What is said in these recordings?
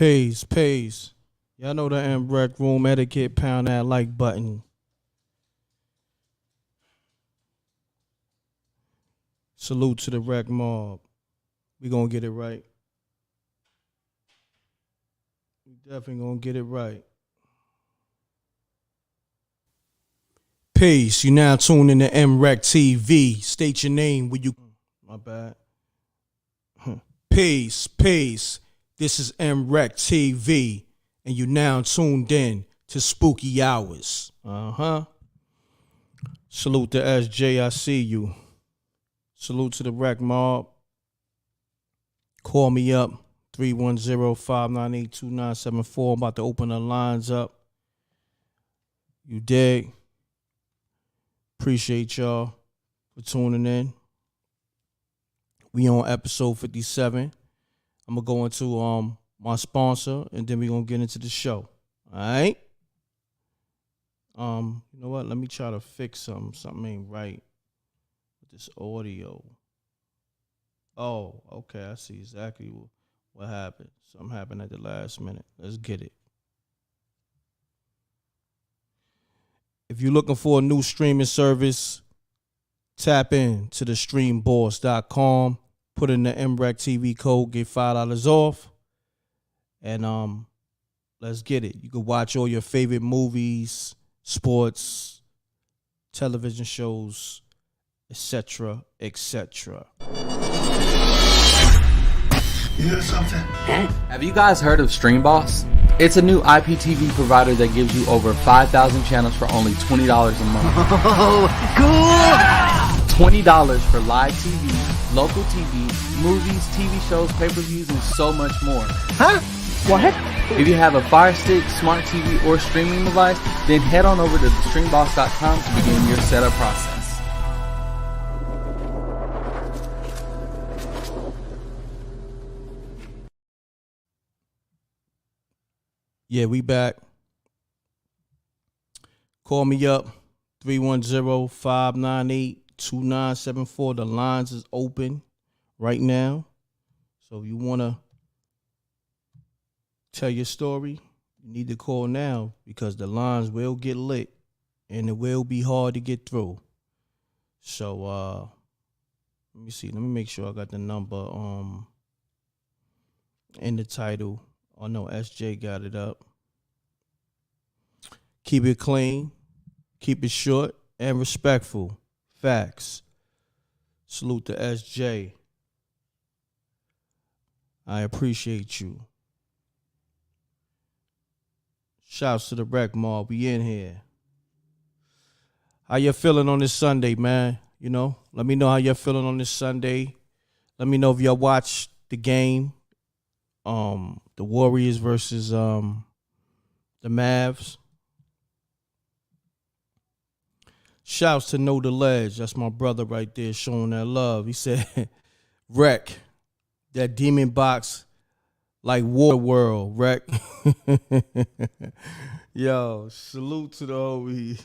Peace, peace. Y'all know the M.Reck room etiquette. Pound that like button. Salute to the Rec mob. We gonna get it right. We definitely gonna get it right. Peace. You now tuned in to MRecktv. State your name when you. My bad. Peace, peace. This is MRecktv, and you now tuned in to Spooky Hours. Salute to SJ. I see you. Salute to the Rec mob. Call me up, 310-598-2974. I'm about to open the lines up. You dig? Appreciate y'all for tuning in. We on episode 57. I'm going to go into my sponsor, and then we're going to get into the show. All right? You know what? Let me try to fix something. Something ain't right with this audio. Oh, okay. I see exactly what happened. Something happened at the last minute. Let's get it. If you're looking for a new streaming service, tap in to the streamboss.com. Put in the MRecktv code, get $5 off. And let's get it. You can watch all your favorite movies, sports, television shows, etc., etc. You hear something? Have you guys heard of StreamBoss? It's a new IPTV provider that gives you over 5,000 channels for only $20 a month. Oh, cool! $20 for live TV, local TV, movies, TV shows, pay-per-views, and so much more. Huh? What? If you have a Fire Stick, smart TV, or streaming device, then head on over to streamboss.com to begin your setup process. Yeah, we back. Call me up, 310-598-2974. The lines is open right now. So if you want to tell your story, you need to call now because the lines will get lit and it will be hard to get through. So let me see. Let me make sure I got the number in the title. Oh, no, SJ got it up. Keep it clean. Keep it short and respectful. Facts. Salute to SJ. I appreciate you. Shouts to the Rec mob. We in here. How you feeling on this Sunday, man? You know, let me know how you're feeling on this Sunday. Let me know if y'all watch the game. The Warriors versus the Mavs. Shouts to Know the Ledge. That's my brother right there showing that love. He said, Wreck, that demon box like War World, Wreck. Yo, salute to the homie.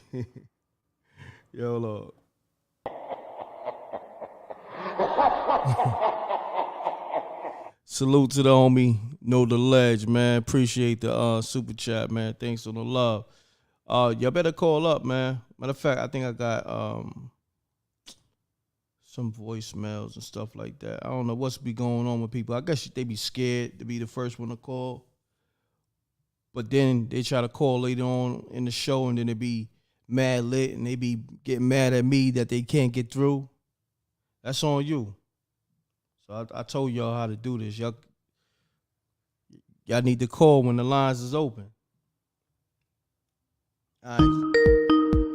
Yo, Lord. Salute to the homie, Know the Ledge, man. Appreciate the super chat, man. Thanks on the love. Y'all better call up, man. Matter of fact, I think I got some voicemails and stuff like that. I don't know what's be going on with people. I guess they be scared to be the first one to call. But then they try to call later on in the show and then they be mad lit and they be getting mad at me that they can't get through. That's on you. So I told y'all how to do this. Y'all need to call when the lines is open. All right,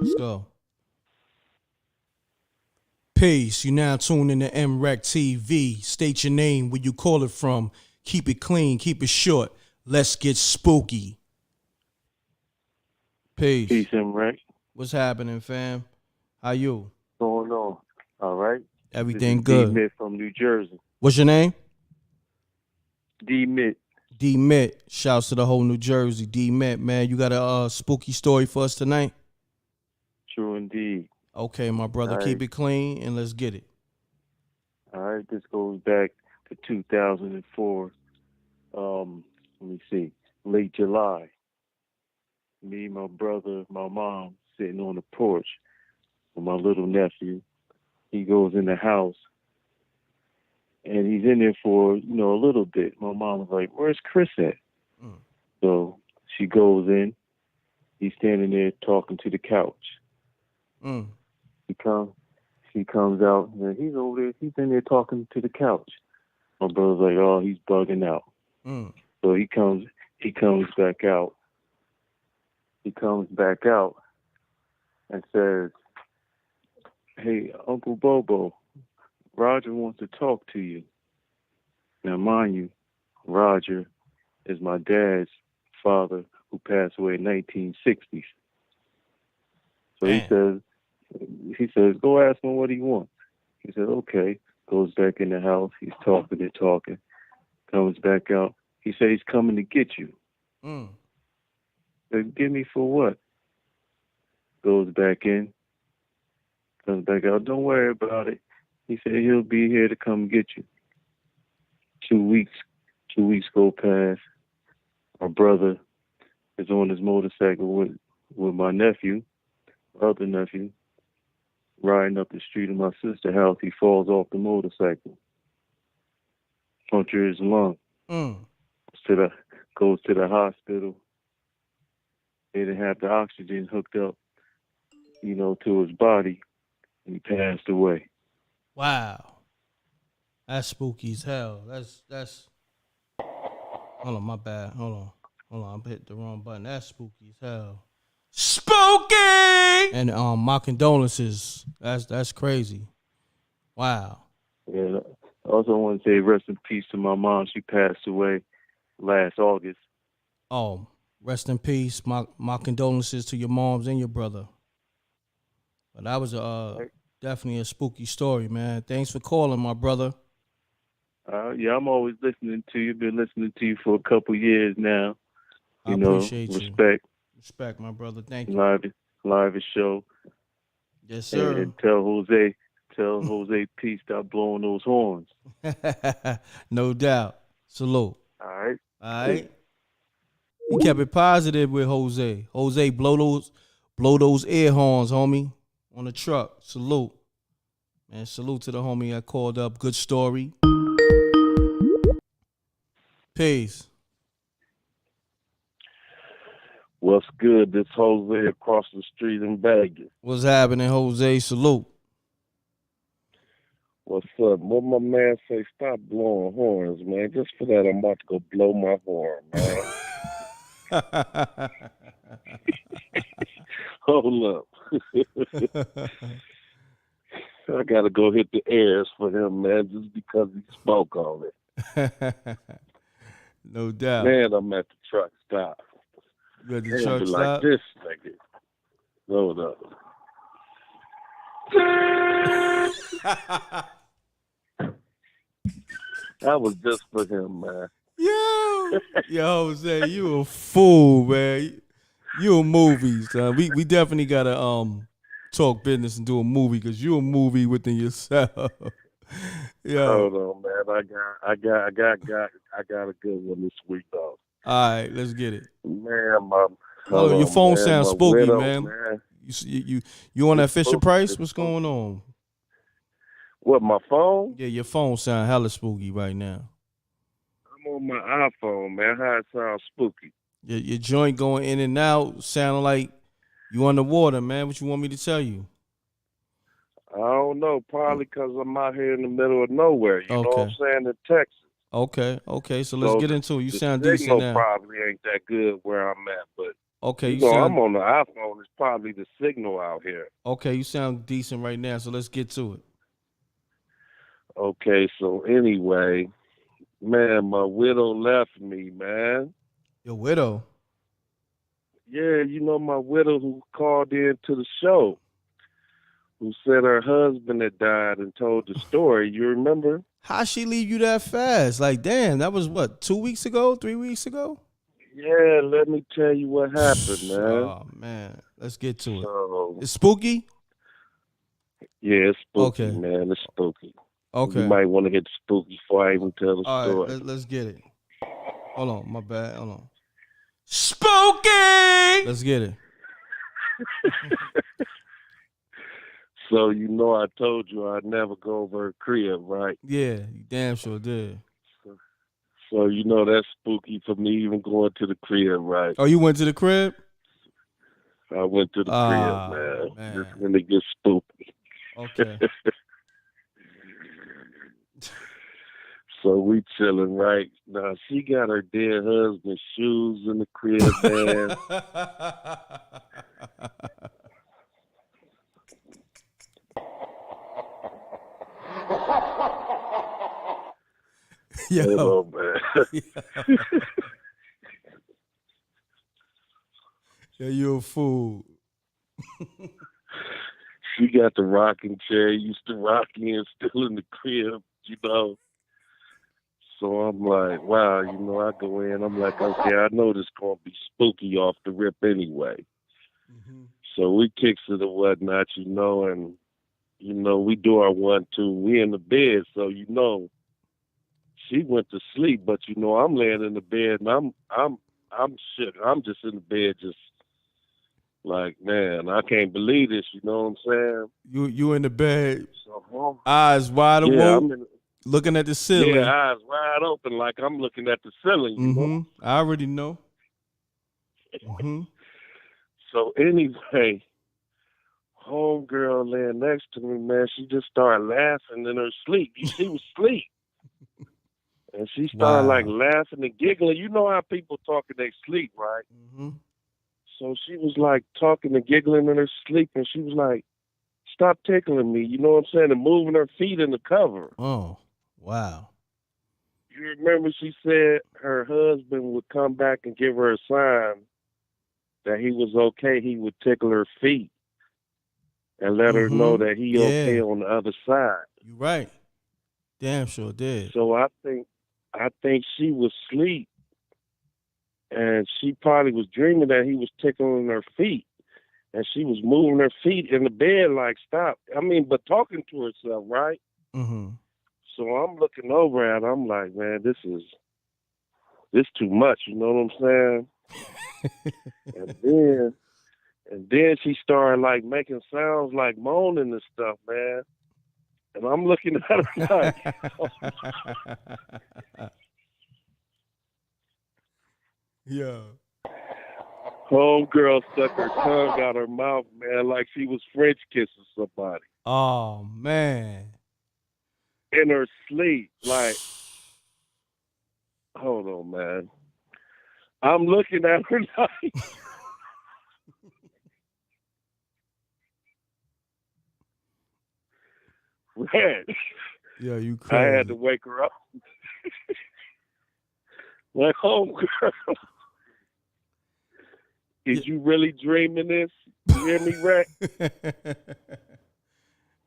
let's go. Peace. You now tuned in to MRecktv. State your name, where you call it from. Keep it clean, keep it short. Let's get spooky. Peace. Peace, M.Reck. What's happening, fam? How you? What's going on? All right. Everything this is good. D-Mitch from New Jersey. What's your name? D-Mitch. D-Mitch. Shouts to the whole New Jersey. D-Mitch, man. You got a spooky story for us tonight? True indeed. Okay, my brother. All Keep right. it clean and let's get it. All right. This goes back to 2004. let me see, late July. Me, my brother, my mom sitting on the porch with my little nephew. He goes in the house, and he's in there for, a little bit. My mom was like, "Where's Chris at?" Mm. So she goes in. He's standing there talking to the couch. Mm. She comes out, and he's over there. He's in there talking to the couch. My brother's like, "Oh, he's bugging out." Mm. So he comes back out. He comes back out and says, "Hey, Uncle Bobo, Roger wants to talk to you." Now, mind you, Roger is my dad's father who passed away in 1960s. So Damn. he says, "Go ask him what he wants." He said, "Okay." Goes back in the house. He's talking and talking. Comes back out. He said he's coming to get you. Mm. Said, "Get me for what?" Goes back in. Comes back out. "Don't worry about it." He said he'll be here to come get you. 2 weeks go past. My brother is on his motorcycle with my nephew, other nephew, riding up the street of my sister's house. He falls off the motorcycle. Punctures his lung. Mm. Goes to the hospital. They didn't have the oxygen hooked up, to his body, and he passed away. Wow. That's spooky as hell. That's hold on, my bad. Hold on, I hit the wrong button. That's spooky as hell. Spooky! And my condolences. That's crazy. Wow. Yeah. I also want to say rest in peace to my mom. She passed away last August. Oh, rest in peace. My condolences to your moms and your brother. But that was definitely a spooky story, man. Thanks for calling, my brother. Yeah, I'm always listening to you. Been listening to you for a couple years now. I appreciate you. Respect. Respect, my brother. Thank you. Live show. Yes, sir. And tell Jose P stop blowing those horns. No doubt. Salute. All right. All right. He kept it positive with Jose. Jose, blow those air horns, homie, on the truck. Salute. Man, salute to the homie that called up. Good story. Peace. What's good? This Jose across the street in Vegas. What's happening, Jose? Salute. What's up? What my man say? Stop blowing horns, man. Just for that, I'm about to go blow my horn, man. Hold up. I gotta go hit the airs for him, man, just because he spoke on it. No doubt. Man, I'm at the truck stop. You at the truck stop? Like this nigga. Hold up. That was just for him, man. Yo, Jose, you a fool, man. You a movie, son. We definitely gotta talk business and do a movie because you a movie within yourself. Yo. Hold on, man. I got a good one this week, though. All right, let's get it. Man, your phone man, sounds spooky, widow, man. You on that Fisher Price? What's going on? What, my phone? Yeah, your phone sound hella spooky right now. I'm on my iPhone, man. How it sounds spooky? Your joint going in and out, sounding like you underwater, man. What you want me to tell you? I don't know. Probably because I'm out here in the middle of nowhere. You know what I'm saying? In Texas. Okay. So let's get into it. You sound decent now. Probably ain't that good where I'm at, but okay, I'm on the iPhone. It's probably the signal out here. Okay, you sound decent right now. So let's get to it. Okay, so anyway, man, my widow left me, man. Your widow? Yeah, my widow who called in to the show, who said her husband had died and told the story. You remember? How'd she leave you that fast? Like, damn, that was what, 2 weeks ago, 3 weeks ago? Yeah, let me tell you what happened, man. Oh, man. Let's get to it. So, it's spooky? Yeah, it's spooky, man. It's spooky. Okay. You might want to get spooky before I even tell the all story. Right, let's get it. Hold on, my bad. Hold on. Spooky! Let's get it. So I told you I'd never go over her crib, right? Yeah, you damn sure did. So that's spooky for me even going to the crib, right? Oh, you went to the crib? I went to the crib, man. This when it gets spooky. Okay. So we chilling, right? Now she got her dead husband's shoes in the crib, man. Yo. Hello, man. Yeah, you a fool. She got the rocking chair used to rock in still in the crib, So I'm like, wow, I go in, I'm like, okay, I know this gonna be spooky off the rip anyway. Mm-hmm. So we kicks it and whatnot, and we do our 1-2. We in the bed, so she went to sleep, but I'm laying in the bed and I'm shook. I'm just in the bed, just like, man, I can't believe this. You know what I'm saying? You in the bed, eyes wide awake, looking at the ceiling. Yeah, eyes wide open, like I'm looking at the ceiling. You know? I already know. Mm-hmm. So anyway, homegirl laying next to me, man, she just started laughing in her sleep. She was asleep. And she started like laughing and giggling. You know how people talk in their sleep, right? Mm-hmm. So she was like talking and giggling in her sleep, and she was like, "Stop tickling me," you know what I'm saying, and moving her feet in the cover. Oh, wow. You remember she said her husband would come back and give her a sign that he was okay. He would tickle her feet and let her know that he okay on the other side. You're right. Damn sure did. So I think she was asleep, and she probably was dreaming that he was tickling her feet, and she was moving her feet in the bed like, stop. But talking to herself, right? Mm-hmm. So I'm looking over at her. I'm like, man, this too much. You know what I'm saying? and then she started like making sounds like moaning and stuff, man. And I'm looking at her like, yeah. Homegirl stuck her tongue out her mouth, man, like she was French kissing somebody. Oh, man. In her sleep, like, hold on, man. I'm looking at her like, man. Yeah, you crazy. I had to wake her up. Like, homegirl, is you really dreaming this? You hear me, Reck?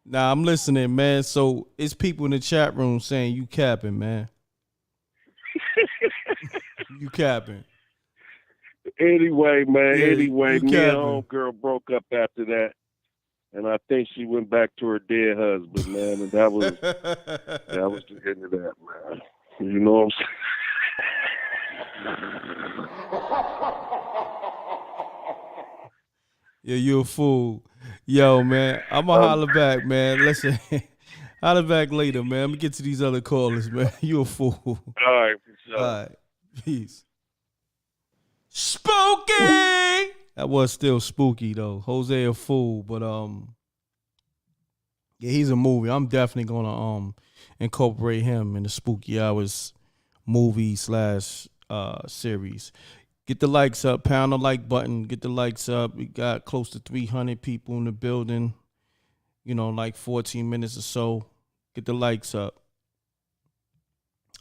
Nah, I'm listening, man. So it's people in the chat room saying you capping, man. You capping. Anyway, man. Yeah, me and homegirl broke up after that. And I think she went back to her dead husband, man. And that was the end of that, man. You know what I'm saying? Yeah, you a fool. Yo, man, I'm going to holler back, man. Listen, holler back later, man. I'm going to get to these other callers, man. You a fool. All right, for sure. All right, peace. Spooky! That was still spooky, though. Jose a fool, but, yeah, he's a movie. I'm definitely going to incorporate him in the Spooky Hours movie / series. Get the likes up, pound the like button, get the likes up. We got close to 300 people in the building, like 14 minutes or so. Get the likes up.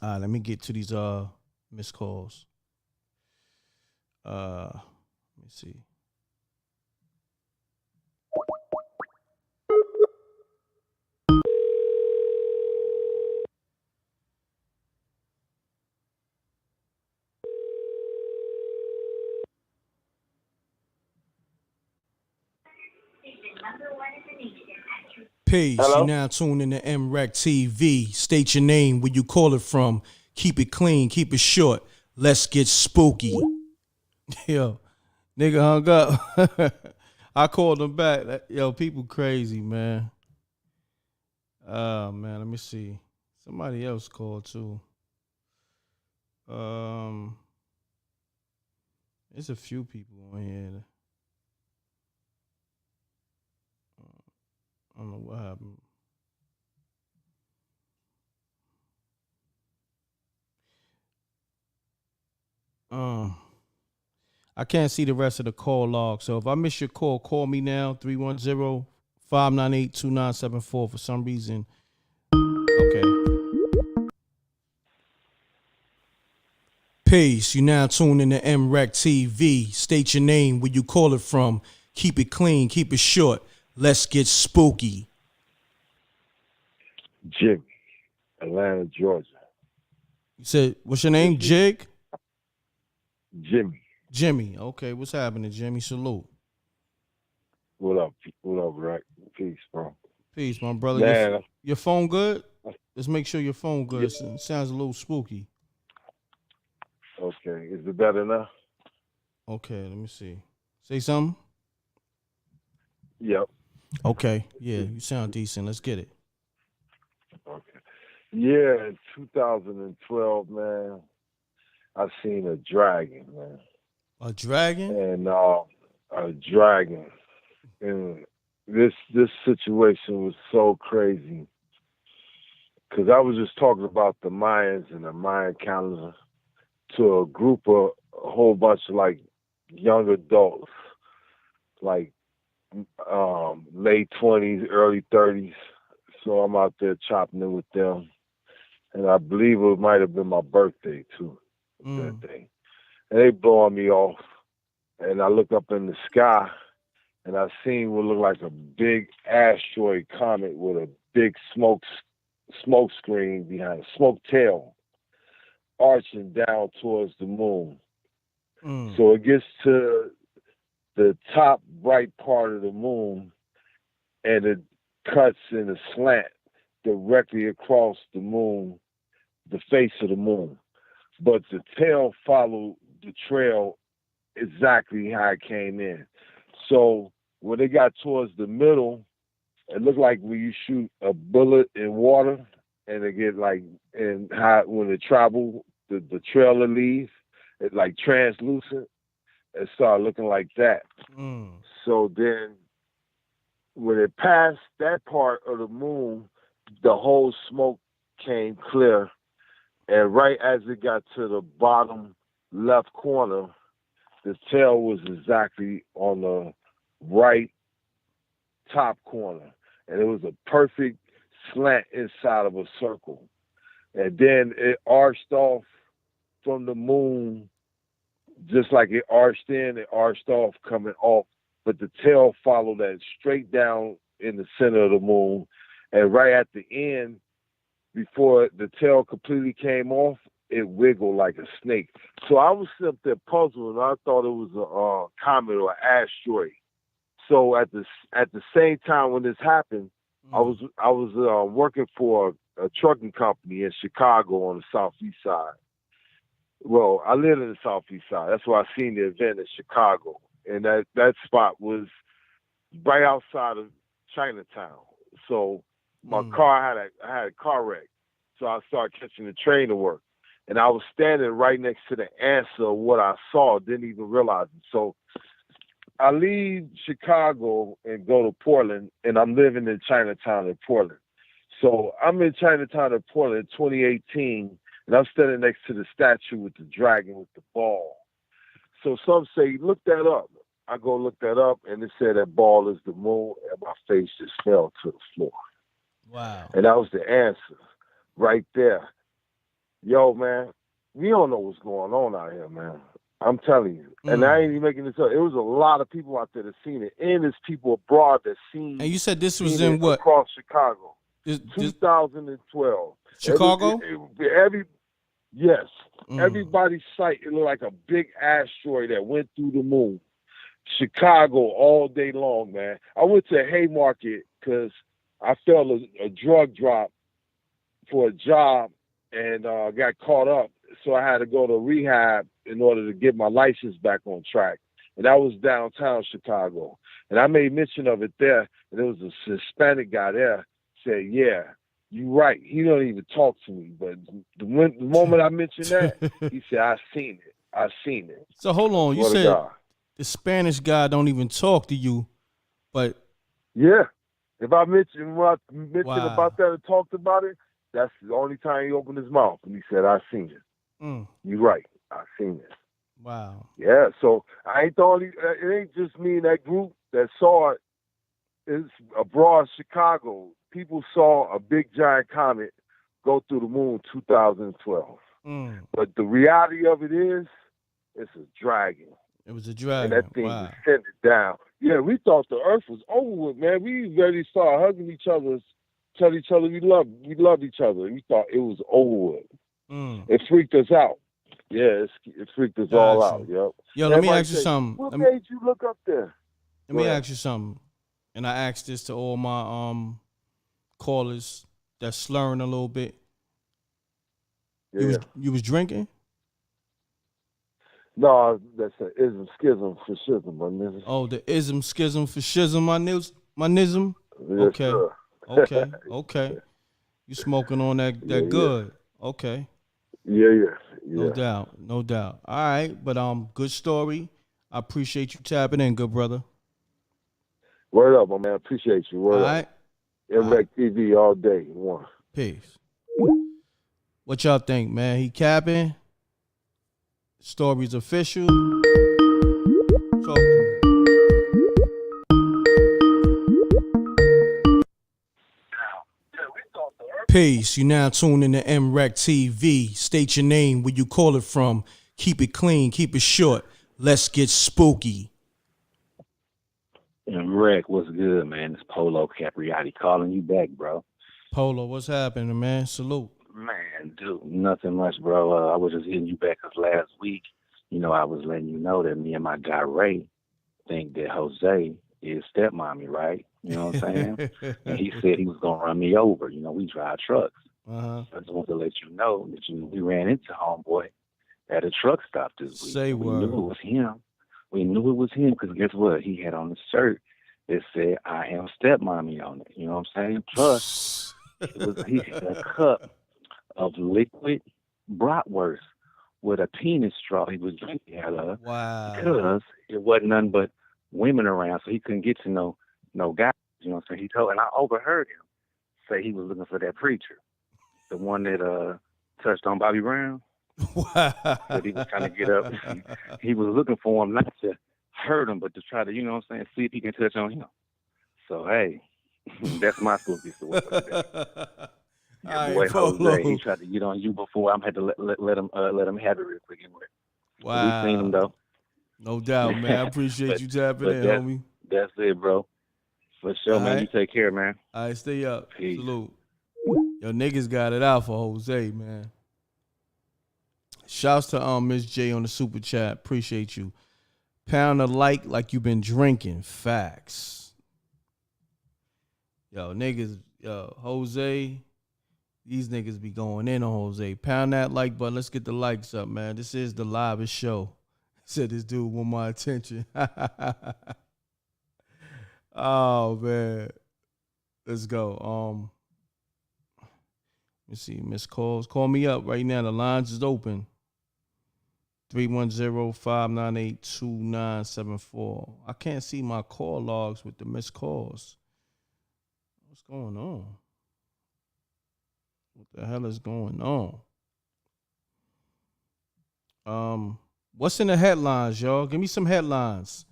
All right, let me get to these missed calls. Let me see. Peace. Hello? You now tuned in to MRecktv. State your name, where you call it from. Keep it clean, keep it short. Let's get spooky. Yo, nigga hung up. I called him back. Yo, people crazy, man. Man, let me see. Somebody else called too. There's a few people on here. I don't know what happened. I can't see the rest of the call log. So if I miss your call me now, 310-598-2974 for some reason. Okay. Peace. You now tuned in to MRecktv. State your name, where you call it from. Keep it clean, keep it short. Let's get spooky. Jimmy, Atlanta, Georgia. You said, what's your name? Jig? Jimmy. Jimmy. Okay, what's happening, Jimmy? Salute. What up? What up, Reck? Peace, bro. Peace, my brother. Man, Your phone good? Let's make sure your phone good. It sounds a little spooky. okay. Is it better now? Okay, let me see. Say something? Yep. Okay. Yeah, you sound decent. Let's get it. Okay. Yeah, in 2012, man, I seen a dragon, man. A dragon? And a dragon. And this situation was so crazy. Because I was just talking about the Mayans and the Mayan calendar to a group of a whole bunch of like young adults, like late 20s, early 30s. So I'm out there chopping it with them. And I believe it might have been my birthday too, that day. And they blowing me off. And I look up in the sky and I seen what looked like a big asteroid comet with a big smoke screen behind a smoke tail arching down towards the moon. So it gets to the top right part of the moon and it cuts in a slant directly across the moon, the face of the moon. But the tail followed the trail exactly how it came in. So when it got towards the middle, it looked like when you shoot a bullet in water and it get like, and how when it travel, the trail it leaves, it like translucent. It started looking like that. So then when it passed that part of the moon, the whole smoke came clear. And right as it got to the bottom left corner, the tail was exactly on the right top corner. And it was a perfect slant inside of a circle. And then it arched off from the moon, just like it arched in, it arched off coming off. But the tail followed that straight down in the center of the moon. And right at the end, before the tail completely came off, it wiggled like a snake. So I was sitting up there puzzled, and I thought it was a comet or an asteroid. So at the same time when this happened, I was working for a trucking company in Chicago on the southeast side. Well, I live in the southeast side. That's why I seen the event in Chicago, and that spot was right outside of Chinatown. So my car had a car wreck, so I started catching the train to work, and I was standing right next to the answer of what I saw. Didn't even realize it. So I leave Chicago and go to Portland, and I'm living in Chinatown in Portland. So I'm in Chinatown in Portland in 2018, and I'm standing next to the statue with the dragon with the ball. So some say, look that up. I go look that up, and it said that ball is the moon, and my face just fell to the floor. Wow. And that was the answer right there. Yo, man, we don't know what's going on out here, man. I'm telling you. And I ain't even making this up. It was a lot of people out there that seen it. And there's people abroad that seen it. And you said this was in what? Across Chicago. 2012. Chicago? Yes. Everybody's sight, it looked like a big asteroid that went through the moon. Chicago all day long, man. I went to Haymarket because I felt a drug drop for a job and got caught up. so I had to go to rehab in order to get my license back on track. And that was downtown Chicago. And I made mention of it there, and there was a Hispanic guy there said, yeah, you right. He don't even talk to me. But the moment I mentioned that, he said, I seen it. So hold on. You Swear to said God. the Spanish guy don't even talk to you, but Yeah. If I mentioned Wow. about that and talked about it, that's the only time he opened his mouth. And he said, I seen it. You right. I seen it. Wow. Yeah, so I ain't the only, it ain't just me and that group that saw it. It's abroad Chicago. People saw a big giant comet go through the moon 2012. But the reality of it is, it's a dragon. It was a dragon. And that thing Wow. descended down. Yeah, we thought the earth was over with, man. We ready to start hugging each other, tell each other we love each other. We thought it was over with. It freaked us out. Yeah, it freaked us all out. Yep. Yo, let me ask you something. What made you look up there? Let me ask you something. And I asked this to all my callers that's slurring a little bit. Yeah. You was drinking? No, that's an ism schism for schism, my nigga. Oh, the ism schism for schism, my nism? Yes, okay. sir. Okay. You smoking on that good. Yeah. Okay. Yeah. No doubt. All right, but good story. I appreciate you tapping in, good brother. Word up, my man. Appreciate you. Word all up. Right. MRecktv all day. One. Peace. What y'all think, man? He capping? Story's official. Talk to me. Peace. You now tune in to MRecktv. State your name, where you call it from. Keep it clean, keep it short. Let's get spooky. M.Reck, what's good, man? It's Polo Capriati calling you back, bro. Polo, what's happening, man? Salute. Man, dude, nothing much, bro. I was just hitting you back because last week, I was letting you know that me and my guy Ray think that Jose is stepmommy, right? You know what I'm saying? And he said he was going to run me over. We drive trucks. Uh-huh. I just want to let you know that we ran into homeboy at a truck stop this week. Say we word. knew it was him. We knew it was him because guess what? He had on a shirt that said, I am stepmommy on it. You know what I'm saying? Plus, he had a cup of liquid bratwurst with a penis straw he was drinking out of. Wow. Because it wasn't nothing but women around, so he couldn't get to no guys. You know what I'm saying? And I overheard him say he was looking for that preacher, the one that touched on Bobby Brown. Wow. But he was trying to get up. He was looking for him not to hurt him, but to try to, see if he can touch on him. So, hey, that's my spooky story. Your boy Jose, he tried to get on you before. I had to let him have it real quick anyway. Wow. We seen him though. No doubt, man. I appreciate you tapping in, homie. That's it, bro. For sure, man. You take care, man. All right, stay up. Peace. Salute. Yo, niggas got it out for Jose, man. Shouts to Miss J on the super chat. Appreciate you. Pound a like you been drinking. Facts. Yo, Jose. These niggas be going in on Jose. Pound that like button. Let's get the likes up, man. This is the livest show. Said this dude want my attention. Oh, man. Let's go. Let's see. Missed calls. Call me up right now. The lines is open. 310-598-2974. I can't see my call logs with the missed calls. What's going on? What the hell is going on? What's in the headlines, y'all? Give me some headlines.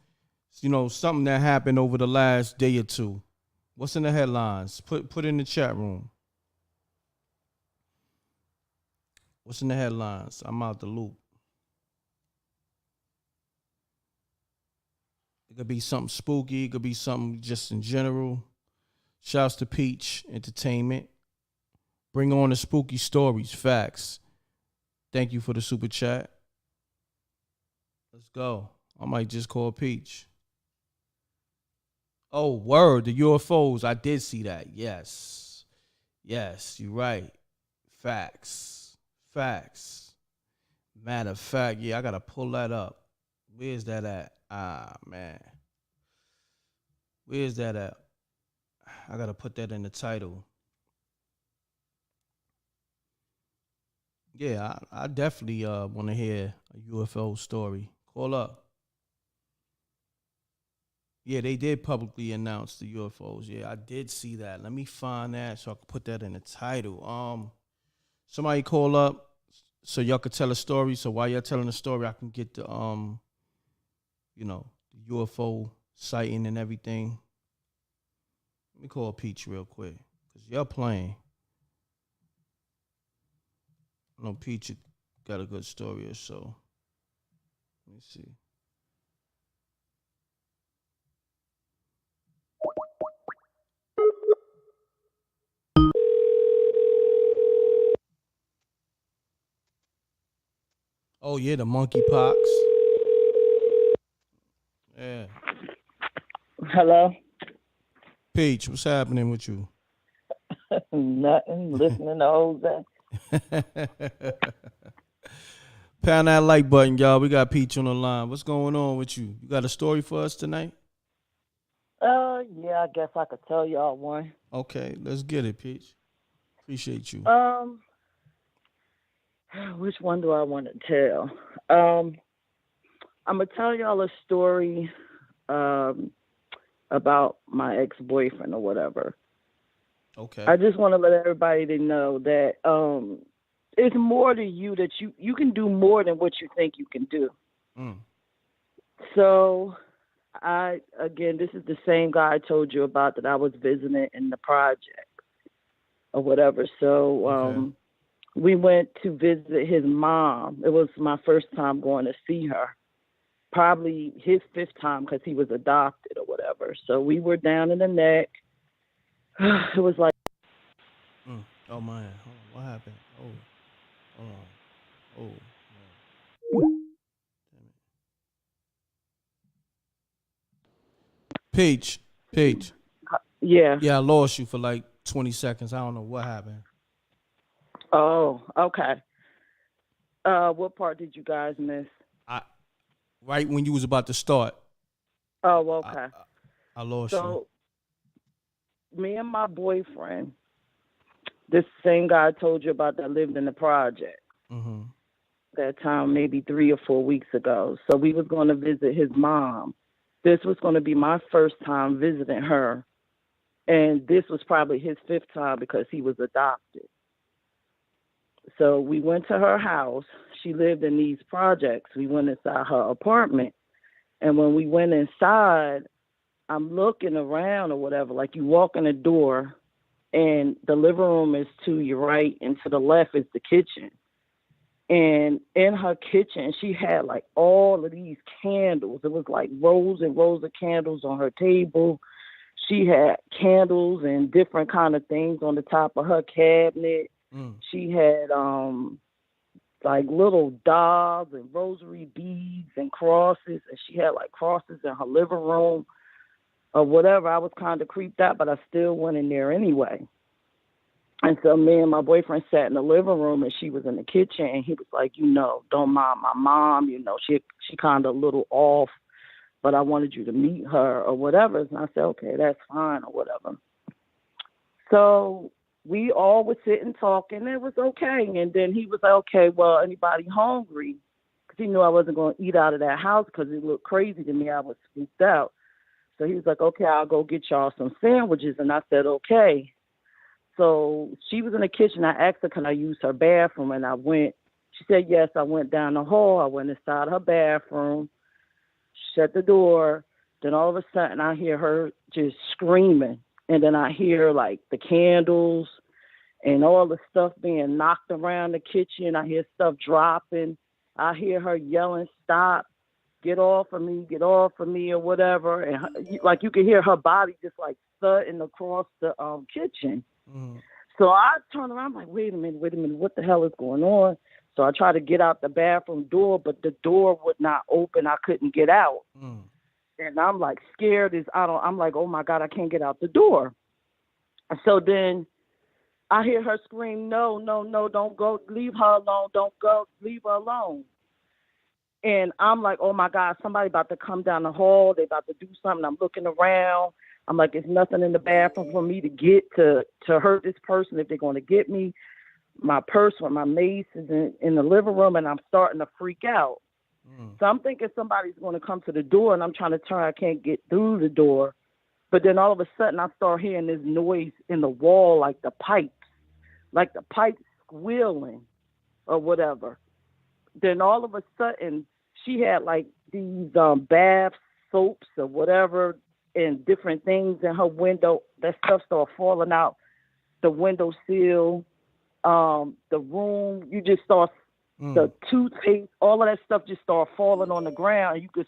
Something that happened over the last day or two. What's in the headlines? Put in the chat room. What's in the headlines? I'm out the loop. It could be something spooky. It could be something just in general. Shouts to Peach Entertainment. Bring on the spooky stories. Facts. Thank you for the super chat. Let's go. I might just call Peach. Oh, word. The UFOs. I did see that. Yes, you're right. Facts. Matter of fact, yeah, I gotta pull that up. Where's that at? Ah, man. Where's that at? I gotta put that in the title. Yeah, I definitely want to hear a UFO story. Call up. Yeah, they did publicly announce the UFOs. Yeah, I did see that. Let me find that so I can put that in the title. Somebody call up so y'all could tell a story. So while y'all telling the story, I can get the the UFO sighting and everything. Let me call Peach real quick because y'all playing. I know Peach got a good story or so. Let me see. Oh yeah, the monkeypox. Yeah. Hello? Peach, what's happening with you? Nothing. Listening to Jose. Pound that like button, y'all. We got Peach on the line. What's going on with you? You got a story for us tonight? Yeah, I guess I could tell y'all one. Okay, let's get it, Peach. Appreciate you. Which one do I want to tell? I'm gonna tell y'all a story about my ex-boyfriend or whatever. Okay. I just want to let everybody know that it's more to you, that you can do more than what you think you can do. So this is the same guy I told you about that I was visiting in the project or whatever. So we went to visit his mom. It was my first time going to see her. Probably his fifth time because he was adopted or whatever. So we were down in the neck. It was like. Oh man, what happened? Oh, oh, man. Peach. Yeah. Yeah, I lost you for like 20 seconds. I don't know what happened. Oh, okay. What part did you guys miss? Right when you was about to start. Oh, okay. I lost you. So, me and my boyfriend, this same guy I told you about that lived in the project. Mm-hmm. That time, maybe 3 or 4 weeks ago. So we was going to visit his mom. This was going to be my first time visiting her. And this was probably his fifth time because he was adopted. So we went to her house. She lived in these projects. We went inside her apartment. And when we went inside, I'm looking around or whatever. Like you walk in the door and the living room is to your right and to the left is the kitchen. And in her kitchen, she had like all of these candles. It was like rows and rows of candles on her table. She had candles and different kind of things on the top of her cabinet. She had like little dolls and rosary beads and crosses. And she had like crosses in her living room or whatever. I was kind of creeped out, but I still went in there anyway. And so me and my boyfriend sat in the living room and she was in the kitchen and he was like, don't mind my mom, she kind of a little off, but I wanted you to meet her or whatever. And I said, okay, that's fine or whatever. So we all were sitting talking. It was okay. And then he was like, okay, well, anybody hungry? Because he knew I wasn't going to eat out of that house because it looked crazy to me. I was freaked out. So he was like, okay, I'll go get y'all some sandwiches. And I said, okay. So she was in the kitchen. I asked her, can I use her bathroom? And I went. She said, yes. I went down the hall. I went inside her bathroom, shut the door. Then all of a sudden, I hear her just screaming. And then I hear, like, the candles and all the stuff being knocked around the kitchen. I hear stuff dropping. I hear her yelling, stop, get off of me, or whatever. And, like, you can hear her body just, like, thudding across the kitchen. So I turned around, I'm like, wait a minute, what the hell is going on? So I tried to get out the bathroom door, but the door would not open. I couldn't get out. And I'm like scared I'm like, oh my God, I can't get out the door. So then I hear her scream, no, no, no, don't go, leave her alone, don't go, leave her alone. And I'm like, oh my God, somebody about to come down the hall, they about to do something. I'm looking around. I'm like, there's nothing in the bathroom for me to get to hurt this person if they're going to get me. My purse with my mace is in the living room, and I'm starting to freak out. So I'm thinking somebody's going to come to the door, and I'm trying to turn. I can't get through the door. But then all of a sudden, I start hearing this noise in the wall, like the pipes squealing or whatever. Then all of a sudden, she had like these bath soaps or whatever and different things in her window. That stuff started falling out the window sill, the room. You just saw the toothpaste, all of that stuff just started falling on the ground. You could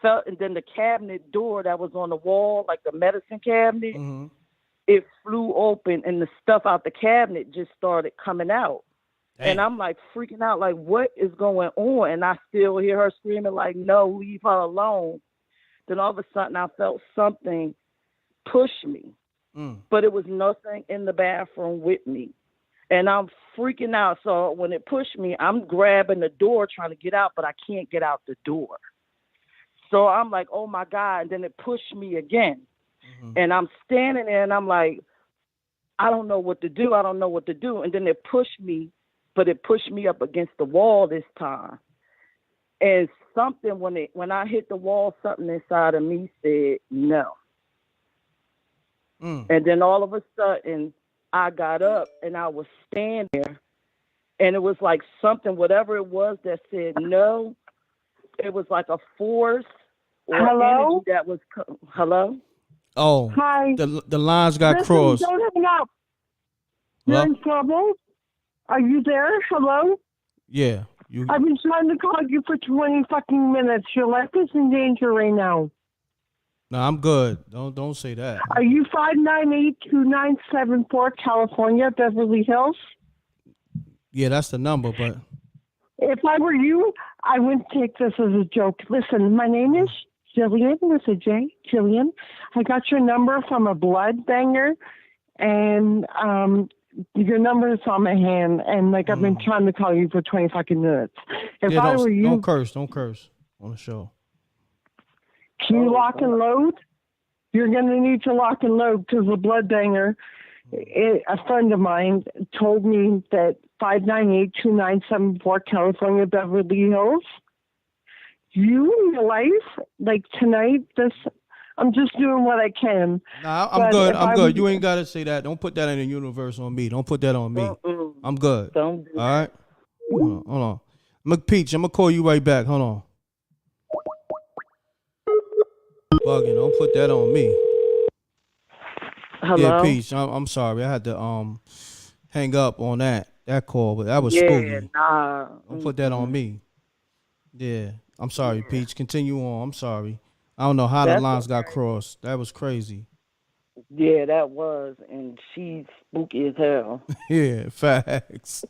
felt, and then the cabinet door that was on the wall, like the medicine cabinet, it flew open, and the stuff out the cabinet just started coming out. Damn. And I'm like freaking out, like what is going on? And I still hear her screaming, like, no, leave her alone. Then all of a sudden, I felt something push me, but it was nothing in the bathroom with me. And I'm freaking out. So when it pushed me, I'm grabbing the door trying to get out, but I can't get out the door. So I'm like, oh my God. And then it pushed me again. And I'm standing there and I'm like, I don't know what to do. I don't know what to do. And then it pushed me, but it pushed me up against the wall this time. And something, when I hit the wall, something inside of me said no. And then all of a sudden, I got up and I was standing there, and it was like something, whatever it was that said no, it was like a force or energy that was, hello? Oh, hi. The lines got crossed. Don't hang up. You're in trouble? Are you there? Hello? Yeah. I've been trying to call you for 20 fucking minutes. Your life is in danger right now. No, I'm good. Don't say that. Are you 598-2974 California, Beverly Hills? Yeah, that's the number, but if I were you, I wouldn't take this as a joke. Listen, my name is Jillian with a J, Jillian. I got your number from a blood banger, and your number is on my hand, and like I've been trying to call you for 20 fucking minutes. If I were you, don't curse on the show. Can you lock and load? You're going to need to lock and load because the blood banger, a friend of mine told me that 598-2974 California, Beverly Hills. You in your life, like tonight, I'm just doing what I can. Nah, I'm good. I'm good. You ain't got to say that. Don't put that in the universe on me. Don't put that on me. I'm good. Don't do all right? Hold on. McPeach, I'm going to call you right back. Hold on. Bugging. Don't put that on me. Hello? Yeah, Peach. I'm sorry. I had to hang up on that call, but that was spooky. Nah. Don't put that on me. Yeah. I'm sorry, Peach. Continue on. I'm sorry. I don't know how the lines got crossed. That was crazy. Yeah, that was, and she's spooky as hell. Yeah, facts.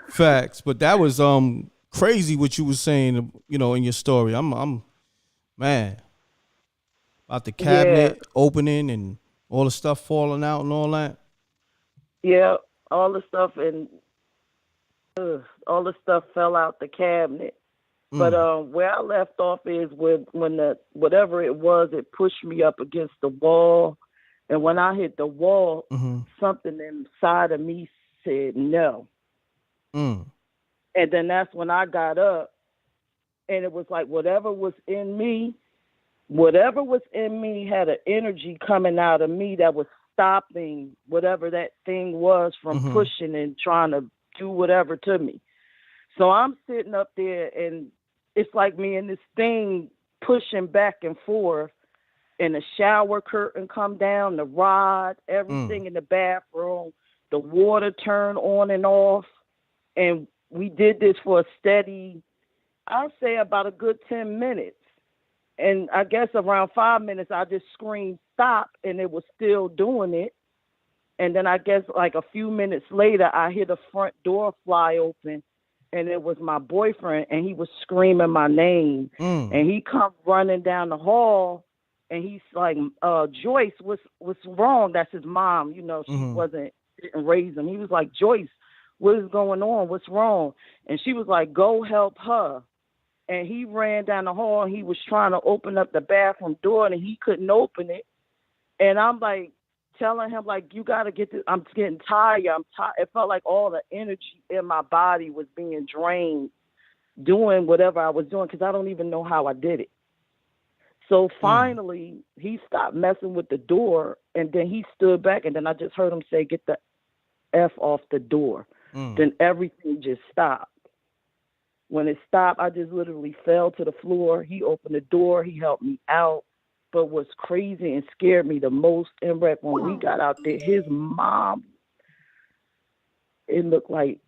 Facts. But that was crazy what you was saying, in your story. I'm man. About the cabinet opening and all the stuff falling out and all that. Yeah, all the stuff and all the stuff fell out the cabinet. But where I left off is when whatever it was, it pushed me up against the wall, and when I hit the wall, something inside of me said no. And then that's when I got up, and it was like whatever was in me had an energy coming out of me that was stopping whatever that thing was from pushing and trying to do whatever to me. So I'm sitting up there, and it's like me and this thing pushing back and forth, and the shower curtain come down, the rod, everything in the bathroom, the water turned on and off. And we did this for a steady, I'll say about a good 10 minutes. And I guess around 5 minutes, I just screamed, stop, and it was still doing it. And then I guess like a few minutes later, I hear the front door fly open, and it was my boyfriend, and he was screaming my name. And he come running down the hall, and he's like, Joyce, what's wrong? That's his mom. She wasn't didn't raise him. He was like, Joyce, what is going on? What's wrong? And she was like, go help her. And he ran down the hall. And he was trying to open up the bathroom door, and he couldn't open it. And I'm like telling him, like, you got to get this. I'm getting tired. I'm tired. It felt like all the energy in my body was being drained doing whatever I was doing because I don't even know how I did it. So finally, he stopped messing with the door, and then he stood back, and then I just heard him say, get the F off the door. Then everything just stopped. When it stopped, I just literally fell to the floor. He opened the door. He helped me out. But what's crazy and scared me the most, M.Reck, when we got out there, his mom, it looked like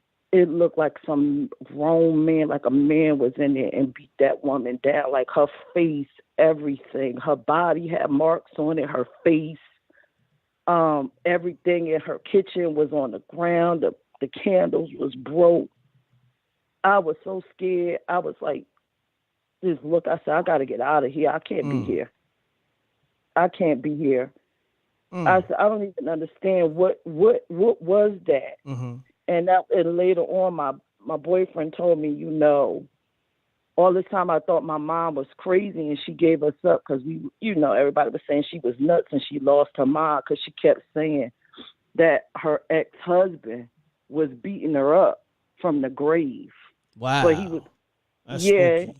some grown man, like a man was in there and beat that woman down. Like her face, everything. Her body had marks on it, her face. Everything in her kitchen was on the ground. The candles was broke. I was so scared. I was like, just look, I said, I got to get out of here. I can't be here. I can't be here. I said, I don't even understand what was that. And later on, my boyfriend told me, all this time I thought my mom was crazy and she gave us up because everybody was saying she was nuts and she lost her mind because she kept saying that her ex-husband was beating her up from the grave. Wow. But he was, That's spooky.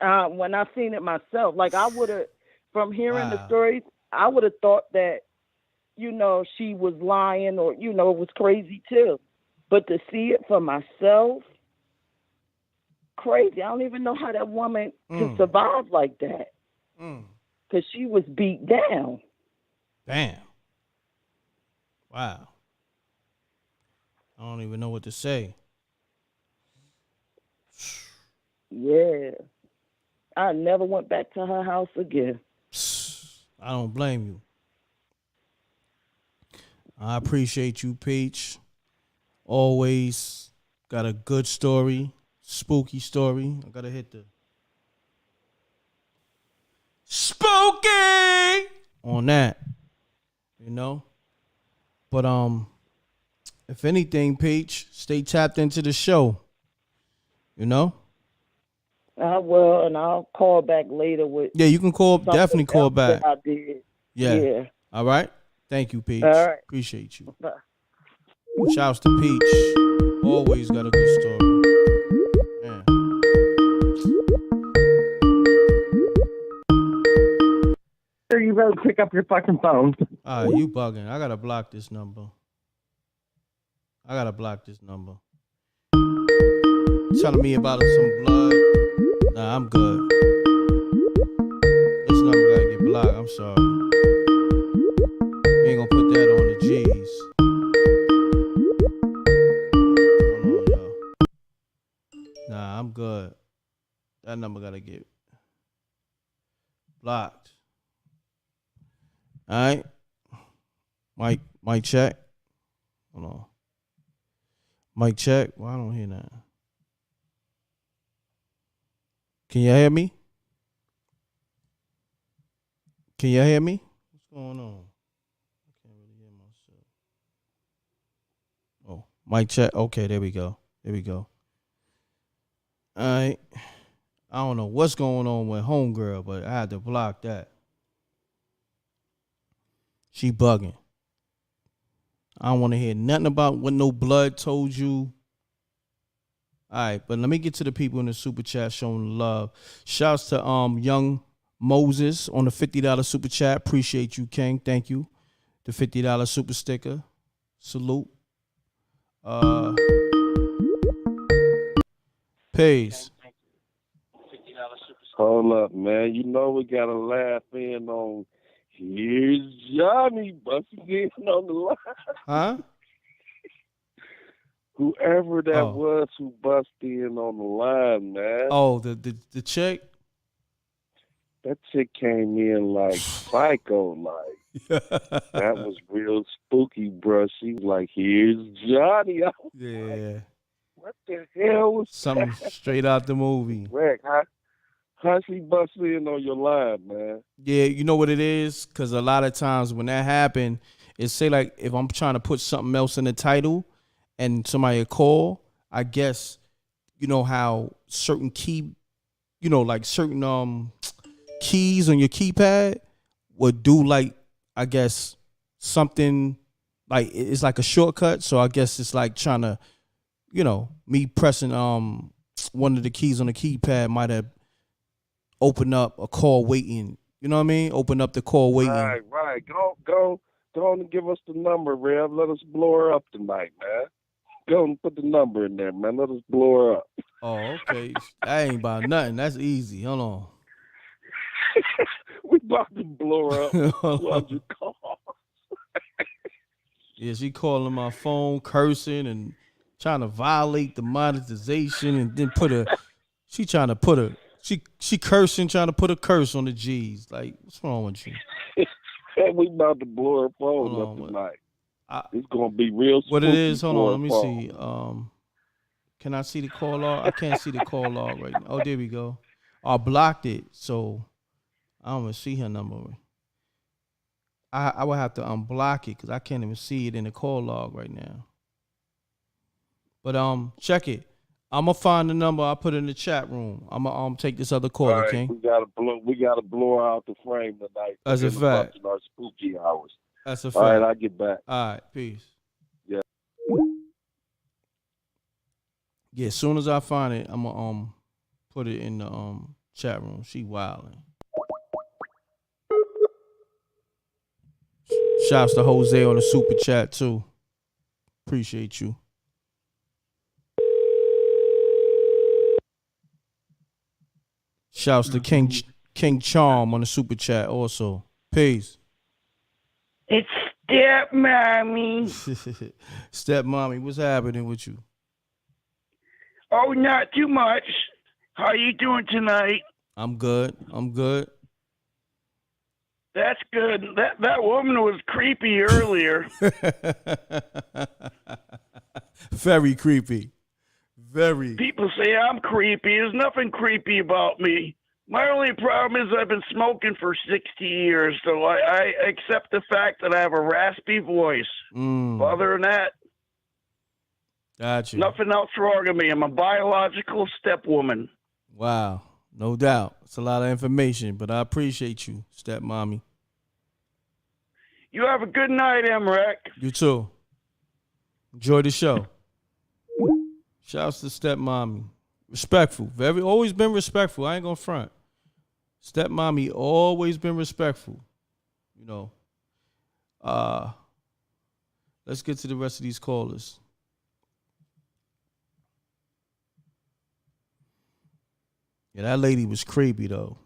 When I seen it myself, like I would have, from hearing the stories, I would have thought that, she was lying or, it was crazy too. But to see it for myself, crazy. I don't even know how that woman could survive like that. Because she was beat down. Damn. Wow. I don't even know what to say. Yeah. I never went back to her house again. I don't blame you. I appreciate you, Peach. Always got a good story, spooky story. I gotta hit the spooky on that, But if anything, Peach, stay tapped into the show. I will, and I'll call back later with. Yeah, you can call. Definitely call back. I did. Yeah. All right. Thank you, Peach. All right. Appreciate you. Bye. Shouts to Peach. Always got a good story. Man. You better pick up your fucking phone. All right, you bugging. I gotta block this number. Telling me about some blood. Nah, I'm good. This number gotta get blocked. I'm sorry. You ain't gonna put that on the G's. Hold on, y'all. Nah, I'm good. That number gotta get blocked. All right. Mic check. Hold on. Mic check. Well, I don't hear that. Can you hear me? What's going on? I can't really hear myself. Oh, mic check. Okay, there we go. All right. I don't know what's going on with homegirl, but I had to block that. She bugging. I don't want to hear nothing about what no blood told you. All right, but let me get to the people in the super chat showing love. Shouts to young Moses on the $50 super chat. Appreciate you, King. Thank you. The $50 super sticker. Salute. Peace. Hold up, man. We gotta laugh in on here's Johnny busting in on the line. Huh? Whoever that was who busted in on the line, man. Oh, the chick? That chick came in like psycho, like. That was real spooky, bro. She was like, here's Johnny. Yeah. What the hell was something that? Straight out the movie. Reck, how she busted in on your line, man? Yeah, you know what it is? Because a lot of times when that happened, It say like if I'm trying to put something else in the title and somebody will call, I guess you know how certain like certain keys on your keypad would do like I guess something like it's like a shortcut. So I guess it's like trying to, me pressing one of the keys on the keypad might have opened up a call waiting. You know what I mean? Open up the call waiting. Right. Go on and give us the number, Rev. Let us blow her up tonight, man. Go and put the number in there, man. Let us blow her up. Oh, okay. That ain't about nothing. That's easy. Hold on. We about to blow her up. 200 calls. Yeah, she calling my phone, cursing and trying to violate the monetization, and then she cursing, trying to put a curse on the G's. Like, what's wrong with you? We about to blow her phone up tonight. It's gonna be real. What it is? Hold on, let me see. Can I see the call log? I can't see the call log right now. Oh, there we go. I blocked it, so I don't even see her number. I would have to unblock it because I can't even see it in the call log right now. But check it. I'm gonna find the number. I'll put it in the chat room. I'm gonna take this other call, right, okay? We gotta blow her out the frame tonight. That's a fact. In our spooky hours. That's a fact. All right, I'll get back. All right, peace. Yeah. Yeah, as soon as I find it, I'm gonna put it in the chat room. She wilding. Shouts to Jose on the super chat too. Appreciate you. Shouts to King Charm on the super chat also. Peace. It's stepmommy. Stepmommy, what's happening with you? Oh, not too much. How you doing tonight? I'm good. That's good. That woman was creepy earlier. Very creepy. Very. People say I'm creepy. There's nothing creepy about me. My only problem is I've been smoking for 60 years, so I accept the fact that I have a raspy voice. Other than that, got you. Nothing else wrong with me. I'm a biological stepwoman. Wow. No doubt. It's a lot of information, but I appreciate you, stepmommy. You have a good night, M.Reck. You too. Enjoy the show. Shouts to stepmommy. Respectful. Always been respectful. I ain't gonna front. Stepmommy always been respectful. Let's get to the rest of these callers. Yeah, that lady was creepy though.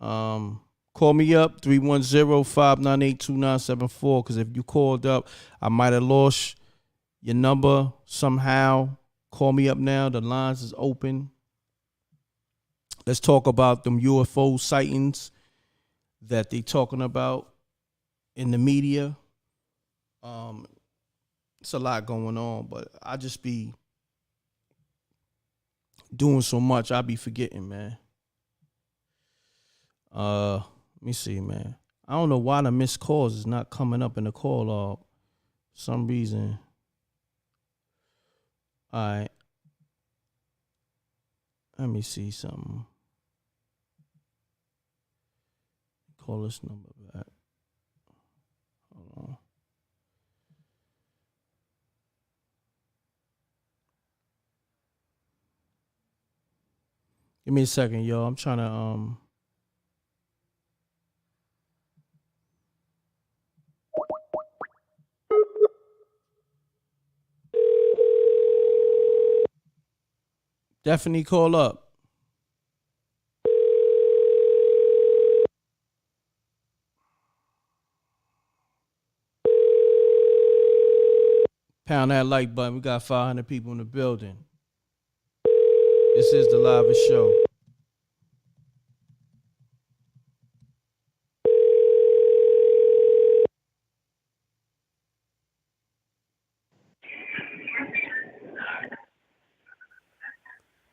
Call me up 310-598-2974 because if you called up, I might have lost your number somehow. Call me up now. The lines is open. Let's talk about them UFO sightings that they talking about in the media. It's a lot going on, but I just be doing so much, I be forgetting, man. Let me see, man. I don't know why the missed calls is not coming up in the call log. For some reason. All right. Let me see something. Call this number back. Hold on. Give me a second, y'all. I'm trying to definitely call up. Pound that like button. We got 500 people in the building. This is the livest show.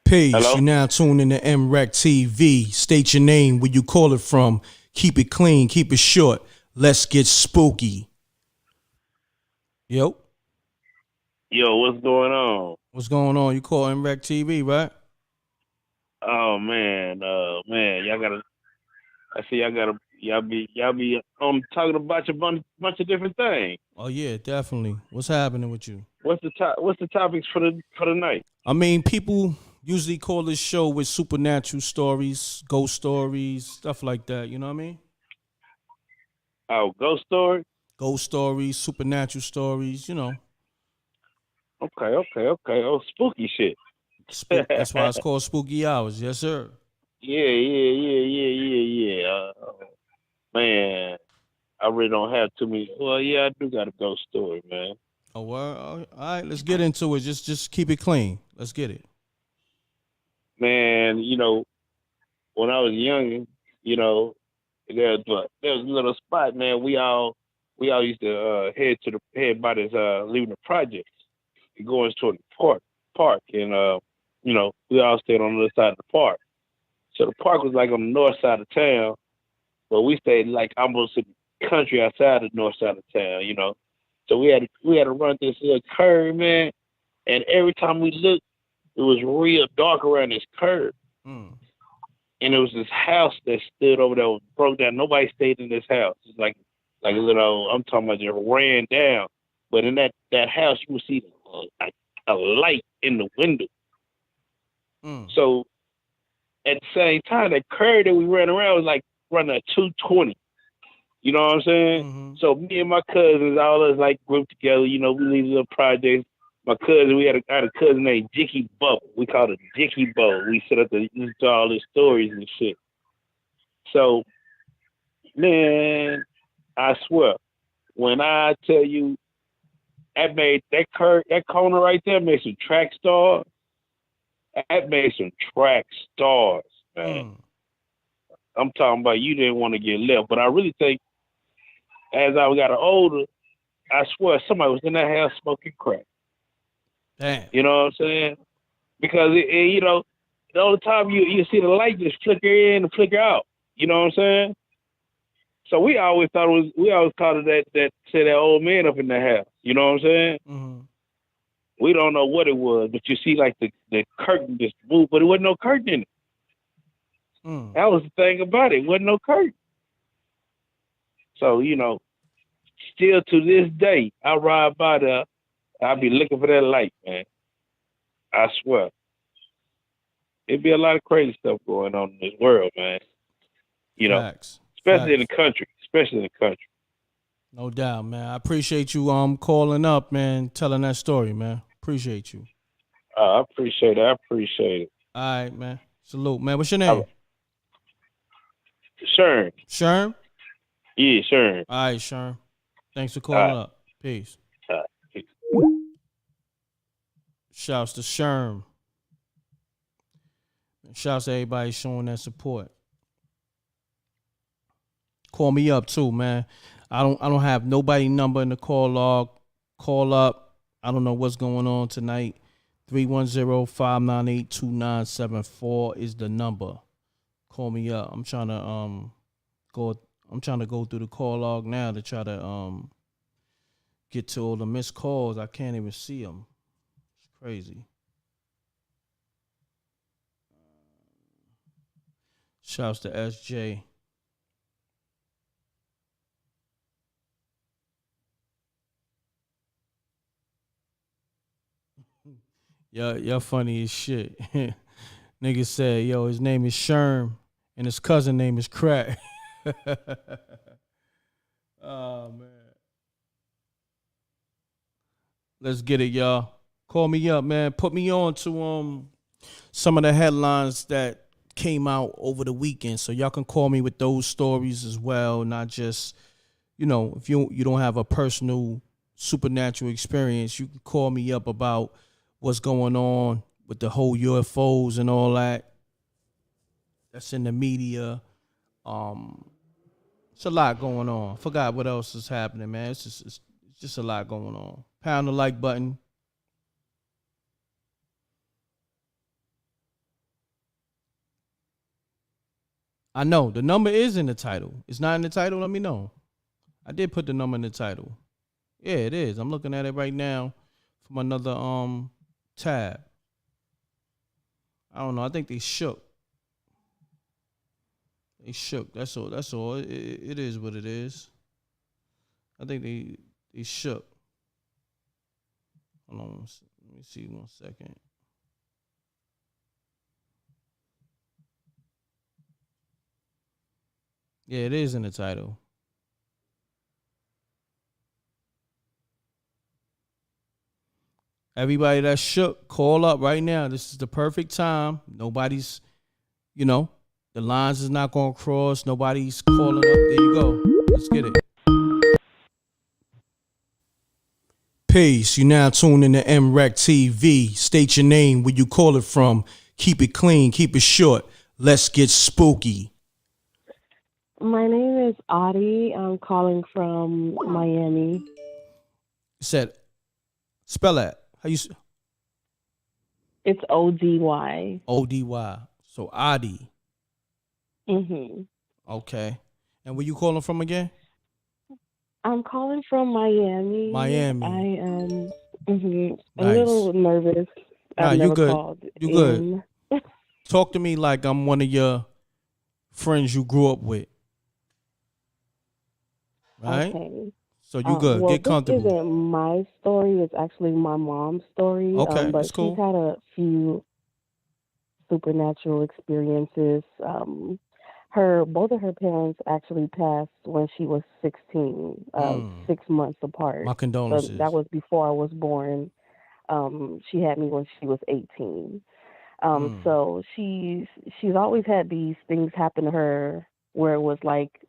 Peace. Hello? You now tuned in to MRecktv. State your name, where you call it from. Keep it clean, keep it short. Let's get spooky. Yo. Yo, what's going on? What's going on? You call MRecktv, right? Oh man, y'all gotta. I see y'all be talking about a bunch of different things. Oh yeah, definitely. What's happening with you? What's the topics for the night? I mean, people usually call this show with supernatural stories, ghost stories, stuff like that. You know what I mean? Oh, ghost story. Ghost stories, supernatural stories. You know. Okay. Oh, spooky shit. That's why it's called Spooky Hours. Yes, sir. Yeah. Man, I really don't have too many. Well, yeah, I do got a ghost story, man. Oh, well, all right. Let's get into it. Just keep it clean. Let's get it. Man, when I was young, there was a little spot, man. We all used to head by this leaving the projects and going toward the park, and we all stayed on the other side of the park. So the park was like on the north side of town, but we stayed like almost in the country outside the north side of town, So we had to run this little curve, man, and every time we looked, it was real dark around this curve. And it was this house that stood over there, was broke down. Nobody stayed in this house. It's like a little, I'm talking about, just ran down. But in that house, you would see a light in the window. So at the same time, that curve that we ran around was like running at 220. You know what I'm saying? So me and my cousins, all us like grouped together. We leave little projects. My cousin, we had a cousin named Dicky Bubble. We called it Dicky Bubble. We set up to listen to all his stories and shit. So, man, I swear, when I tell you that made that corner right there made some track stars. That made some track stars, man. I'm talking about you didn't want to get left. But I really think as I got older, I swear somebody was in that house smoking crack. Damn. You know what I'm saying? Because the only time you see the light just flicker in and flicker out. You know what I'm saying? So we always thought it that old man up in the house. You know what I'm saying? We don't know what it was, but you see like the curtain just moved, but it wasn't no curtain in it. That was the thing about it. It wasn't no curtain. So, still to this day, I ride by there, I'll be looking for that light, man. I swear. It'd be a lot of crazy stuff going on in this world, man. Facts. Especially in the country. No doubt, man. I appreciate you calling up, man, telling that story, man. Appreciate you. I appreciate it. All right, man. Salute, man. What's your name? Sherm. Sherm? Yeah, Sherm. All right, Sherm. Thanks for calling up. Peace. Peace. Shouts to Sherm. Shouts to everybody showing that support. Call me up too, man. I don't have nobody number in the call log. Call up. I don't know what's going on tonight. 310-598-2974 is the number. Call me up. I'm trying to go through the call log now to try to get to all the missed calls. I can't even see them. It's crazy. Shouts to SJ. Y'all funny as shit. Nigga said, yo, his name is Sherm and his cousin name is Crack. Oh, man. Let's get it, y'all. Call me up, man. Put me on to some of the headlines that came out over the weekend, so y'all can call me with those stories as well, not just, if you don't have a personal supernatural experience, you can call me up about what's going on with the whole UFOs and all that. That's in the media. It's a lot going on. Forgot what else is happening, man. It's just a lot going on. Pound the like button. I know the number is in the title. It's not in the title. Let me know. I did put the number in the title. Yeah, it is. I'm looking at it right now from another tab. I don't know. I think they shook. They shook. That's all. That's all. It is what it is. I think they shook. Hold on. Let me see 1 second. Yeah, it is in the title. Everybody that's shook, call up right now. This is the perfect time. Nobody's, the lines is not going to cross. Nobody's calling up. There you go. Let's get it. Peace. You now tuned in to MRecktv. State your name, where you call it from. Keep it clean. Keep it short. Let's get spooky. My name is Audie. I'm calling from Miami. Said, spell that. How you? It's O-D-Y. O-D-Y. So Audie. Mm-hmm. Okay. And where you calling from again? I'm calling from Miami. Miami. I am a Nice. little nervous. Nah, I've you never good. called You in. good. Talk to me like I'm one of your friends you grew up with. Right? Okay. So you good. Well, Get comfortable. this isn't my story. It's actually my mom's story. Okay, but that's cool. she's had a few supernatural experiences. Both of her parents actually passed when she was 16, 6 months apart. My condolences. So that was before I was born. She had me when she was 18. So she's always had these things happen to her where it was like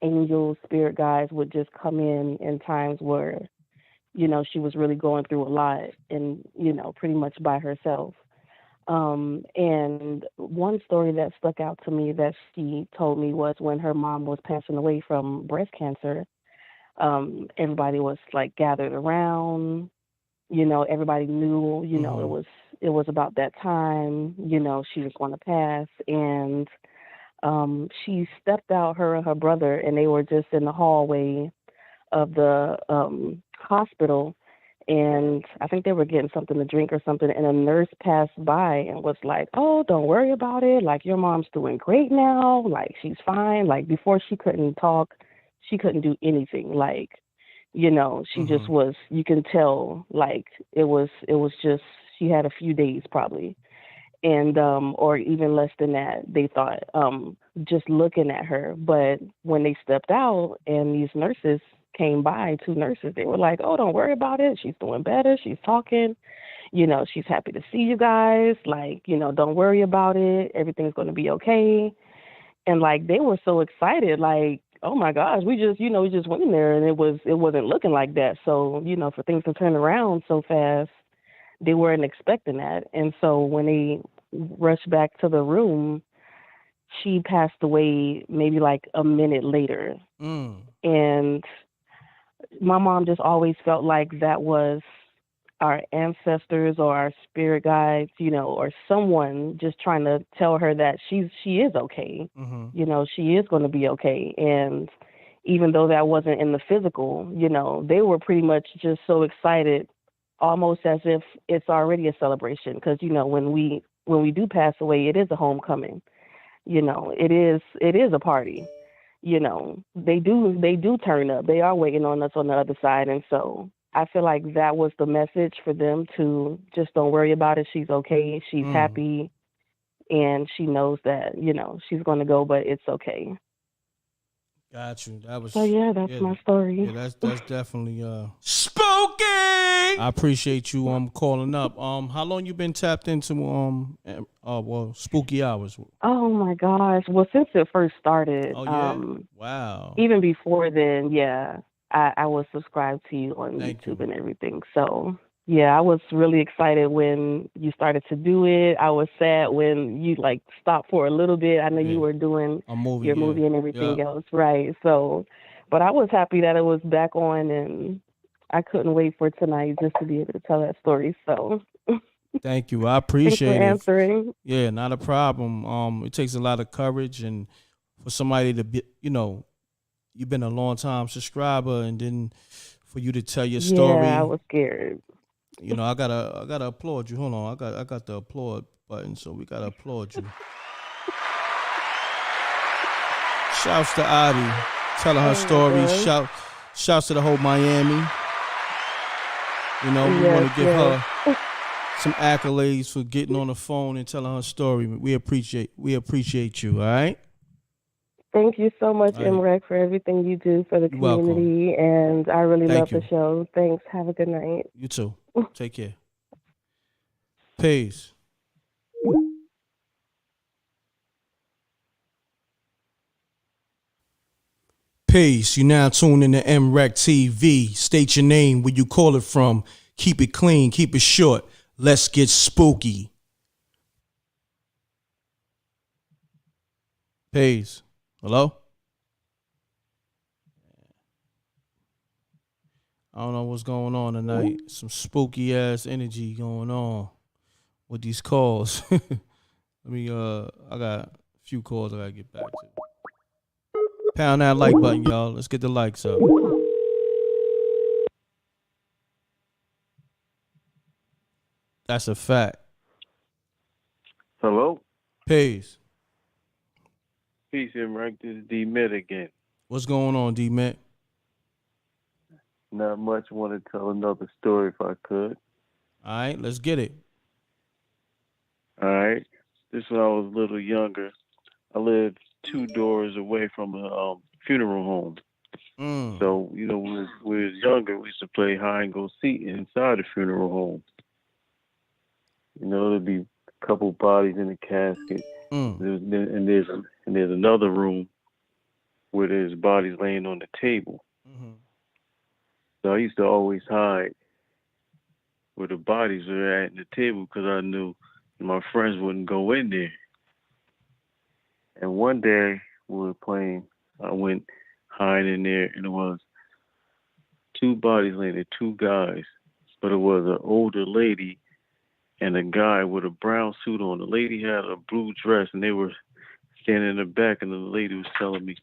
angels, spirit guides would just come in times where, she was really going through a lot and, pretty much by herself. And one story that stuck out to me that she told me was when her mom was passing away from breast cancer. Everybody was like gathered around, everybody knew, it was about that time, she was going to pass. And she stepped out, her and her brother, and they were just in the hallway of the hospital. And I think they were getting something to drink or something. And a nurse passed by and was like, "Oh, don't worry about it. Like, your mom's doing great now. Like, she's fine." Like, before she couldn't talk, she couldn't do anything. Like, she just was, you can tell, like, it was just, she had a few days probably. And, or even less than that, they thought, just looking at her. But when they stepped out and these nurses came by, 2 nurses, they were like, "Oh, don't worry about it. She's doing better. She's talking. She's happy to see you guys. Like, don't worry about it. Everything's going to be okay." And like, they were so excited, like, "Oh my gosh, we just went in there and it wasn't looking like that." So, for things to turn around so fast, they weren't expecting that. And so when they rushed back to the room, she passed away maybe like a minute later. And my mom just always felt like that was our ancestors or our spirit guides, or someone just trying to tell her that she is okay. She is going to be okay. And even though that wasn't in the physical, they were pretty much just so excited, almost as if it's already a celebration. Because, when we do pass away, it is a homecoming. It is a party. They do turn up. They are waiting on us on the other side. And so I feel like that was the message for them to just don't worry about it. She's okay. She's happy. And she knows that, she's going to go, but it's okay. Got you. That was. So yeah, that's my story. Yeah, that's definitely spooky. I appreciate you calling up. How long you been tapped into spooky hours? Oh my gosh. Well, since it first started. Oh yeah. Wow. Even before then, yeah, I was subscribed to you on YouTube and everything. So yeah, I was really excited when you started to do it. I was sad when you like stopped for a little bit. I know you were doing your movie and everything else, right? So, but I was happy that it was back on, and I couldn't wait for tonight just to be able to tell that story. So, thank you. I appreciate it. Thanks for answering. Yeah, not a problem. It takes a lot of courage, and for somebody to be, you've been a long time subscriber, and then for you to tell your story. Yeah, I was scared. You know, I gotta applaud you. Hold on, I got the applaud button, so we gotta applaud you. Shouts to Adi telling her story. Shouts to the whole Miami. You know, we want to give her some accolades for getting on the phone and telling her story. We appreciate you. All right. Thank you so much, All right. M.Reck, for everything you do for the community, and I really love the show. Thanks. Have a good night. You too. Take care. Peace. Peace. You now tuned in to MRecktv. State your name, where you call it from. Keep it clean. Keep it short. Let's get spooky. Peace. Hello? I don't know what's going on tonight. Some spooky ass energy going on with these calls. I got a few calls I gotta get back to. Pound that like button, y'all. Let's get the likes up. That's a fact. Hello? Peace. Peace, M.Reck. This is D-Mitch again. What's going on, D-Mitch? Not much. Want to tell another story if I could. All right, let's get it. All right. This is when I was a little younger. I lived 2 doors away from a funeral home. So, you know, when we was younger, we used to play hide and go seek inside the funeral home. You know, there'd be a couple bodies in the casket. There's another room where there's bodies laying on the table. So I used to always hide where the bodies were at in the table because I knew my friends wouldn't go in there. And one day we were playing, I went hiding in there, and it was 2 bodies laying there, 2 guys. But it was an older lady and a guy with a brown suit on. The lady had a blue dress, and they were standing in the back, and the lady was telling me,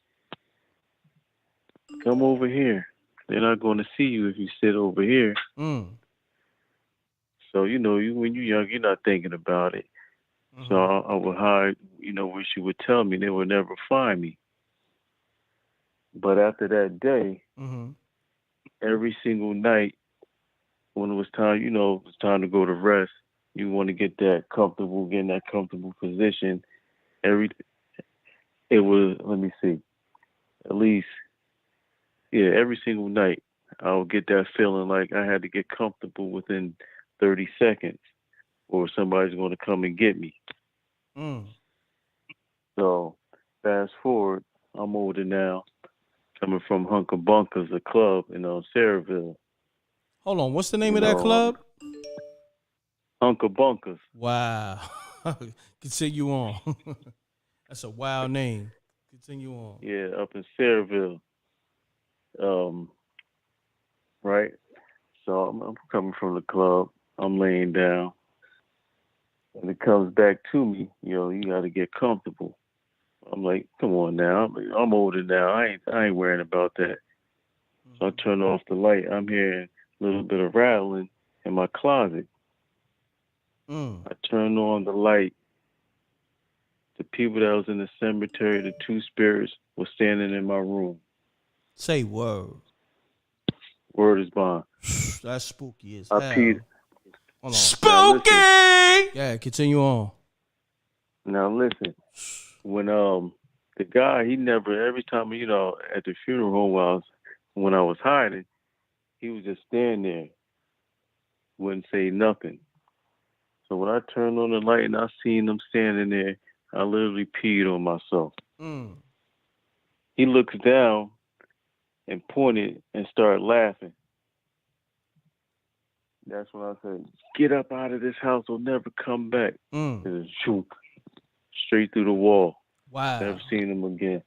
"Come over here. They're not going to see you if you sit over here." So, you know, when you're young, you're not thinking about it. So I would hide, you know, where she would tell me. They would never find me. But after that day, every single night, when it was time, you know, it was time to go to rest, you want to get that comfortable position. It was, let me see, at least, every single night, I would get that feeling like I had to get comfortable within 30 seconds or somebody's going to come and get me. So fast forward, I'm older now, coming from Hunker Bunkers, a club in Saraville. Hold on, what's the name of that club? Hunker Bunkers. Wow. Continue on. That's a wild name. Continue on. Yeah, up in Saraville. Right? So I'm coming from the club. I'm laying down. And it comes back to me, you know, you got to get comfortable. I'm like, come on now. I'm older now. I ain't worrying about that. So I turn off the light. I'm hearing a little bit of rattling in my closet. I turn on the light. The people that was in the cemetery, the 2 spirits, were standing in my room. Say word. Word is bond. That's spooky as I hell. peed. Hold on. Spooky! Yeah, continue on. Now listen. When the guy, he never, every time, you know, at the funeral home when I was hiding, he was just standing there. Wouldn't say nothing. So when I turned on the light and I seen him standing there, I literally peed on myself. He looks down and pointed and started laughing. That's when I said, "Get up out of this house, or never come back." And shoot, straight through the wall. Wow. Never seen him again.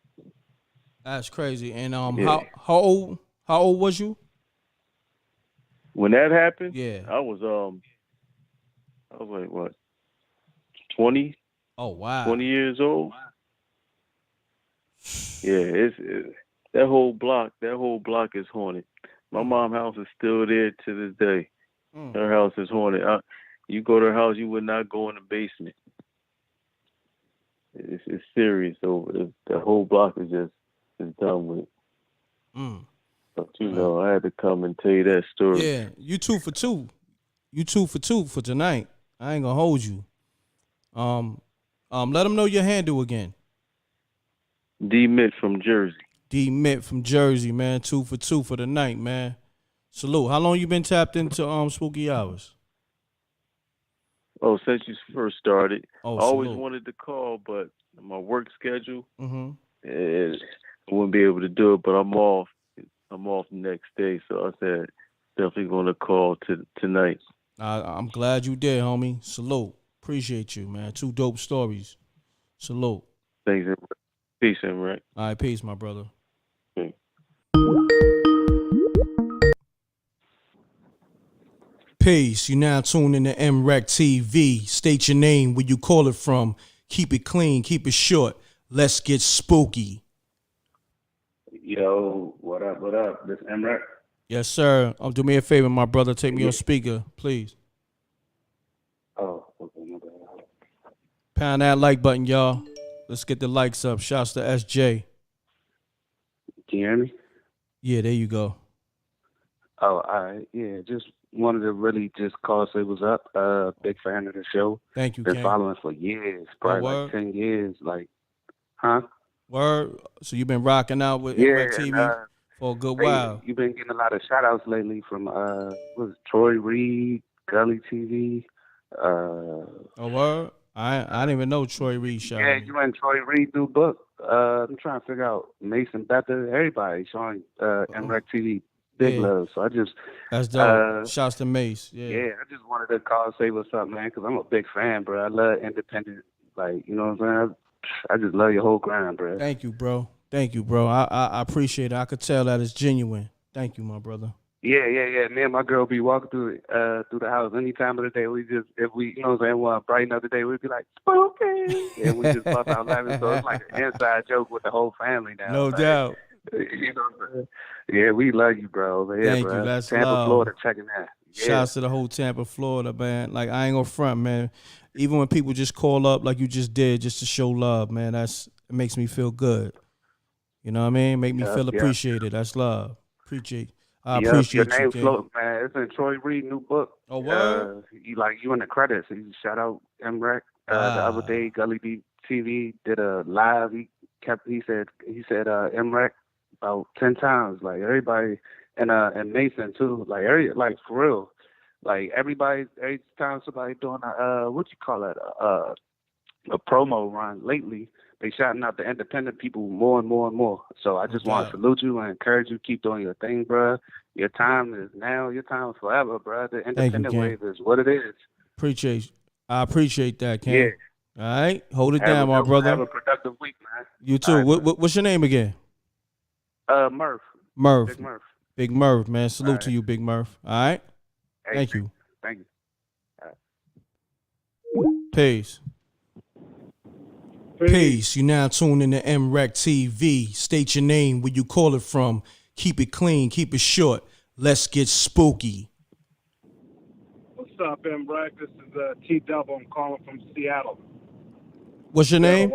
That's crazy. And Yeah. how old was you? When that happened, yeah, I was like, what, 20? Oh wow. 20 years old. Yeah, That whole block is haunted. My mom's house is still there to this day. Her house is haunted. You go to her house, you would not go in the basement. It's serious. So the whole block is done with. But I had to come and tell you that story. Yeah, you 2 for 2. You 2 for 2 for tonight. I ain't gonna hold you. Let them know your handle again. D-Mitch from Jersey. D-Mitch from Jersey, man. 2 for 2 for the night, man. Salute. How long you been tapped into Spooky Hours? Oh, since you first started. Oh, I always salute. wanted to call, but my work schedule, Mm-hmm. I wouldn't be able to do it. But I'm off. I'm off the next day, so I said definitely going to call tonight. I'm glad you did, homie. Salute. Appreciate you, man. 2 dope stories. Salute. Thanks. Peace, M.Reck. All right, peace, my brother. Okay. Peace. You now tuned in to MRecktv. State your name, where you call it from. Keep it clean, keep it short. Let's get spooky. Yo, what up, what up? This M.Reck? Yes, sir. Do me a favor, my brother. Take me on speaker, please. Oh, okay, my bad. Pound that like button, y'all. Let's get the likes up. Shouts to SJ. Can you hear me? Yeah, there you go. Oh, all right. Yeah, just wanted to really just call, say what's up. Big fan of the show. Thank you, Been King. following for years, probably like 10 years. Like, huh? Word. So you've been rocking out with Yeah, MRecktv for a good while. You've been getting a lot of shout outs lately from what was it, Troy Reed, Gully TV. Oh, word? I didn't even know Troy Reed shot. Yeah, you and Troy Reed new book. I'm trying to figure out Mason Bether, everybody showing MRecktv big love. So I just that's dope. Shouts to Mace. Yeah, I just wanted to call and say what's up, man, because I'm a big fan, bro. I love independent, like, you know what I'm saying? I just love your whole grind, bro. Thank you, bro. Thank you, bro. I appreciate it. I could tell that it's genuine. Thank you, my brother. Yeah. Me and my girl be walking through the house any time of the day. If we, you know what I'm saying, want to brighten up the day, we'd be like, spooky. And we just bust out laughing. So it's like an inside joke with the whole family now. No doubt. You know what I'm saying? Yeah, we love you, bro. Yeah, Thank bro. you. That's Tampa, love. Florida, checking that. Yeah. Shouts to the whole Tampa, Florida, man. Like, I ain't gonna front, man. Even when people just call up like you just did just to show love, man, it makes me feel good. You know what I mean? Make me feel appreciated. That's love. I appreciate your you, name's King. floating, man. It's in Troy Reed new book. Oh, word? You in the credits. You shout out M.Reck. The other day, Gully TV did a live. He said M.Reck about 10 times. Like everybody, and Mason too. Like for real. Like every time somebody doing a promo run lately, they shouting out the independent people more and more and more. So I just want to salute you and encourage you. Keep doing your thing, bro. Your time is now. Your time is forever, bro. The independent wave is what it is. I appreciate that, King. Yeah. All right, hold it down, my brother. Have a productive week, man. You too. Right, what's your name again? Murph. Murph. Big Murph. Big Murph, man. Salute to you, Big Murph. All right. Hey, Thank you. Thank you. All right. Peace. Peace. You now tuned in to MRecktv. State your name, where you call it from. Keep it clean, keep it short. Let's get spooky. What's up, M.Reck? This is T-Double. I'm calling from Seattle. What's your name?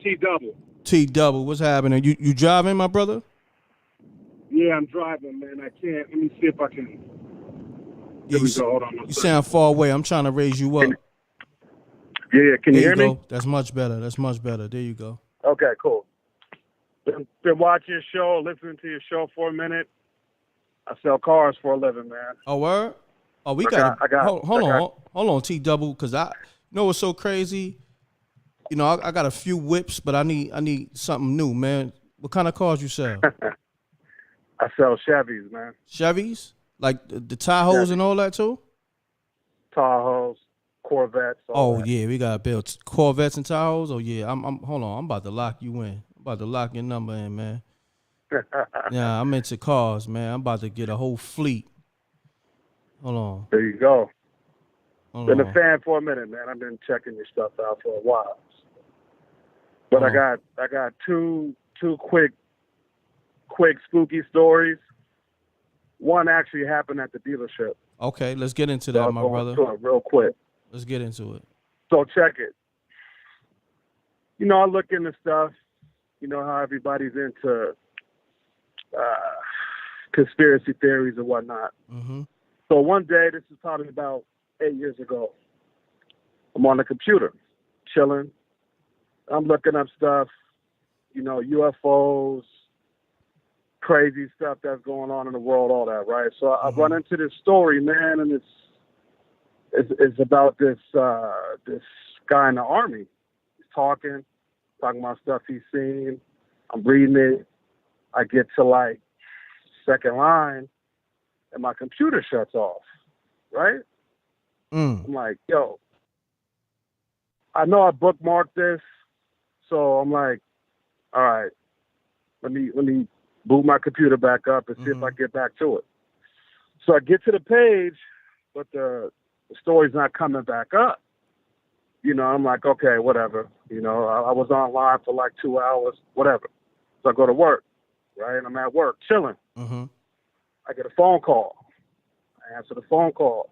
T-Double. T-Double. What's happening? You driving, my brother? Yeah, I'm driving, man. I can't. Let me see if I can. There we go. Hold on. You sound far away. I'm trying to raise you up. Yeah. Can you hear me? That's much better. There you go. Okay, cool. Been watching your show, listening to your show for a minute. I sell cars for a living, man. Oh, word? Oh, we got. Hold on, T-Double, because I know what's so crazy. You know, I got a few whips, but I need something new, man. What kind of cars you sell? I sell Chevys, man. Chevys? Like the Tahoes and all that too? Tahoes, Corvettes. Oh that. Yeah, we got built Corvettes and Tahoes. Oh yeah, I'm hold on. I'm about to lock you in. I'm about to lock your number in, man. Yeah, I'm into cars, man. I'm about to get a whole fleet. Hold on. There you go. Been a fan for a minute, man. I've been checking your stuff out for a while. But I got two two quick spooky stories. One actually happened at the dealership. Okay, let's get into that, my brother. Into it real quick. Let's get into it. So check it. I look into stuff. You know how everybody's into conspiracy theories and whatnot. Mm-hmm. So one day, this is probably about 8 years ago, I'm on the computer, chilling. I'm looking up stuff, UFOs, crazy stuff that's going on in the world, all that, right? So I run into this story, man, and it's about this guy in the Army. He's talking about stuff he's seen. I'm reading it. I get to like second line, and my computer shuts off, right? I'm like, yo, I know I bookmarked this, so I'm like, all right, let me boot my computer back up and see if I get back to it. So I get to the page, but the story's not coming back up. I'm like, okay, whatever. I was online for like 2 hours, whatever. So I go to work, right? And I'm at work, chilling. Mm-hmm. I get a phone call. I answer the phone call.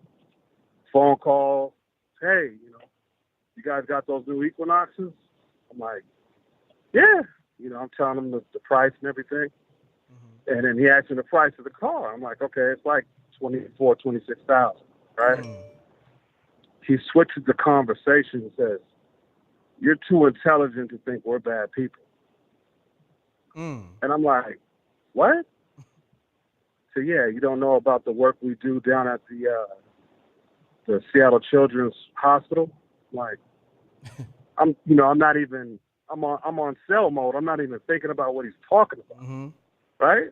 Phone call, hey, you guys got those new equinoxes? I'm like, yeah. I'm telling him the price and everything. Mm-hmm. And then he asked me the price of the car. I'm like, okay, it's like $26,000, right? Mm. He switches the conversation and says, you're too intelligent to think we're bad people. And I'm like, what? So yeah, you don't know about the work we do down at the Seattle Children's Hospital? Like, I'm on cell mode. I'm not even thinking about what he's talking about, right?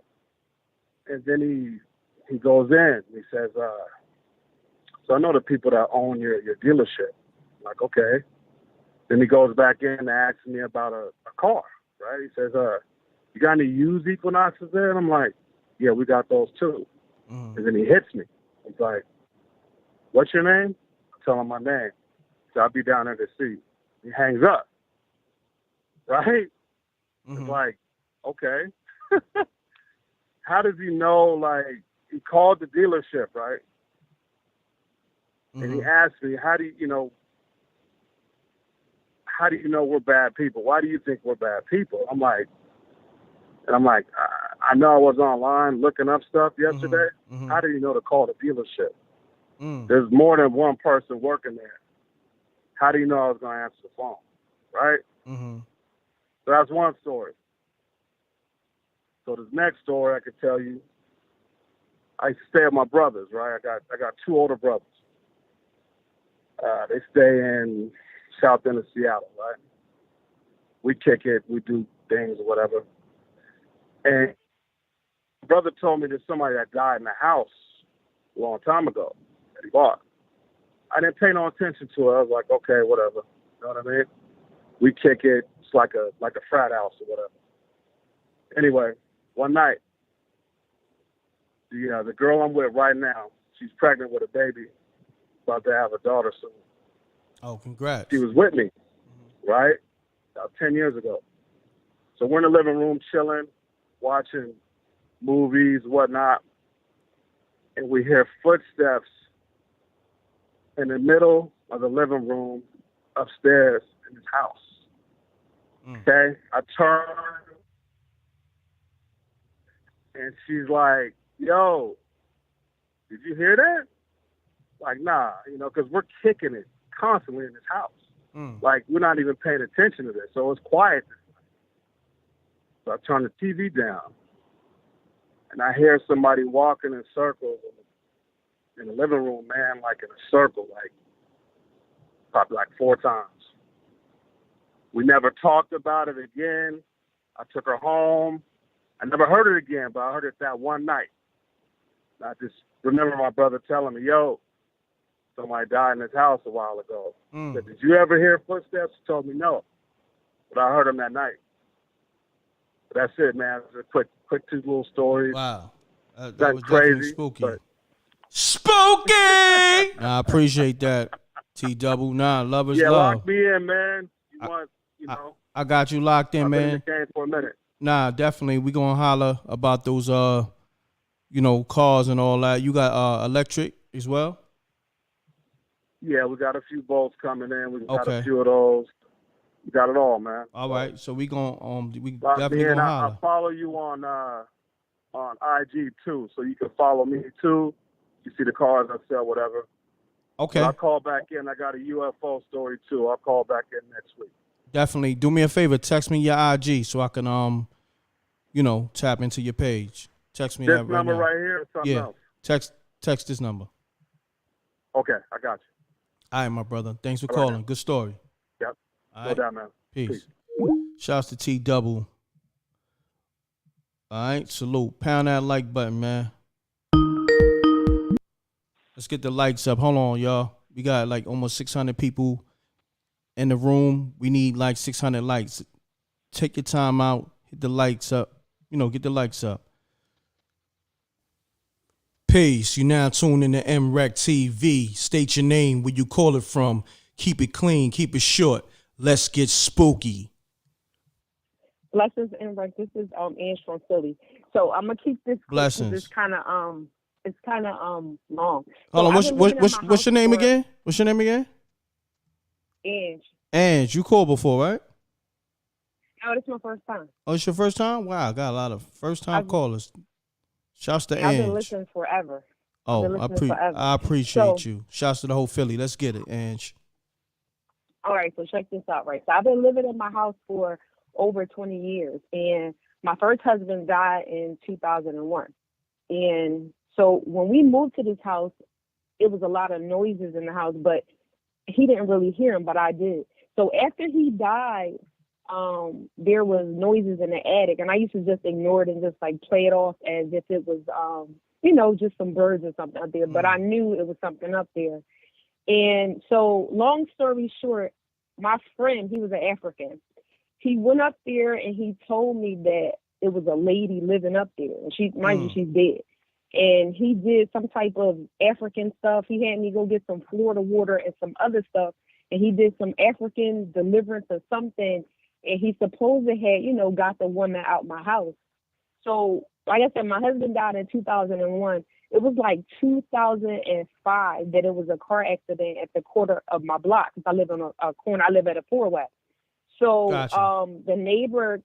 And then he goes in. He says, so I know the people that own your dealership. I'm like, okay. Then he goes back in and asks me about a car, right? He says, you got any used Equinoxes there? And I'm like, yeah, we got those too. And then he hits me. He's like, what's your name? I tell him my name. So I'll be down there to see. He hangs up, right? It's like, okay. How does he know, like, he called the dealership, right? And he asked me, how do you know we're bad people? Why do you think we're bad people? I'm like, I know I was online looking up stuff yesterday. How do you know to call the dealership? There's more than one person working there. How do you know I was going to answer the phone? Right? So that's one story. So this next story I could tell you, I used to stay at my brother's, right? I got two older brothers. They stay in south end of Seattle, right? We kick it, we do things or whatever. And my brother told me there's somebody that died in the house a long time ago that he bought. I didn't pay no attention to it. I was like, okay, whatever. You know what I mean? We kick it. It's like a frat house or whatever. Anyway, one night, the girl I'm with right now, she's pregnant with a baby, about to have a daughter soon. Oh, congrats. She was with me, right? About 10 years ago. So we're in the living room chilling, watching movies, whatnot, and we hear footsteps in the middle of the living room upstairs in his house. Okay? I turn, and she's like, yo, did you hear that? Like, nah, because we're kicking it constantly in this house. Like, we're not even paying attention to this. So it's quiet this night. So I turn the TV down, and I hear somebody walking in circles in the living room, man, like in a circle, like probably like 4 times. We never talked about it again. I took her home. I never heard it again, but I heard it that one night. I just remember my brother telling me, yo, somebody died in this house a while ago. He said, did you ever hear footsteps? He told me no. But I heard them that night. But that's it, man. It's a quick 2 little stories. Wow. That was crazy, definitely spooky. but Spooky! Nah, I appreciate that, T-Double. Nah, love is love. Lock me in, man. I got you locked in, man. I've been in the game for a minute. Nah, definitely. We gonna holler about those cars and all that. You got electric as well? Yeah, we got a few bolts coming in. We got a Okay. few of those. We got it all, man. All right. So we gonna we But definitely man, gonna I holler. follow you on IG too, so you can follow me too. You see the cars I sell, whatever. Okay. But I'll call back in. I got a UFO story too. I'll call back in next week. Definitely. Do me a favor, text me your IG so I can tap into your page. Text me This that right number now. right here or something Yeah. else? Text this number. Okay, I got you. All right, my brother. Thanks for All right, calling. man. Good story. Yep. All No right. doubt, man. Peace. Shouts to T Double. All right, salute. Pound that like button, man. Let's get the likes up. Hold on, y'all. We got like almost 600 people in the room. We need like 600 likes. Take your time out. Hit the likes up. Get the likes up. Peace. You now tuned in to MRecktv. State your name, where you call it from. Keep it clean. Keep it short. Let's get spooky. Blessings and right. This is Ange from Philly. So I'm gonna keep this quick 'cause Blessings. it's kind of long. Hold on. What's your name again? What's your name again? Ange. Ange, you called before, right? No, this is my first time. Oh, it's your first time? Wow, I got a lot of first time callers. Shouts to I've been Ange. listening forever. Oh, I've been listening forever. I appreciate So- you. Shouts to the whole Philly. Let's get it, Ange. All right, so check this out, right? So I've been living in my house for over 20 years, and my first husband died in 2001. And so when we moved to this house, it was a lot of noises in the house, but he didn't really hear them, but I did. So after he died, there was noises in the attic, and I used to just ignore it and just like play it off as if it was, just some birds or something up there. But I knew it was something up there. And so, long story short, my friend, he was an African. He went up there and he told me that it was a lady living up there, and mind you, she's dead. And he did some type of African stuff. He had me go get some Florida water and some other stuff, and he did some African deliverance or something. And he supposedly had, got the woman out my house. So, like I said, my husband died in 2001. It was like 2005 that it was a car accident at the corner of my block. Because I live on a corner. I live at a four-way. So Gotcha. the neighbor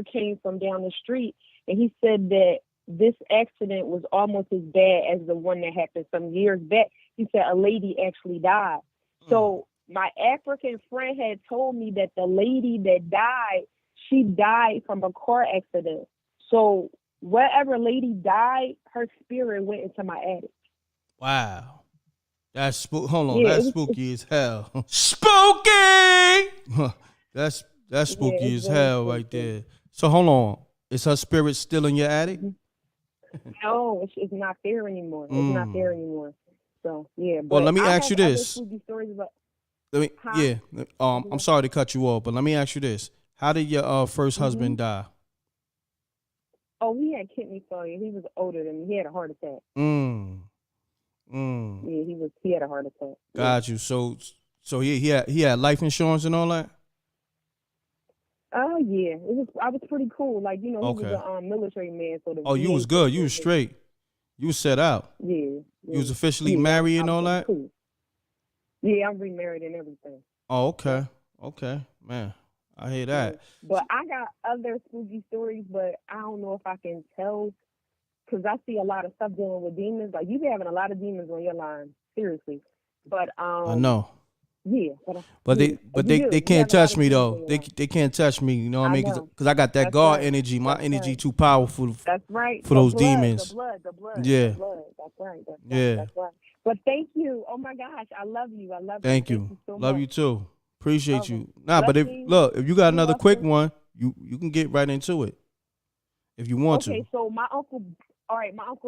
came from down the street, and he said that this accident was almost as bad as the one that happened some years back. He said a lady actually died. So my African friend had told me that the lady that died, she died from a car accident. So whatever lady died, her spirit went into my attic. Wow. That's hold on, Yeah, that's spooky as hell. Spooky! That's spooky it's as very hell right there. So hold on. Is her spirit still in your attic? No, it's not there anymore. It's not there anymore. So yeah. Well, let me I ask you have other this. spooky stories about- I'm sorry to cut you off, but let me ask you this. How did your first husband die? Oh, he had kidney failure. He was older than me. He had a heart attack. Yeah, he had a heart attack. Got you. So he had life insurance and all that? Oh yeah, I was pretty cool. Like he was Okay. a military man. So Oh, you VA was good. You was was straight. You was set out. Yeah. You was officially married and all that? Cool. Yeah, I'm remarried and everything. Oh, okay. Okay. Man, I hear that. But I got other spooky stories, but I don't know if I can tell because I see a lot of stuff dealing with demons. Like you be having a lot of demons on your line, seriously. But I know. Yeah. But yeah, they can't touch me though. They can't touch me. You know what I mean? Because I got that That's God right. energy. My That's energy right. too powerful. That's right. For those The blood, demons. The blood. Yeah. The blood. That's right. That's Yeah. right. That's right. But thank you. Oh my gosh, I love you. I love Thank you. you. Thank you so Love much. you too. Appreciate Okay. you. Nah, but if Blessings. you got another You're quick welcome. one, you can get right into it if you want Okay, to. so my uncle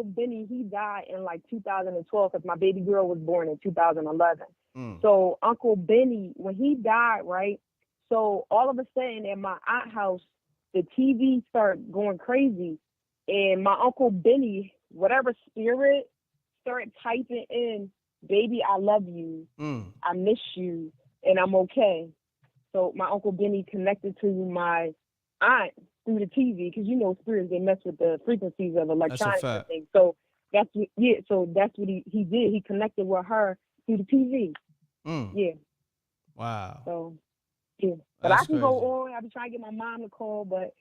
Benny, he died in like 2012 because my baby girl was born in 2011. So Uncle Benny, when he died, right? So all of a sudden at my aunt's house, the TV started going crazy, and my Uncle Benny, whatever spirit, started typing in, "Baby, I love you, I miss you, and I'm okay." So my Uncle Benny connected to my aunt through the TV, because spirits, they mess with the frequencies of electronics and things. So that's what he did. He connected with her through the TV. Yeah. Wow. So yeah, but That's I can go on. I've been trying to get my mom to call, but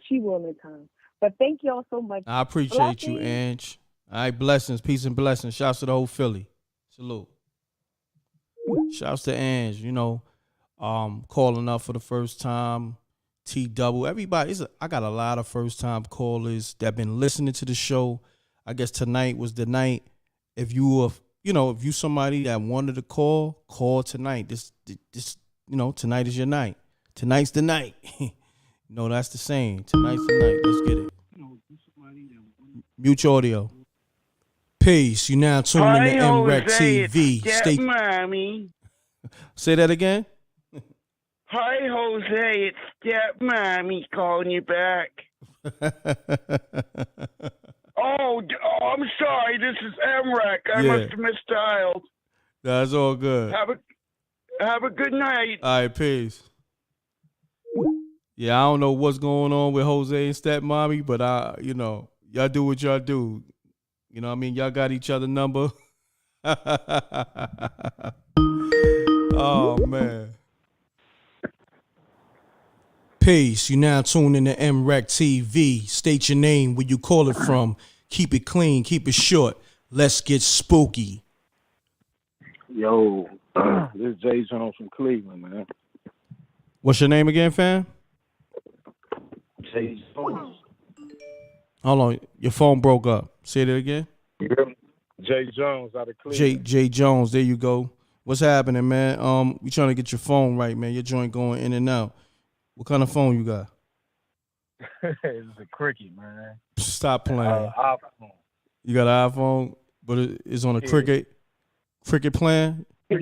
she will in time. But thank y'all so much. I appreciate you, Ange. All right, blessings, peace and blessings. Shouts to the whole Philly. Salute. Shouts to Ange, calling up for the first time. T-Double, everybody. I got a lot of first-time callers that been listening to the show. I guess tonight was the night. If you if you somebody that wanted to call tonight. This tonight is your night. Tonight's the night. That's the saying. Tonight's the night. Let's get it. Mute your audio. Peace. You now tuning in to MRecktv. Stay mommy. Say that again. Hi, Jose. It's stepmommy calling you back. Oh, I'm sorry. This is M.Reck. I must have misdialed. That's all good. Have a good night. All right, peace. Yeah, I don't know what's going on with Jose and stepmommy, but y'all do what y'all do. You know what I mean? Y'all got each other number. Oh, man. Peace. You now tuned in to MRecktv. State your name, where you call it from. Keep it clean, keep it short. Let's get spooky. Yo, this is Jay Jones from Cleveland, man. What's your name again, fam? Jay Jones. Hold on, your phone broke up. Say that again. Jay Jones out of Cleveland. Jay Jones, there you go. What's happening, man? We trying to get your phone right, man. Your joint going in and out. What kind of phone you got? It's a Cricket, man. Stop playing. iPhone. You got an iPhone, but it's on a Cricket plan? Yeah.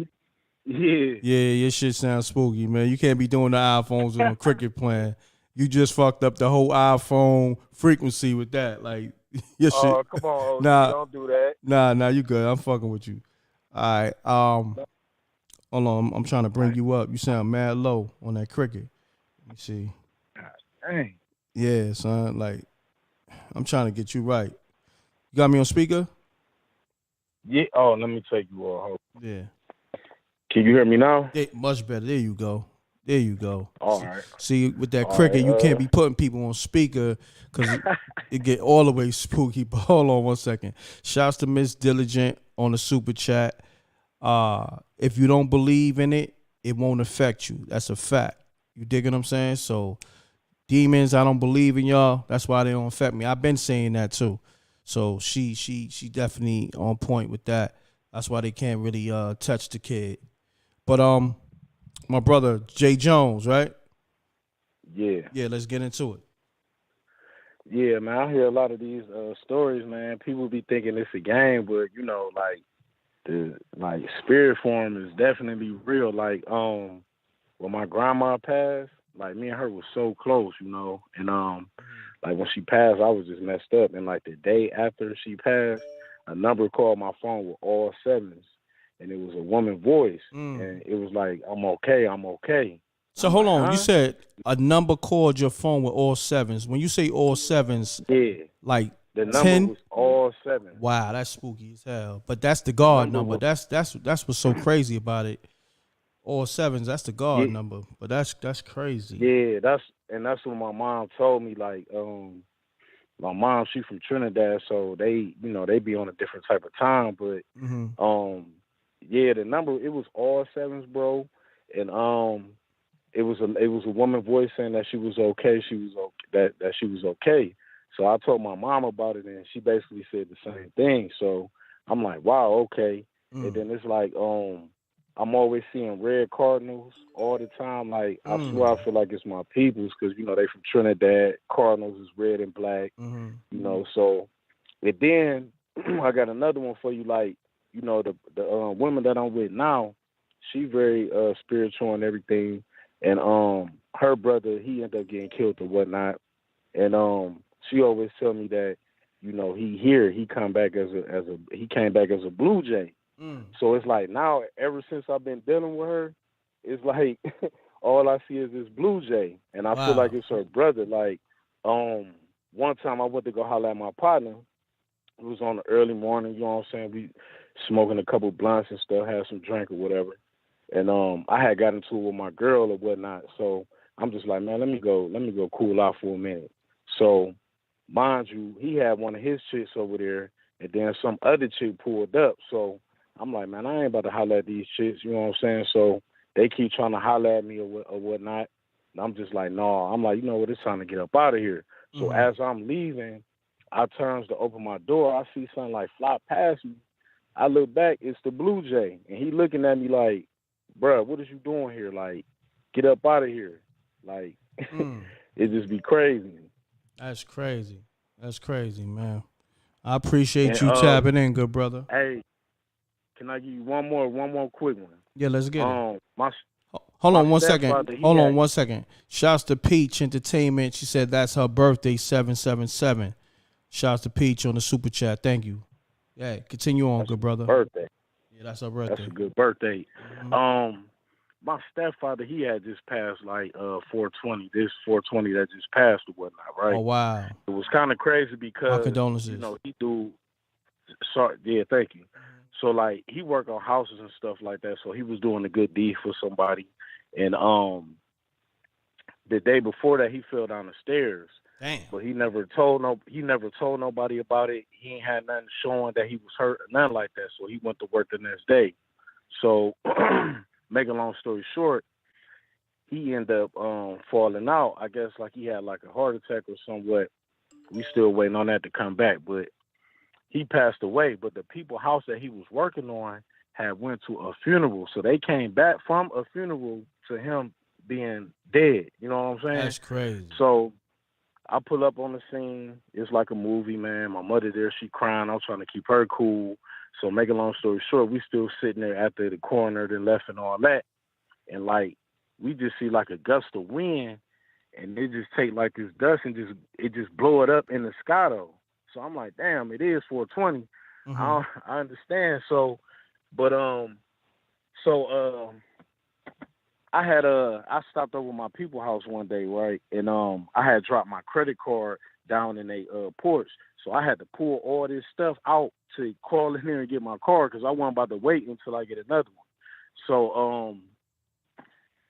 Yeah, your shit sounds spooky, man. You can't be doing the iPhones on a Cricket plan. You just fucked up the whole iPhone frequency with that. Like, your shit. Oh, come on, don't do that. Nah, you good. I'm fucking with you. All right. Hold on. I'm trying to bring you up. You sound mad low on that Cricket. Let me see. Dang. Yeah, son. Like, I'm trying to get you right. You got me on speaker? Yeah. Oh, let me take you all. Yeah. Can you hear me now? Yeah, much better. There you go. There you go. All right. See, with that Cricket, you can't be putting people on speaker because it get all the way spooky. But hold on one second. Shouts to Miss Diligent on the super chat. If you don't believe in it, it won't affect you. That's a fact. You dig what I'm saying? So demons, I don't believe in y'all. That's why they don't affect me. I've been saying that too. So she definitely on point with that. That's why they can't really touch the kid. But my brother Jay Jones, right? Yeah. Yeah, let's get into it. Yeah, man, I hear a lot of these stories, man. People be thinking it's a game, but the spirit form is definitely real. Like when my grandma passed, like me and her was so close, and like when she passed, I was just messed up. And like the day after she passed, a number called my phone with all sevens, and it was a woman's voice, and it was like, "I'm okay, I'm okay." So hold on, you said a number called your phone with all sevens. When you say all sevens, like the number 10? was all sevens. Wow, that's spooky as hell. But that's the guard number. That's what's so crazy about it. All sevens, that's the guard number. But that's crazy. Yeah, that's what my mom told me. Like, my mom, she from Trinidad, so they be on a different type of time. But the number, it was all sevens, bro. And it was a woman voice saying that she was okay. She was that she was okay. So I told my mom about it, and she basically said the same thing. So I'm like, wow, okay. And then it's like, I'm always seeing red cardinals all the time. Like, I swear I feel like it's my peoples because, they from Trinidad. Cardinals is red and black, So, and then I got another one for you. Like, the woman that I'm with now, she very spiritual and everything. And her brother, he ended up getting killed or whatnot. And she always tell me that, he came back as a Blue Jay. So it's like now, ever since I've been dealing with her, it's like all I see is this Blue Jay, and I feel like it's her brother. Like One time I went to go holler at my partner. It was on the early morning, you know what I'm saying? We smoking a couple blunts and stuff, had some drink or whatever. And I had got into it with my girl or whatnot. So I'm just like, man, let me go cool out for a minute. So mind you, he had one of his chicks over there, and then some other chick pulled up. So I'm like, man, I ain't about to holler at these chicks, you know what I'm saying? So they keep trying to holler at me or whatnot. And I'm just like, no. I'm like, you know what, it's time to get up out of here. So as I'm leaving, I turns to open my door. I see something like fly past me. I look back, it's the Blue Jay. And he looking at me like, bruh, what is you doing here? Like, get up out of here. Like, it just be crazy. That's crazy. That's crazy, man. I appreciate you tapping in, good brother. Hey, can I give you one more quick one? Yeah, let's get it. Hold on 1 second. Hold on 1 second. Shouts to Peach Entertainment. She said that's her birthday, 777. Shouts to Peach on the super chat. Thank you. Yeah, continue on, good brother. Birthday. Yeah, that's her birthday. That's a good birthday. My stepfather, he had just passed like 420. This 420 that just passed or whatnot, right? Oh wow. It was kind of crazy because my condolences. You know, he do. Sorry, yeah, thank you. So like he worked on houses and stuff like that. So he was doing a good deed for somebody. And the day before that, he fell down the stairs. Damn. But he never told nobody about it. He ain't had nothing showing that he was hurt or nothing like that. So he went to work the next day. So make a long story short, he ended up falling out. I guess like he had like a heart attack or somewhat. We still waiting on that to come back. But he passed away. But the people house that he was working on had went to a funeral. So they came back from a funeral to him being dead. You know what I'm saying? That's crazy. So I pull up on the scene. It's like a movie, man. My mother there, she crying. I'm trying to keep her cool. So make a long story short, we still sitting there after the coroner then left and all that. And like, we just see like a gust of wind and it just take like this dust and just blow it up in the sky though. So I'm like, damn, it is 420. I understand. So, but I stopped over my people house one day, right? And I had dropped my credit card down in a porch. So I had to pull all this stuff out to crawl in there and get my card because I wasn't about to wait until I get another one. So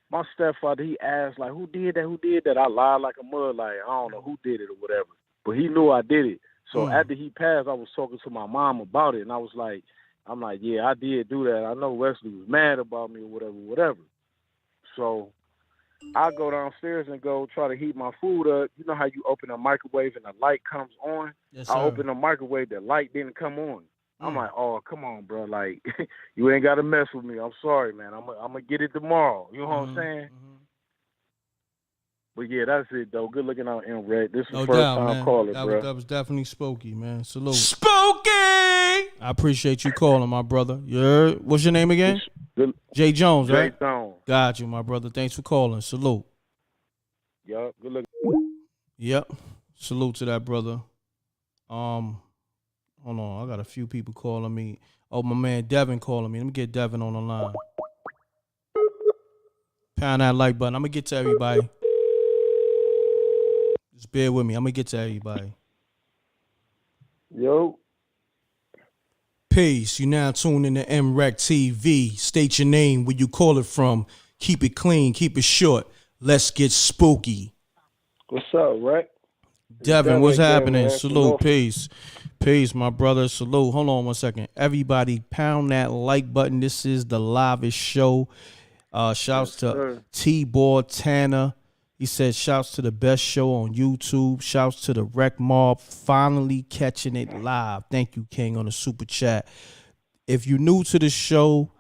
my stepfather, he asked, like, who did that? I lied like a mud, like, I don't know who did it or whatever. But he knew I did it. So after he passed, I was talking to my mom about it. And I was like, yeah, I did do that. I know Wesley was mad about me or whatever. So I go downstairs and go try to heat my food up. You know how you open a microwave and the light comes on? Yes, I sir. opened the microwave, the light didn't come on. I'm like, oh, come on, bro. Like, you ain't got to mess with me. I'm sorry, man. I'm going to get it tomorrow. You know what I'm saying? But, yeah, that's it, though. Good looking out, M.Reck. This is No first doubt, time man. caller, That bro. was definitely spooky, man. Salute. Spooky! I appreciate you calling, my brother. What's your name again? Jay Jones, right? Jay Jones. Got you, my brother. Thanks for calling. Salute. Yup, good looking. Yep. Salute to that brother. Hold on. I got a few people calling me. Oh, my man Devin calling me. Let me get Devin on the line. Pound that like button. I'm going to get to everybody. Just bear with me. I'm going to get to everybody. Yo. Peace. You now tuned in to MRecktv. State your name, where you call it from. Keep it clean. Keep it short. Let's get spooky. What's up, Reck? Devin, what's happening? Man. Salute. Peace. Peace, my brother. Salute. Hold on 1 second. Everybody, pound that like button. This is the livest show. Shouts to T-Boy Tanner. He said, shouts to the best show on YouTube. Shouts to the Wreck Mob finally catching it live. Thank you, King, on the super chat. If you're new to the show,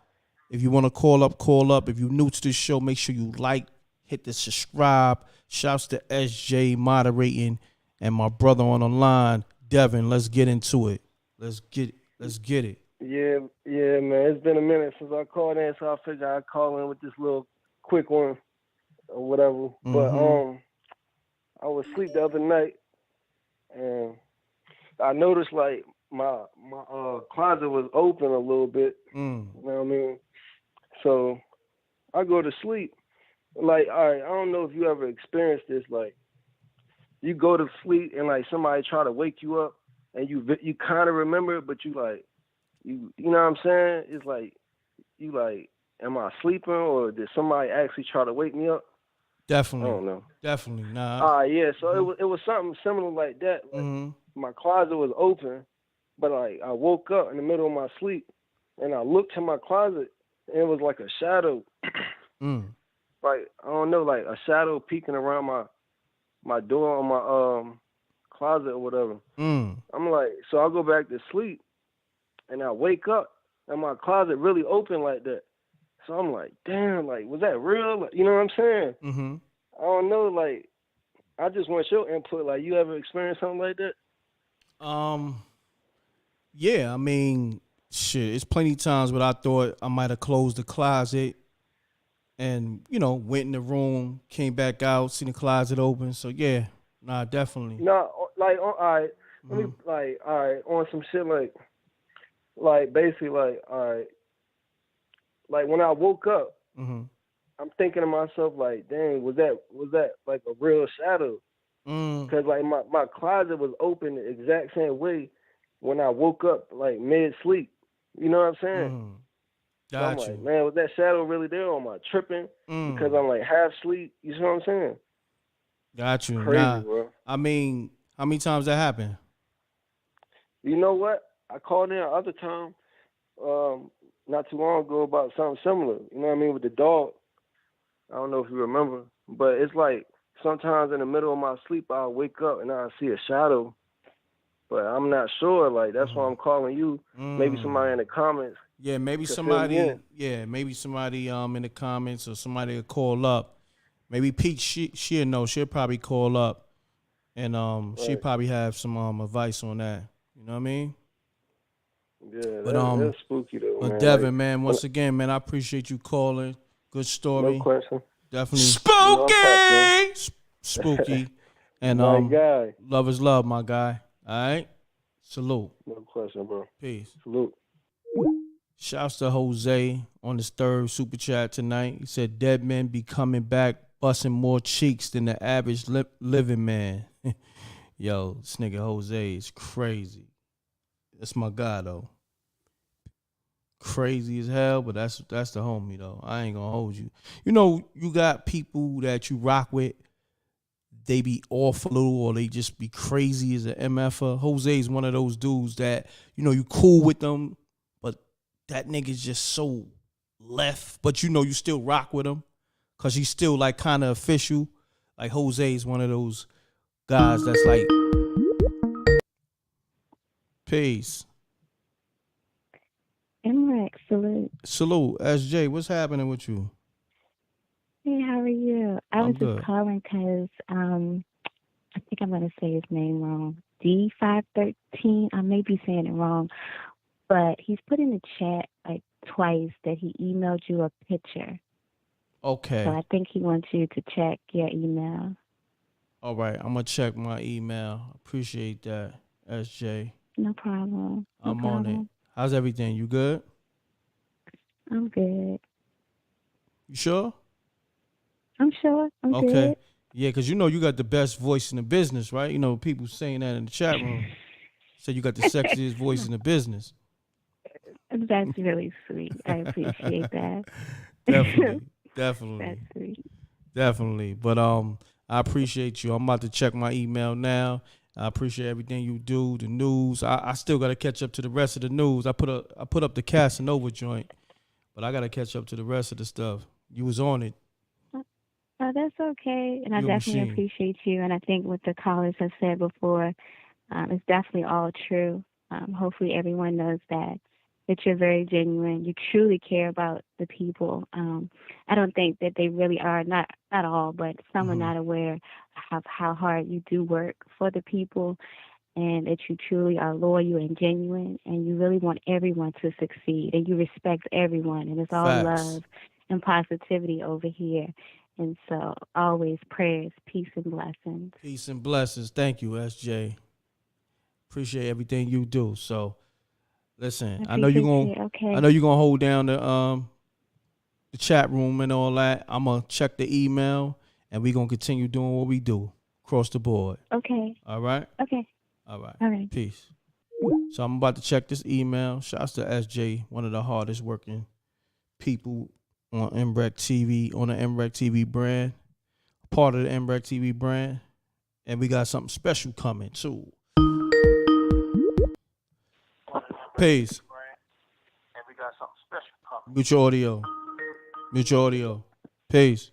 if you want to call up, call up. If you're new to the show, make sure you like, hit the subscribe. Shouts to SJ moderating and my brother on the line, Devin. Let's get into it. Let's get it. Yeah, man. It's been a minute since I called in, so I figured I'd call in with this little quick one or whatever. But I was asleep the other night and I noticed like my closet was open a little bit. You know what I mean? So I go to sleep. Like, all right, I don't know if you ever experienced this. Like, you go to sleep and like somebody try to wake you up and you kind of remember it, but you like you know what I'm saying? It's like you like, am I sleeping or did somebody actually try to wake me up? Definitely. I don't know. Definitely. Nah. Yeah. So it was something similar like that. Like, my closet was open, but like I woke up in the middle of my sleep and I looked to my closet and it was like a shadow. Like I don't know, like a shadow peeking around my door on my closet or whatever. I'm like, so I go back to sleep and I wake up and my closet really open like that. So I'm like, damn, like, was that real? Like, you know what I'm saying? I don't know, like, I just want your input. Like, you ever experienced something like that? Yeah, I mean, shit, it's plenty of times where I thought I might have closed the closet and, you know, went in the room, came back out, seen the closet open. So, yeah, nah, definitely. No, like, all right, let me, like, all right, on some shit, like, basically, like, all right, like, when I woke up, I'm thinking to myself, like, dang, was that, like, a real shadow? Because, like, my closet was open the exact same way when I woke up, like, mid-sleep. You know what I'm saying? So I'm like, man, was that shadow really there or am I tripping? Because I'm, like, half asleep. You see what I'm saying? Got you. Crazy, bro. I mean, how many times that happened? You know what? I called in another time not too long ago about something similar. You know what I mean? With the dog. I don't know if you remember. But it's like sometimes in the middle of my sleep, I'll wake up and I'll see a shadow. But I'm not sure. Like, that's why I'm calling you. Maybe somebody in the comments. Yeah, maybe somebody. Yeah, maybe somebody in the comments or somebody will call up. Maybe Pete, she'll know. She'll probably call up, and she'll probably have some advice on that. You know what I mean? Yeah, but that's spooky though, but man. Devin, like, man, once again, man, I appreciate you calling. Good story. No question. Definitely spooky. Spooky. And My guy. love is love, my guy. All right. Salute. No question, bro. Peace. Salute. Shouts to Jose on his third super chat tonight. He said, dead men be coming back, busting more cheeks than the average living man. Yo, this nigga Jose is crazy. That's my guy, though. Crazy as hell, but that's the homie, though. I ain't gonna hold you. You know, you got people that you rock with, they be off a little or they just be crazy as an MFer. Jose is one of those dudes that, you know, you cool with them, but that nigga's just so left. But you know, you still rock with him because he's still like kind of official. Like Jose is one of those guys that's like, peace. M.Reck, salute. Salute. SJ, what's happening with you? Hey, how are you? I was good. just calling because I think I'm going to say his name wrong. D513. I may be saying it wrong, but he's put in the chat like twice that he emailed you a picture. Okay. So I think he wants you to check your email. All right, I'm going to check my email. Appreciate that, SJ. No problem. No I'm problem. on it. How's everything? You good? I'm good. You sure? I'm sure. I'm okay. good. Yeah, because you know you got the best voice in the business, right? You know, people saying that in the chat room. Say you got the sexiest voice in the business. That's really sweet. I appreciate that. Definitely. That's sweet. Definitely. But I appreciate you. I'm about to check my email now. I appreciate everything you do. The news. I still got to catch up to the rest of the news. I put up the Casanova joint, but I got to catch up to the rest of the stuff. You was on it. Oh, that's okay. And I You're a definitely machine. appreciate you. And I think what the callers have said before, it's definitely all true. Hopefully everyone knows that you're very genuine. You truly care about the people. I don't think that they really are, not all, but some are not aware of how hard you do work for the people, and that you truly are loyal and genuine, and you really want everyone to succeed, and you respect everyone, and it's all Facts. love and positivity over here. And so always prayers, peace and blessings. Peace and blessings. Thank you, SJ. Appreciate everything you do. So, listen, I know you're gonna hold down the chat room and all that. I'm gonna check the email, and we're gonna continue doing what we do. across the board. Okay. All right? Okay. All right. All right. Peace. So I'm about to check this email. Shouts to SJ, one of the hardest working people on MRecktv, on the MRecktv brand, part of the MRecktv brand. And we got something special coming too. Peace. And we got something special coming. Mute your audio. Mute your audio. Peace.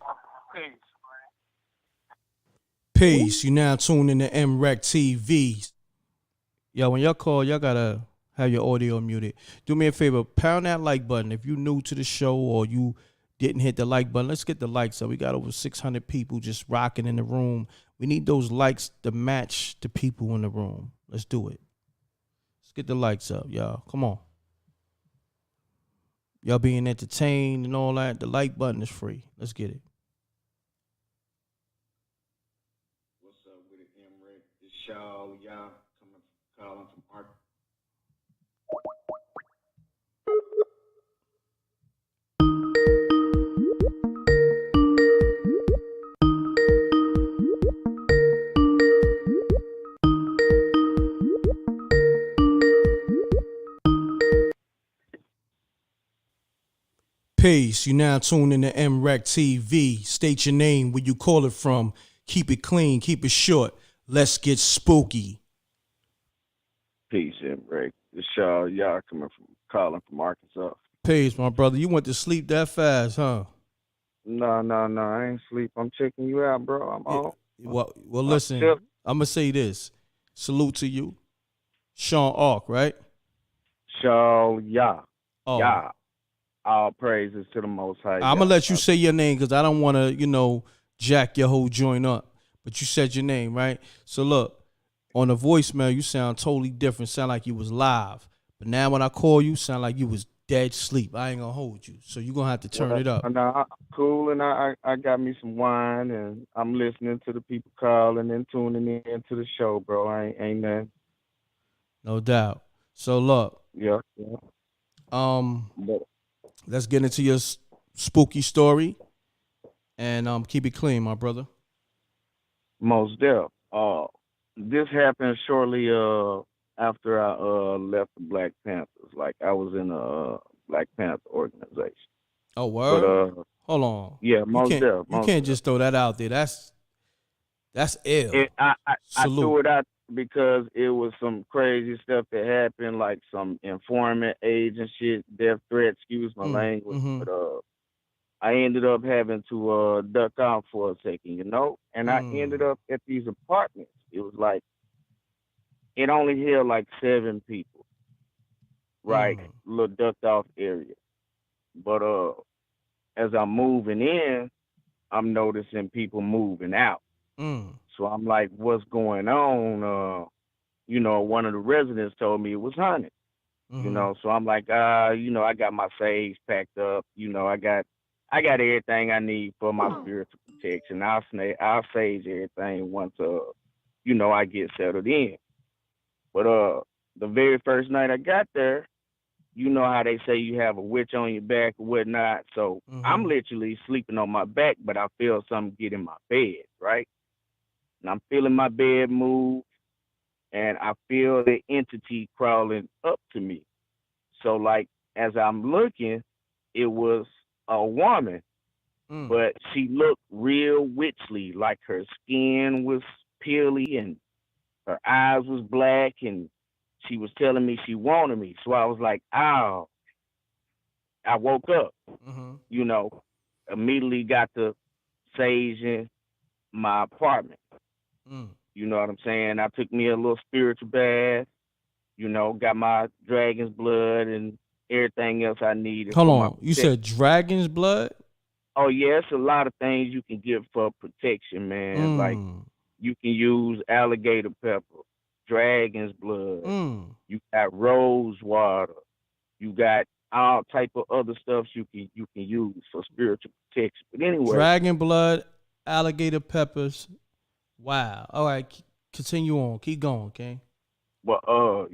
Peace. You now tuned in to MRecktv. Yo, when y'all call, y'all gotta have your audio muted. Do me a favor, pound that like button. If you new to the show or you didn't hit the like button, let's get the likes up. We got over 600 people just rocking in the room. We need those likes to match the people in the room. Let's do it. Let's get the likes up, y'all. Come on. Y'all being entertained and all that. The like button is free. Let's get it. What's up with it, M.Reck? This y'all calling from Ark. Peace. You now tuned in to MRecktv. State your name, where you call it from. Keep it clean, keep it short. Let's get spooky. Peace, M.Reck. This y'all calling from Arkansas. Peace, my brother. You went to sleep that fast, huh? No, I ain't sleep. I'm checking you out, bro. I'm on. Well, listen, I'm going to say this. Salute to you. Sean Ark, right? Oh. Yeah. All praises to the Most High. I'm going to let you say your name because I don't want to, jack your whole joint up. But you said your name, right? So look, on the voicemail, you sound totally different. Sound like you was live. But now when I call you, sound like you was dead sleep. I ain't going to hold you. So you're going to have to turn it up. No, cool, and I got me some wine, and I'm listening to the people calling and tuning in to the show, bro. Ain't nothing. No doubt. So look. Yeah. Let's get into your spooky story, and keep it clean, my brother. Most def. This happened shortly after I left the Black Panthers. Like I was in a Black Panther organization. Oh, word? But, hold on. Yeah, most def. You can't just throw that out there. That's ill. I threw it out because it was some crazy stuff that happened, like some informant agent shit, death threat, excuse my language. Mm-hmm. But I ended up having to duck out for a second, and I ended up at these apartments. It was like, it only held like 7 people, right? Little ducked off area. But as I'm moving in, I'm noticing people moving out. So I'm like, what's going on? One of the residents told me it was haunted. So I'm like, I got my sage packed up. I got everything I need for my spiritual protection. I'll sage everything once, I get settled in. But the very first night I got there, you know how they say you have a witch on your back or whatnot. So I'm literally sleeping on my back, but I feel something get in my bed, right? And I'm feeling my bed move, and I feel the entity crawling up to me. So, like, as I'm looking, it was a woman, but she looked real witchly, like her skin was peely and her eyes was black, and she was telling me she wanted me. So I was like, ow. I woke up, immediately got to saging my apartment. You know what I'm saying? I took me a little spiritual bath, got my dragon's blood and everything else I needed. Hold on. You said dragon's blood? Oh, yeah. It's a lot of things you can get for protection, man. Like, you can use alligator pepper, dragon's blood. You got rose water. You got all type of other stuff you can use for spiritual protection. But anyway. Dragon blood, alligator peppers. Wow. All right. Continue on. Keep going, okay? Well,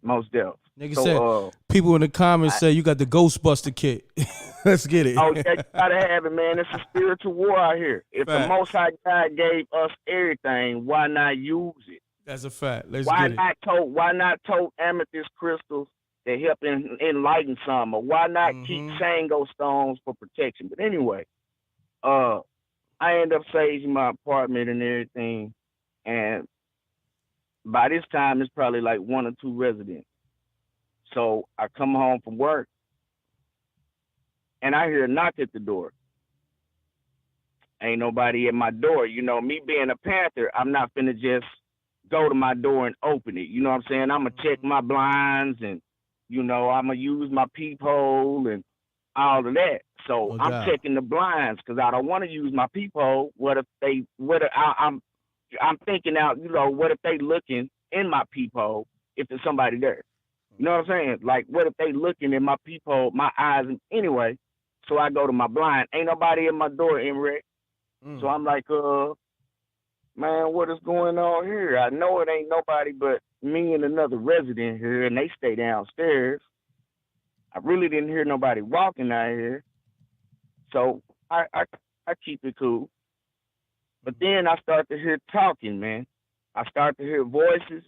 most deaf. Nigga So, said, people in the comments say you got the Ghostbuster kit. Let's get it. oh, yeah, you gotta have it, man. It's a spiritual war out here. If the Facts. Most High God gave us everything, why not use it? That's a fact. Let's Why get it. not why not tote amethyst crystals that help enlighten some, or why not keep Shango stones for protection? But anyway, I end up saging my apartment and everything, and by this time it's probably like 1 or 2 residents. So I come home from work and I hear a knock at the door. Ain't nobody at my door. You know, me being a Panther, I'm not finna just go to my door and open it. You know what I'm saying? I'm gonna check my blinds and, you know, I'm gonna use my peephole and all of that. So I'm checking the blinds because I don't want to use my peephole. I'm thinking out, you know, what if they looking in my peephole if there's somebody there? You know what I'm saying? Like, what if they looking in my peephole, my eyes? Anyway, so I go to my blind. Ain't nobody at my door, M.Reck. So I'm like, man, what is going on here? I know it ain't nobody but me and another resident here, and they stay downstairs. I really didn't hear nobody walking out here. So I keep it cool. But then I start to hear talking, man. I start to hear voices.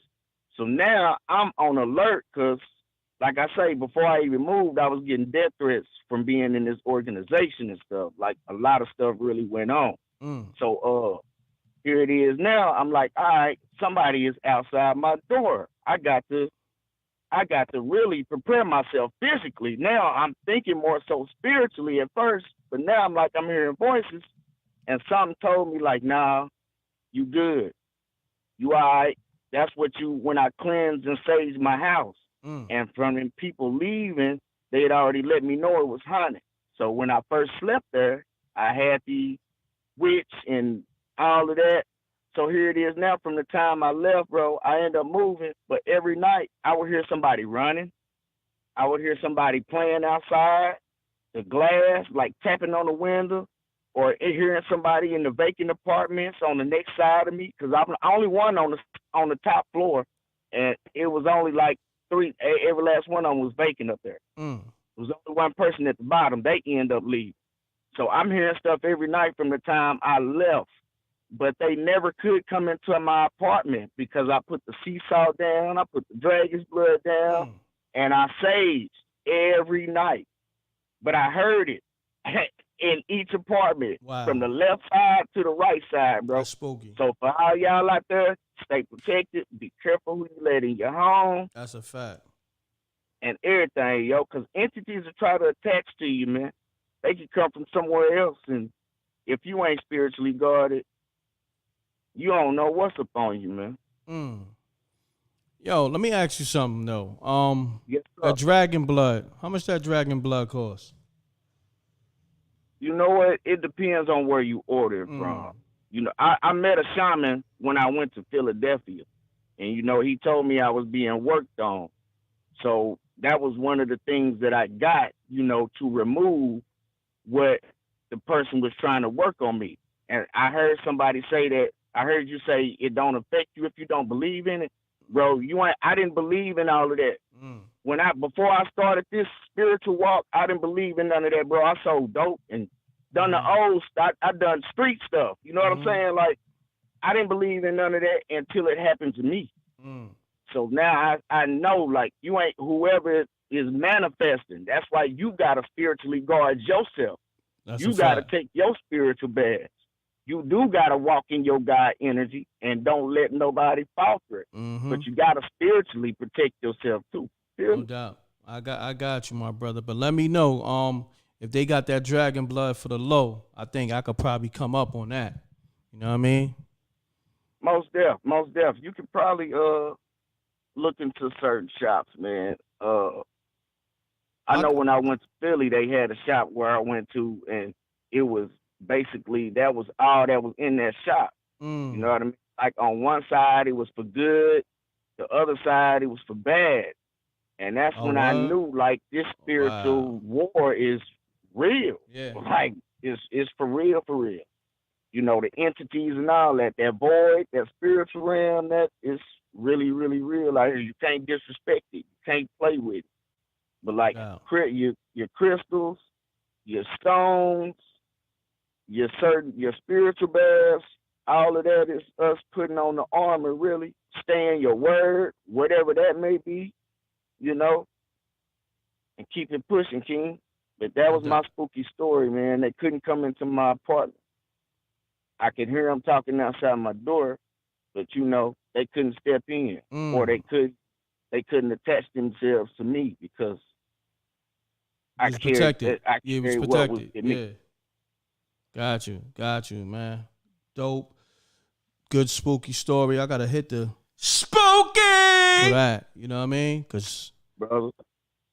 So now I'm on alert because, like I say, before I even moved, I was getting death threats from being in this organization and stuff. Like, a lot of stuff really went on. So here it is now. I'm like, all right, somebody is outside my door. I got to really prepare myself physically. Now I'm thinking more so spiritually at first, but now I'm like, I'm hearing voices, and something told me like, nah, you good. You all right. That's what when I cleansed and saged my house. And from them people leaving, they had already let me know it was haunted. So when I first slept there, I had the witch and all of that. So here it is now. From the time I left, bro, I end up moving. But every night I would hear somebody running. I would hear somebody playing outside, the glass, like tapping on the window, or hearing somebody in the vacant apartments on the next side of me. Because I'm the only one on the top floor, and it was only like 3. Every last one of them was vacant up there. It was only one person at the bottom. They end up leaving. So I'm hearing stuff every night from the time I left. But they never could come into my apartment because I put the seesaw down, I put the dragon's blood down, and I saged every night. But I heard it in each apartment, from the left side to the right side, bro. That's spooky. So for all y'all out there, stay protected. Be careful who you let in your home. That's a fact. And everything, yo, because entities will try to attach to you, man. They can come from somewhere else, and if you ain't spiritually guarded, you don't know what's up on you, man. Yo, let me ask you something though. Yes, that dragon blood. How much that dragon blood cost? You know what? It depends on where you order it from. You know, I met a shaman when I went to Philadelphia, and you know, he told me I was being worked on. So that was one of the things that I got, you know, to remove what the person was trying to work on me. And I heard somebody say that. I heard you say it don't affect you if you don't believe in it. Bro, I didn't believe in all of that. Before I started this spiritual walk, I didn't believe in none of that, bro. I sold dope and done the old stuff. I done street stuff. You know what I'm saying? Like, I didn't believe in none of that until it happened to me. So now I know, like, you ain't whoever is manifesting. That's why you gotta spiritually guard yourself. You gotta take your spiritual baths. You do gotta walk in your God energy and don't let nobody falter it. But you gotta spiritually protect yourself too. No doubt. I got you, my brother. But let me know, if they got that dragon blood for the low, I think I could probably come up on that. You know what I mean? Most def. You could probably look into certain shops, man. I know when I went to Philly, they had a shop where I went to, and it was basically, that was all that was in that shop. You know what I mean? Like, on one side it was for good, the other side it was for bad. And that's when I knew, like, this spiritual war is real. Yeah. Like, it's for real, for real. You know, the entities and all that void, that spiritual realm, that is really, really real out here. You can't disrespect it. You can't play with it. But like Yeah. your crystals, your stones, your spiritual baths, all of that is us putting on the armor, really. Stay in your word, whatever that may be, you know, and keep it pushing, King. But that was my spooky story, man. They couldn't come into my apartment. I could hear them talking outside my door, but you know, they couldn't step in, or they couldn't attach themselves to me because You was protected. I Yeah, it was carried what was protected. in me. Yeah. Got you, man. Dope. Good spooky story. I gotta hit the spooky for that. You know what I mean? Cause brother.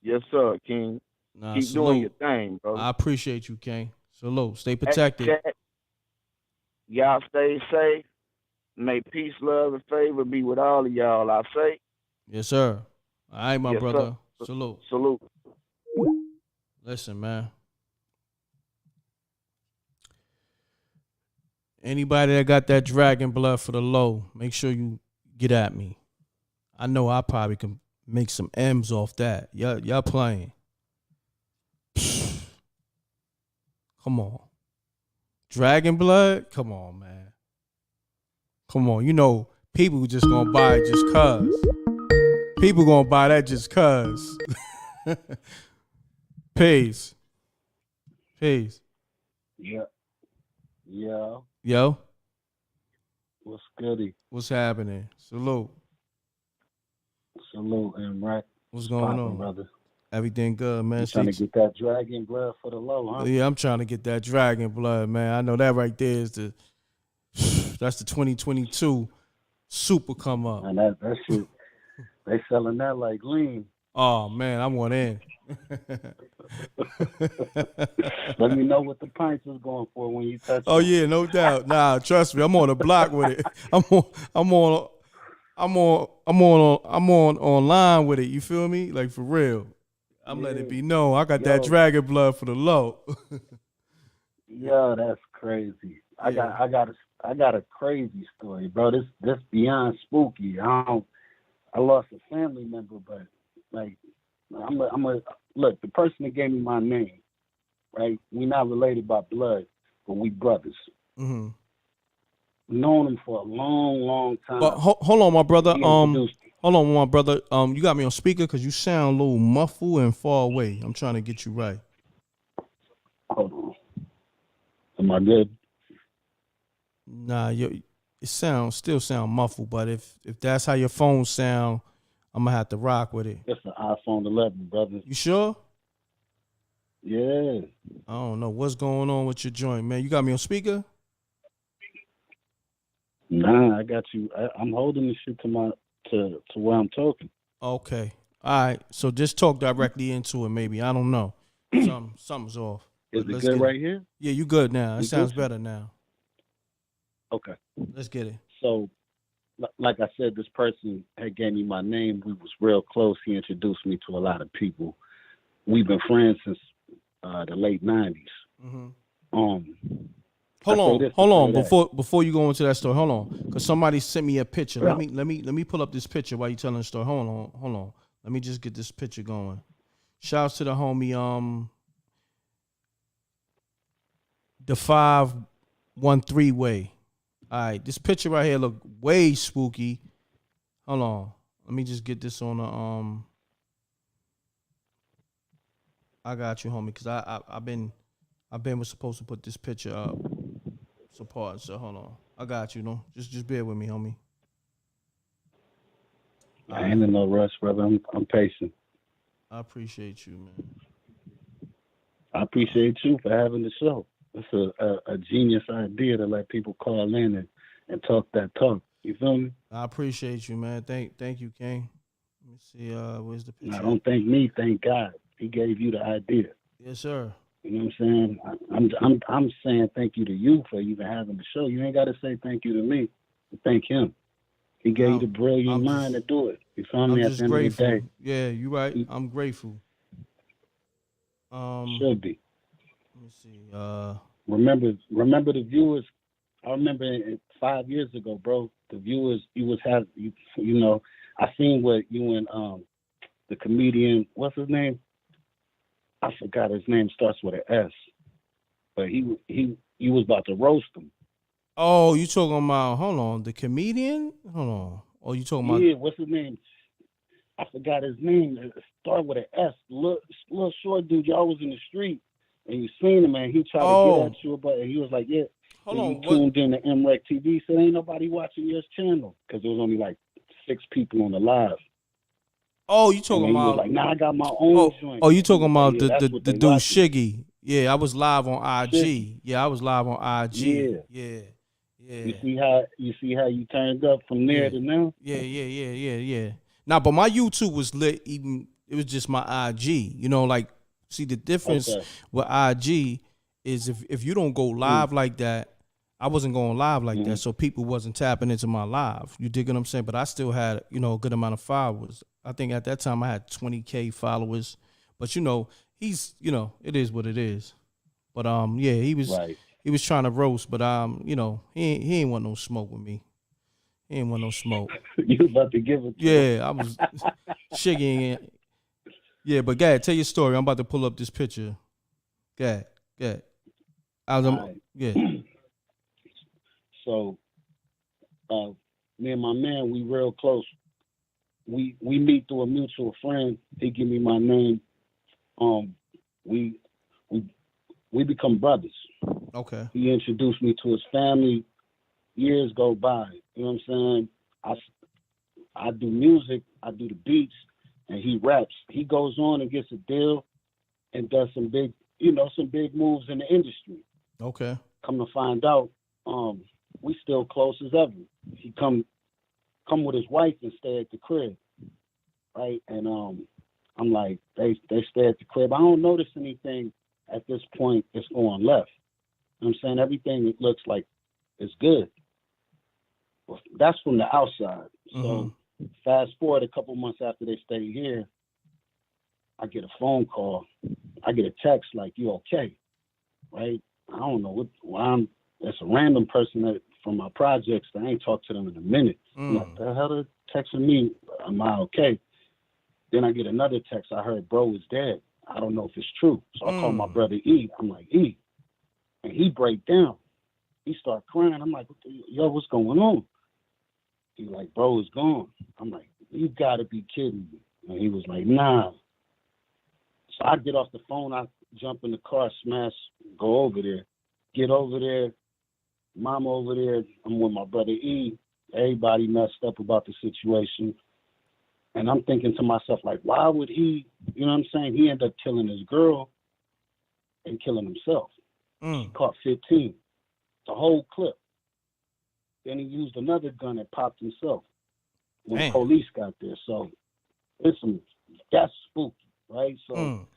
Yes, sir, King. Keep salute. doing your thing, bro. I appreciate you, King. Salute. Stay protected. Hey, chat, y'all stay safe. May peace, love, and favor be with all of y'all. I say. Yes, sir. All right, my Yes, brother. sir. Salute. Salute. Listen, man. Anybody that got that dragon blood for the low, make sure you get at me. I know I probably can make some M's off that. Y'all playing. Come on. Dragon blood? Come on, man. Come on. You know, people just gonna buy it just cuz. People gonna buy that just cuz. Peace. Peace. Yeah. Yeah. Yo. What's goody? What's happening? Salute. Salute, M.Reck. What's going on, brother? Everything good, man. You trying to get that dragon blood for the low, huh? Yeah, I'm trying to get that dragon blood, man. I know that right there is that's the 2022 super come up. And that shit, they selling that like lean. Oh man, I want in. Let me know what the pints is going for when you touch. Oh yeah, no doubt. Nah, trust me, I'm on the block with it. I'm on online with it. You feel me? Like for real. I'm letting it be known. I got that dragon blood for the low. Yo, that's crazy. I got a crazy story, bro. This beyond spooky. I lost a family member, but like I'm a look, the person that gave me my name, right? We not related by blood, but we brothers. Mm-hmm. Known him for a long, long time. But hold on, my brother. Hold on, my brother. You got me on speaker because you sound a little muffled and far away. I'm trying to get you right. Hold on. Am I good? Nah, it still sound muffled. But if that's how your phone sound, I'm gonna have to rock with it. It's an iPhone 11, brother. You sure? Yeah. I don't know what's going on with your joint, man. You got me on speaker? Nah, I got you. I'm holding this shit to where I'm talking. Okay. All right. So just talk directly into it, maybe. I don't know. Something's off. Is it good right here? Yeah, you good now. It sounds good? better now. Okay. Let's get it. So, like I said, this person had gave me my name. We was real close. He introduced me to a lot of people. We've been friends since the late 90s. Mm-hmm. Hold on. Before you go into that story, hold on, because somebody sent me a picture. Let me pull up this picture while you telling the story. Hold on. Let me just get this picture going. Shouts to the homie, the 513 way. All right, this picture right here look way spooky. Hold on, let me just get this on the I got you, homie, because I've been supposed to put this picture up. Support, so hold on. I got you, no. Just bear with me, homie. I ain't in no rush, brother. I'm patient. I appreciate you, man. I appreciate you for having the show. It's a genius idea to let people call in and talk that talk. You feel me? I appreciate you, man. Thank you, King. Let me see. Where's the picture? Now, don't thank me. Thank God. He gave you the idea. Yes, sir. You know what I'm saying? I'm saying thank you to you for even having the show. You ain't got to say thank you to me. Thank him. He gave you the brilliant mind to do it. You feel me? I'm At just the end grateful. of the day. Yeah, you right. I'm grateful. Should be. Let me see. Remember the viewers. I remember 5 years ago, bro. The viewers, you know, I seen what you and the comedian. What's his name? I forgot his name. Starts with an S. But he was about to roast him. Oh, you talking about? Hold on, the comedian. Hold on. Oh, you talking about? Yeah, what's his name? I forgot his name. It started with an S. Little short dude. Y'all was in the street and you seen him, man. He tried to get at you, but he was like, yeah. Hold on. You tuned in to MRecktv, so ain't nobody watching your channel because there was only like 6 people on the live. Oh, you talking and about? He was like, nah, I got my own joint. Oh, you talking about yeah, the dude Shiggy? Yeah, I was live on IG. Shiggy. Yeah, I was live on IG. Yeah. You see how you turned up from there to now? Yeah. Nah, but my YouTube was lit. Even it was just my IG. You know, like, see the difference with IG is if you don't go live like that. I wasn't going live like that, so people wasn't tapping into my live. You dig what I'm saying? But I still had, a good amount of followers. I think at that time I had 20K followers. But he's, it is what it is. But yeah, he was trying to roast, but he ain't want no smoke with me. He ain't want no smoke. You about to give it to him. I was shaking. Yeah, but Gad, tell your story. I'm about to pull up this picture. Gad. Yeah. So, me and my man, we real close. We meet through a mutual friend. He give me my name. We become brothers. Okay. He introduced me to his family. Years go by. You know what I'm saying? I do music. I do the beats, and he raps. He goes on and gets a deal, and does some big moves in the industry. Okay. Come to find out, we still close as ever. He come with his wife and stay at the crib, right? And I'm like, they stay at the crib. I don't notice anything at this point that's going left. You know what I'm saying? Everything looks like it's good. Well, that's from the outside. So fast forward a couple months after they stay here, I get a phone call. I get a text like, "You okay?" Right? I don't know it's a random person from my projects that I ain't talked to them in a minute. I'm like, the hell are texting me? Am I okay? Then I get another text. I heard bro is dead. I don't know if it's true. So I call my brother E. I'm like, E. And he break down. He start crying. I'm like, what's going on? He like, bro is gone. I'm like, you gotta be kidding me. And he was like, nah. So I get off the phone. I jump in the car, smash, go over there. Get over there. Mama over there. I'm with my brother E. Everybody messed up about the situation. And I'm thinking to myself, like, why would he, you know what I'm saying? He ended up killing his girl and killing himself. He caught 15. The whole clip. Then he used another gun and popped himself when the police got there. So that's spooky, right? So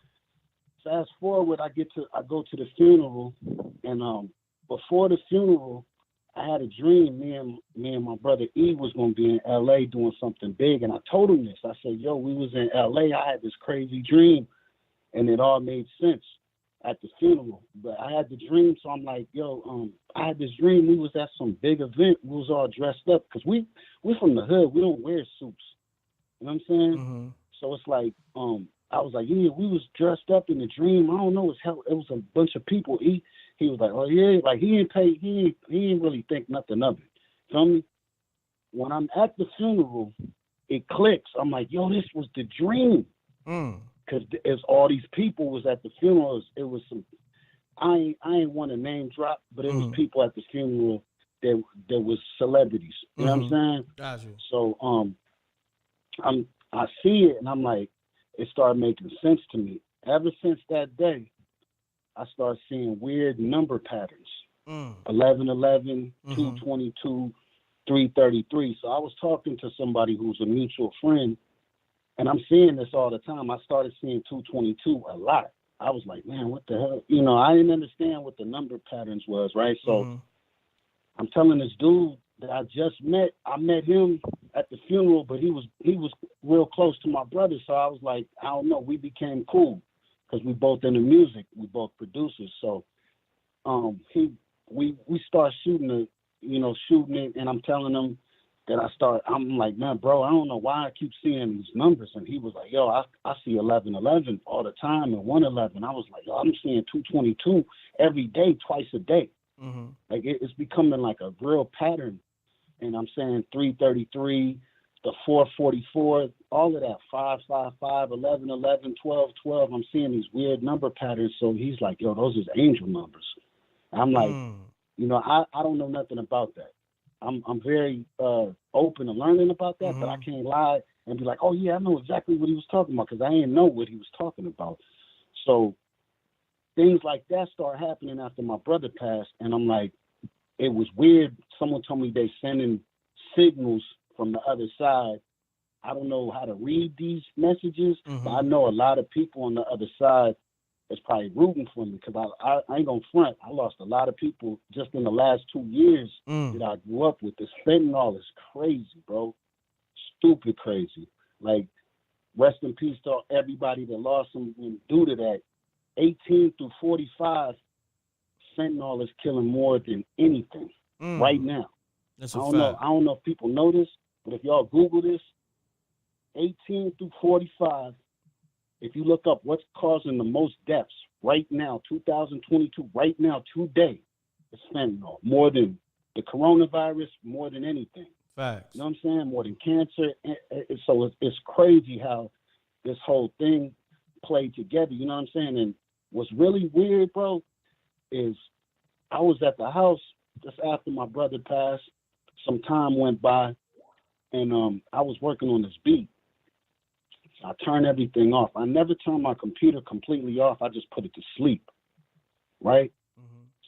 fast forward, I go to the funeral, and before the funeral, I had a dream. Me and my brother E was gonna be in LA doing something big, and I told him this. I said, "Yo, we was in LA. I had this crazy dream, and it all made sense at the funeral. But I had the dream, so I'm like, yo, I had this dream. We was at some big event. We was all dressed up because we're from the hood. We don't wear suits. You know what I'm saying? So it's like, I was like, yeah, we was dressed up in the dream. I don't know, it was a bunch of people. He was like, oh yeah, like he didn't really think nothing of it. Feel me? When I'm at the funeral, it clicks. I'm like, yo, this was the dream. Because as all these people was at the funeral, it was some, I ain't want to name drop, but it was people at the funeral that was celebrities. You know what I'm saying? Gotcha. So I see it and I'm like, it started making sense to me. Ever since that day, I started seeing weird number patterns. 1111, 222, 333. So I was talking to somebody who's a mutual friend, and I'm seeing this all the time. I started seeing 222 a lot. I was like, man, what the hell? You know, I didn't understand what the number patterns was, right? So I'm telling this dude that I just met, I met him at the funeral, but he was real close to my brother. So I was like, I don't know, we became cool because we both into music, we both producers. So we start shooting it, and I'm telling him And I'm like, man, bro, I don't know why I keep seeing these numbers. And he was like, yo, I see 1111 all the time and 111. I was like, yo, I'm seeing 222 every day, twice a day. Mm-hmm. Like it's becoming like a real pattern. And I'm saying 333, the 444, all of that, 555, 1111, 1212. I'm seeing these weird number patterns. So he's like, yo, those is angel numbers. I'm like, you know, I don't know nothing about that. I'm very open to learning about that, but I can't lie and be like, oh yeah, I know exactly what he was talking about, because I didn't know what he was talking about. So things like that start happening after my brother passed, and I'm like, it was weird. Someone told me they sending signals from the other side. I don't know how to read these messages, but I know a lot of people on the other side is probably rooting for me, because I ain't gonna front. I lost a lot of people just in the last 2 years that I grew up with. The fentanyl is crazy, bro. Stupid crazy. Like, rest in peace to everybody that lost them due to that. 18 through 45, fentanyl is killing more than anything right now. That's I a don't fact. know. I don't know if people know this, but if y'all Google this, 18 through 45, if you look up what's causing the most deaths right now, 2022, right now, today, it's fentanyl. More than the coronavirus, more than anything. Facts. You know what I'm saying? More than cancer. So it's crazy how this whole thing played together. You know what I'm saying? And what's really weird, bro, is I was at the house just after my brother passed. Some time went by, and I was working on this beat. I turned everything off. I never turned my computer completely off. I just put it to sleep, right?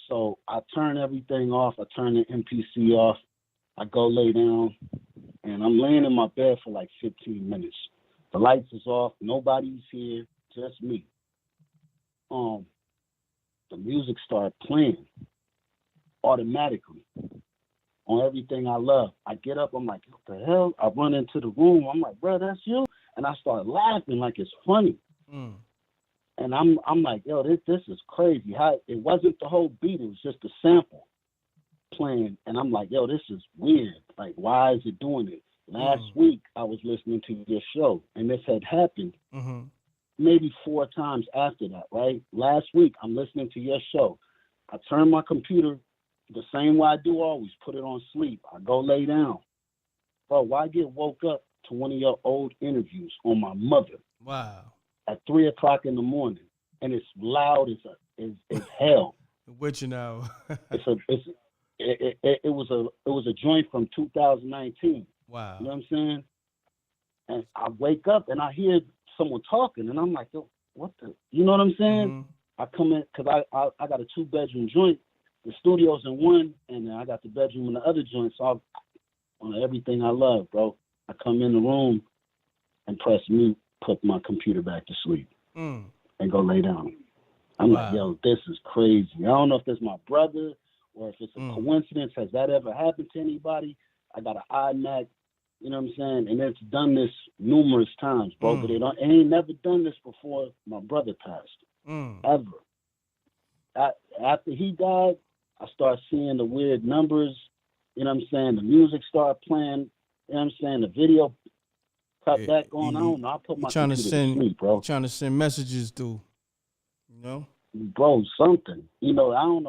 So I turn everything off. I turn the MPC off. I go lay down, and I'm laying in my bed for like 15 minutes. The lights is off. Nobody's here, just me. The music started playing automatically on everything I love. I get up. I'm like, what the hell? I run into the room. I'm like, bro, that's you? And I start laughing like it's funny. And I'm like, yo, this is crazy. How it wasn't the whole beat, it was just a sample playing. And I'm like, yo, this is weird. Like, why is it doing it? Last week I was listening to your show, and this had happened maybe 4 times after that, right? Last week I'm listening to your show. I turn my computer the same way I do always, put it on sleep. I go lay down. Bro, why get woke up to one of your old interviews on my mother? Wow. At 3 o'clock in the morning, and it's loud as hell. What you know? It was a joint from 2019. Wow. You know what I'm saying? And I wake up and I hear someone talking, and I'm like, yo, what the? You know what I'm saying? I come in because I got a 2-bedroom joint. The studio's in one, and then I got the bedroom in the other joint. So on everything I love, bro. I come in the room and press mute, put my computer back to sleep, and go lay down. I'm like, yo, this is crazy. I don't know if it's my brother or if it's a coincidence. Has that ever happened to anybody? I got an iMac, you know what I'm saying? And it's done this numerous times, bro, but it ain't never done this before my brother passed, ever. After he died, I started seeing the weird numbers, you know what I'm saying? The music started playing, you know what I'm saying? The video cut back on. I don't know. I put my computer to sleep, bro. Trying to send messages through, you know? Bro, something. You know, I don't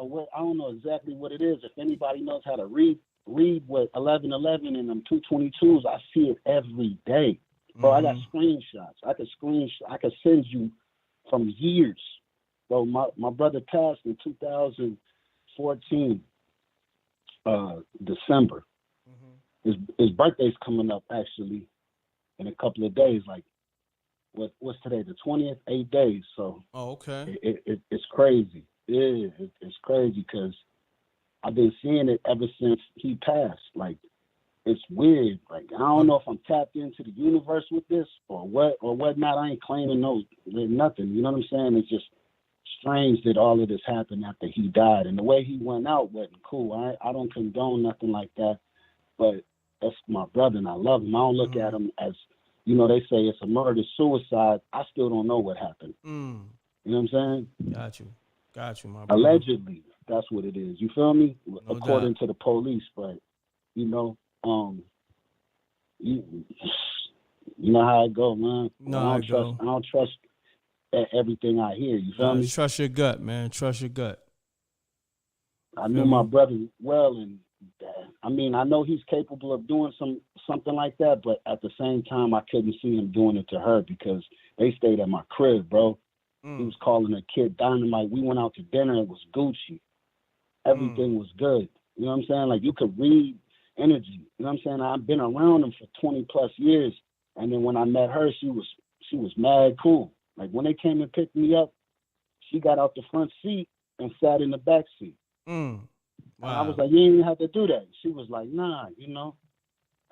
know exactly what it is. If anybody knows how to read what 1111 and them 222s, I see it every day. Bro, I got screenshots. I could send you from years. Bro, my brother passed in 2014, December. His birthday's coming up actually in a couple of days. Like, what's today? The 20th, 8 days. So, okay, it's crazy. Yeah, it's crazy because I've been seeing it ever since he passed. Like, it's weird. Like, I don't know if I'm tapped into the universe with this or whatnot. I ain't claiming nothing. You know what I'm saying? It's just strange that all of this happened after he died, and the way he went out wasn't cool. I don't condone nothing like that, but that's my brother, and I love him. I don't look at him as, you know, they say it's a murder-suicide. I still don't know what happened. You know what I'm saying? Got you, my brother. Allegedly, that's what it is. You feel me? No According doubt. to the police, but, you know, you know how it go, man. No, I don't trust everything I hear. You feel me? Trust your gut, man. Trust your gut. I knew my brother well, and I mean, I know he's capable of doing something like that, but at the same time, I couldn't see him doing it to her because they stayed at my crib, bro. He was calling a kid Dynamite. We went out to dinner. It was Gucci. Everything was good. You know what I'm saying? Like, you could read energy. You know what I'm saying? I've been around him for 20 plus years, and then when I met her, she was mad cool. Like, when they came and picked me up, she got out the front seat and sat in the back seat. Wow. And I was like, you ain't even have to do that. She was like, nah, you know.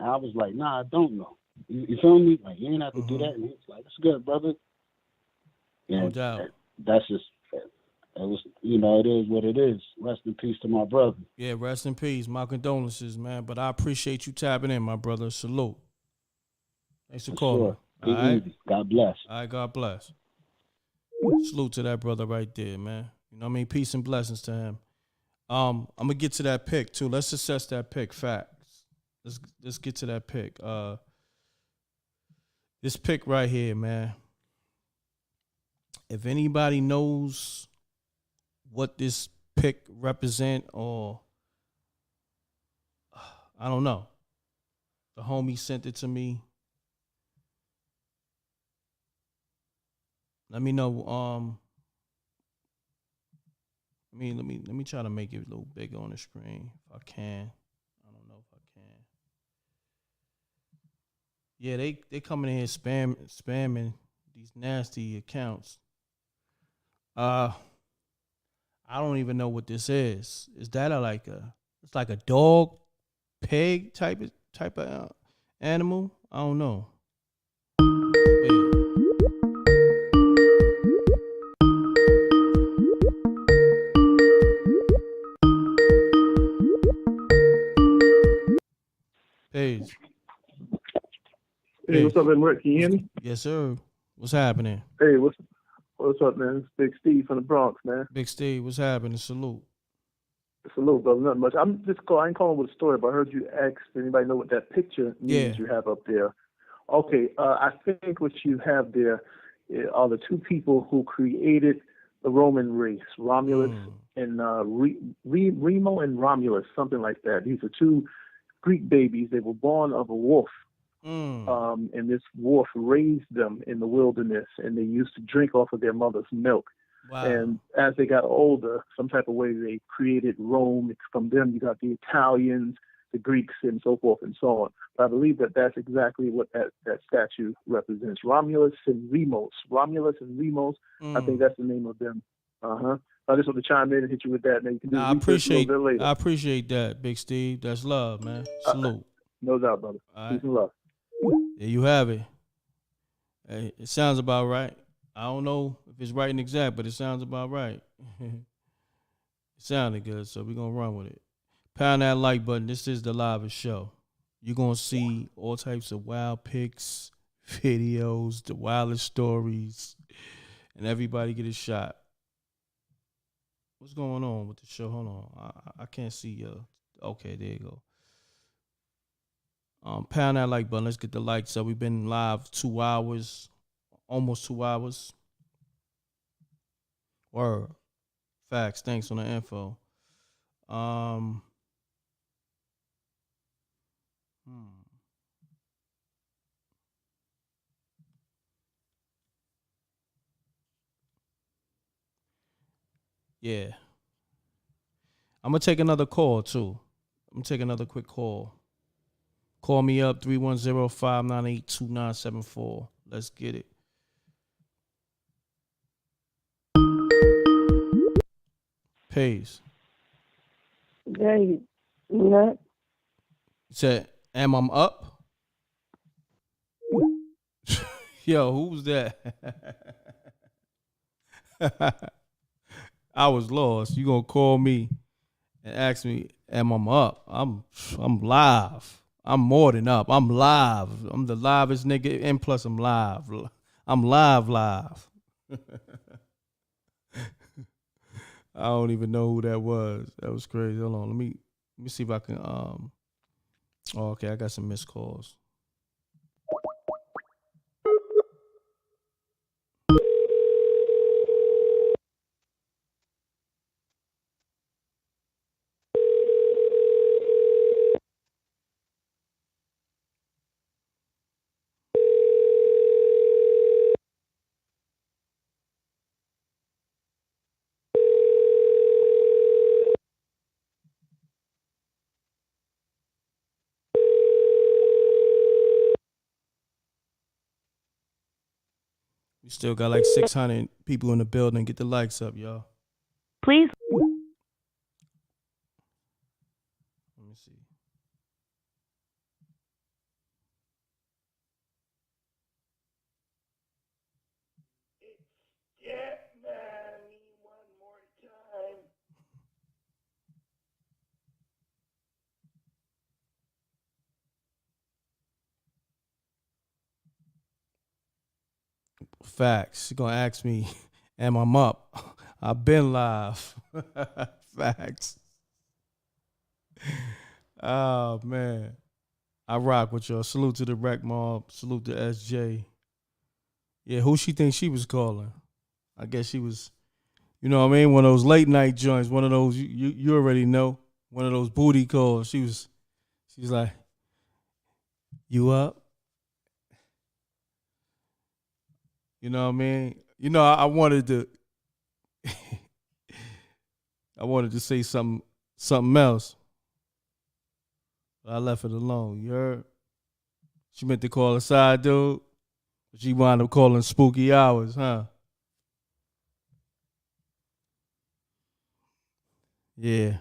And I was like, nah, I don't know. You feel me? Like, you ain't have to do that. And he was like, it's good, brother. No doubt. That's just, it was, you know, it is what it is. Rest in peace to my brother. Yeah, rest in peace. My condolences, man. But I appreciate you tapping in, my brother. Salute. Thanks for calling. Sure. All right. Easy. God bless. All right, God bless. Salute to that brother right there, man. You know what I mean? Peace and blessings to him. I'm gonna get to that pick too. Let's assess that pick. Facts. Let's get to that pick. This pick right here, man. If anybody knows what this pick represent, or I don't know, the homie sent it to me. Let me know. Let me try to make it a little bigger on the screen if I can. I don't know if I can. Yeah, they coming in here spamming these nasty accounts. I don't even know what this is. Is that it's like a dog, pig type of animal? I don't know. Page. Hey, what's up, M.Reck? Can you hear me? Yes, sir. What's happening? Hey, what's up, man? It's Big Steve from the Bronx, man. Big Steve, what's happening? Salute. Salute, brother. Nothing much. I ain't calling with a story, but I heard you ask if anybody know what that picture means you have up there. Okay, I think what you have there are the two people who created the Roman race, Romulus and Remo and Romulus, something like that. These are two Greek babies. They were born of a wolf. And this wolf raised them in the wilderness, and they used to drink off of their mother's milk. Wow. And as they got older, some type of way they created Rome. It's from them you got the Italians, the Greeks, and so forth and so on. But I believe that that's exactly what that statue represents. Romulus and Remus. Romulus and Remus. I think that's the name of them. I just want to chime in and hit you with that. And you can do research a little bit later. I appreciate that, Big Steve. That's love, man. Salute. No doubt, brother. Peace and love. There you have it. Hey, it sounds about right. I don't know if it's right and exact, but it sounds about right. It sounded good, so we're going to run with it. Pound that like button. This is the live show. You're going to see all types of wild pics, videos, the wildest stories, and everybody get a shot. What's going on with the show? Hold on. I can't see. Okay, there you go. Pound that like button. Let's get the likes up. We've been live 2 hours, almost 2 hours. Word. Facts. Thanks on the info. Yeah. I'm going to take another call, too. I'm going to take another quick call. Call me up, 310-598-2974. Let's get it. Peace. Hey, what? You said, am I up? Yo, who's that? I was lost. You gonna call me and ask me, am I up? I'm live. I'm more than up. I'm live. I'm the livest nigga, and plus I'm live. I'm live. I don't even know who that was. That was crazy. Hold on. Let me see if I can. Oh, okay, I got some missed calls. Still got like 600 people in the building. Get the likes up, y'all. Please. Let me see. Facts. She gonna ask me, am I up? I've been live. Facts. Oh man. I rock with y'all. Salute to the Rec Mob. Salute to SJ. Yeah, who she thinks she was calling? I guess she was, you know what I mean? One of those late night joints. One of those you already know. One of those booty calls. She's like, you up? You know what I mean? You know, I wanted to I wanted to say something else. But I left it alone. You heard? She meant to call a side dude. But she wound up calling spooky hours, huh? Yeah.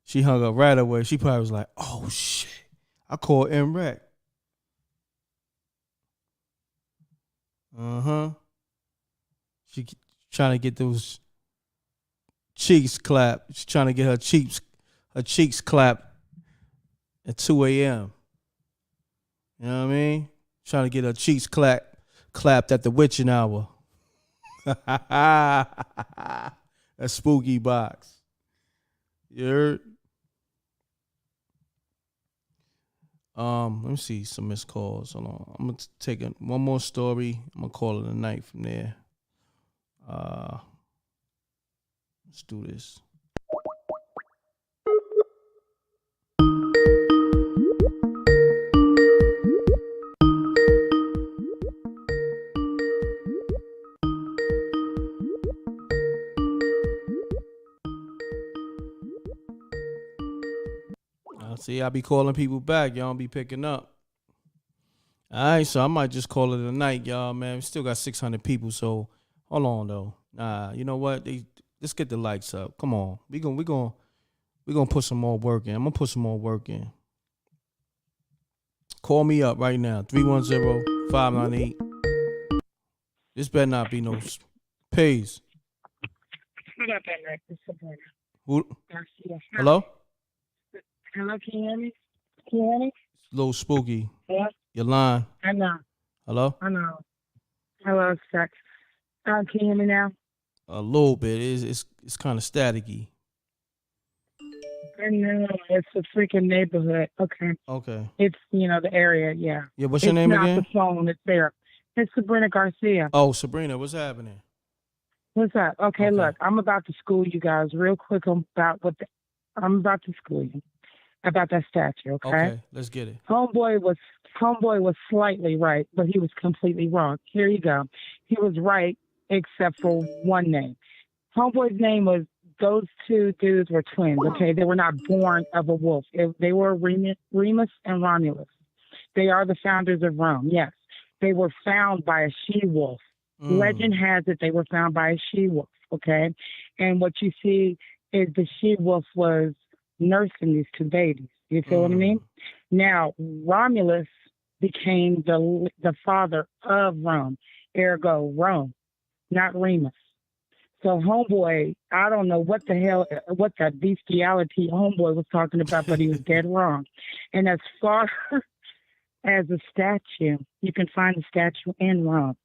She hung up right away. She probably was like, oh shit. I called M.Reck. Uh-huh. She trying to get those cheeks clapped. She's trying to get her cheeks clapped at 2 a.m. You know what I mean? Trying to get her cheeks clapped at the witching hour. That spooky box. You heard? Let me see some missed calls. Hold on. I'm gonna take one more story. I'm gonna call it a night from there. Let's do this. See, I be calling people back. Y'all don't be picking up. All right, so I might just call it a night, y'all, man. We still got 600 people, so hold on, though. Nah, you know what? Let's get the likes up. Come on. We gonna put some more work in. I'm going to put some more work in. Call me up right now, 310-598. This better not be no pays. What up, M.Reck? This is Sabrina. Who? Garcia. Hello? Hello, can you hear me? Can you hear me? It's a little spooky. Yeah. Your line. I know. Hello? I know. Hello, sex. Can you hear me now? A little bit. It's kind of staticky. I know. It's a freaking neighborhood. Okay. Okay. It's, the area, yeah. Yeah, what's your name again? It's not the phone. It's there. It's Sabrina Garcia. Oh, Sabrina, what's happening? What's up? Okay, look, I'm about to school you guys real quick about I'm about to school you about that statue, okay? Okay, let's get it. Homeboy was slightly right, but he was completely wrong. Here you go. He was right except for one name. Homeboy's name was, those two dudes were twins, okay? They were not born of a wolf. They were Remus and Romulus. They are the founders of Rome, yes. They were found by a she-wolf. Legend has it they were found by a she-wolf, okay? And what you see is the she-wolf was nursing these two babies. You feel what I mean? Now, Romulus became the father of Rome, ergo Rome, not Remus. So homeboy, I don't know what that bestiality homeboy was talking about, but he was dead wrong. And as far as a statue, you can find the statue in Rome.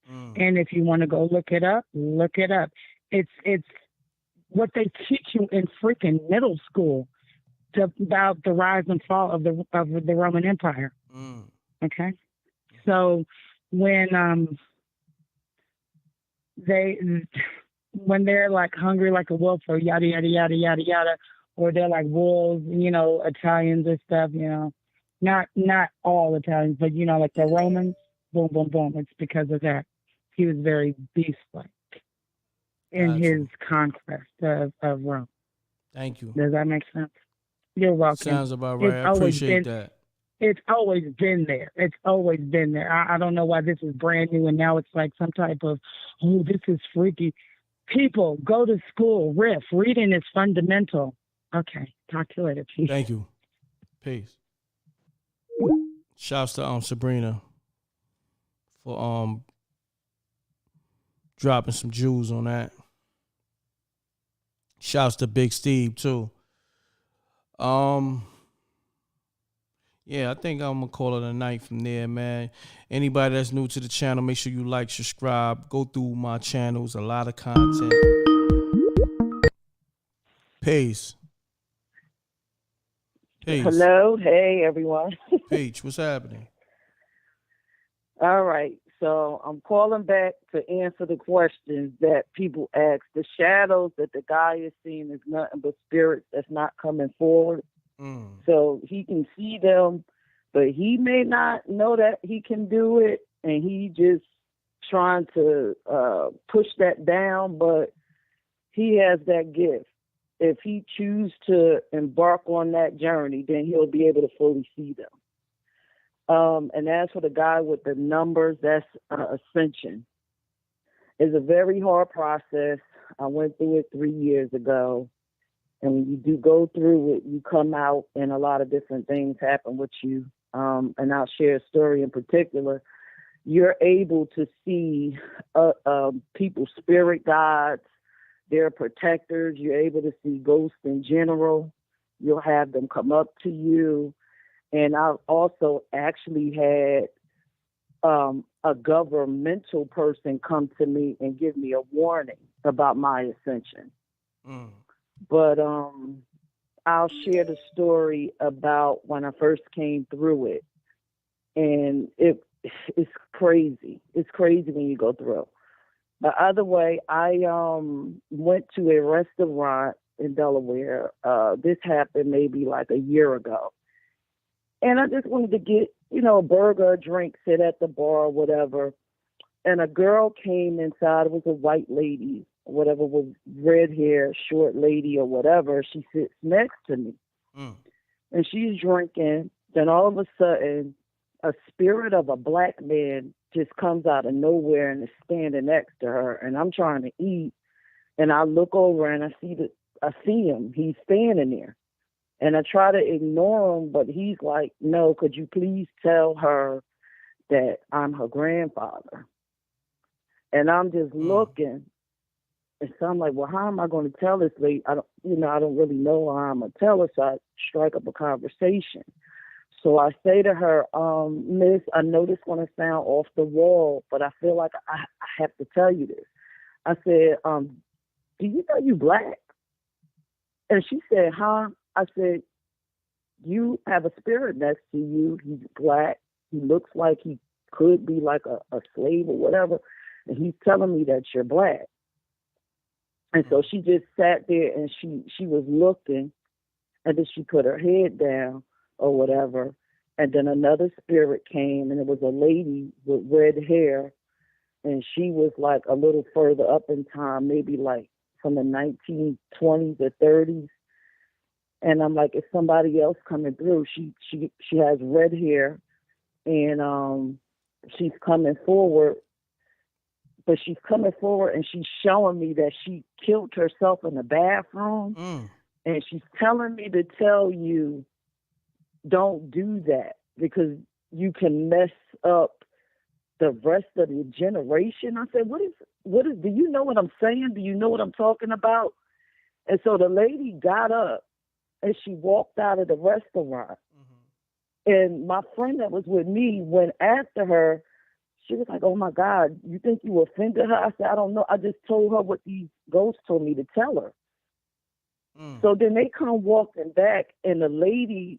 And if you want to go look it up, look it up. It's what they teach you in freaking middle school about the rise and fall of the Roman Empire. Okay, so when they're like hungry like a wolf or yada yada yada yada yada, or they're like wolves, Italians and stuff, not all Italians, but like the Romans, boom boom boom. It's because of that. He was very beast-like in his conquest of Rome. Thank you. Does that make sense? You're welcome. Sounds about right. I appreciate that. It's always been there. It's always been there. I don't know why this is brand new and now it's like some type of, oh, this is freaky. People, go to school. Riff. Reading is fundamental. Okay. Talk to you later. Peace. Thank you. Peace. Shouts to Sabrina for dropping some jewels on that. Shouts to Big Steve too. Yeah, I think I'm gonna call it a night from there, man. Anybody that's new to the channel, make sure you like, subscribe, go through my channels, a lot of content. Peace. Peace. Hello. Hey, everyone. Peach, what's happening? All right. So I'm calling back to answer the questions that people ask. The shadows that the guy is seeing is nothing but spirits that's not coming forward. So he can see them, but he may not know that he can do it, and he just trying to push that down, but he has that gift. If he chooses to embark on that journey, then he'll be able to fully see them. And as for the guy with the numbers, that's ascension. It's a very hard process. I went through it 3 years ago. And when you do go through it, you come out and a lot of different things happen with you. And I'll share a story in particular. You're able to see people's spirit guides, their protectors. You're able to see ghosts in general. You'll have them come up to you. And I've also actually had a governmental person come to me and give me a warning about my ascension. But I'll share the story about when I first came through it. And it's crazy. It's crazy when you go through. The other way, I went to a restaurant in Delaware. This happened maybe like a year ago. And I just wanted to get, a burger, a drink, sit at the bar, whatever. And a girl came inside. It was a white lady, whatever, with red hair, short lady or whatever. She sits next to me. And she's drinking. Then all of a sudden, a spirit of a black man just comes out of nowhere and is standing next to her. And I'm trying to eat. And I look over and I see him. He's standing there. And I try to ignore him, but he's like, no, could you please tell her that I'm her grandfather? And I'm just looking. And so I'm like, well, how am I going to tell this lady? I don't really know how I'm going to tell her. So I strike up a conversation. So I say to her, Miss, I know this is going to sound off the wall, but I feel like I have to tell you this. I said, do you know you black? And she said, huh? I said, you have a spirit next to you. He's black. He looks like he could be like a slave or whatever. And he's telling me that you're black. And so she just sat there and she was looking, and then she put her head down or whatever. And then another spirit came, and it was a lady with red hair. And she was like a little further up in time, maybe like from the 1920s or 30s. And I'm like, it's somebody else coming through. She has red hair, and she's coming forward. But she's coming forward, and she's showing me that she killed herself in the bathroom. And she's telling me to tell you, don't do that, because you can mess up the rest of the generation. I said, what is, do you know what I'm saying? Do you know what I'm talking about? And so the lady got up, and she walked out of the restaurant. And my friend that was with me went after her. She was like, oh, my God, you think you offended her? I said, I don't know. I just told her what these ghosts told me to tell her. So then they come walking back, and the lady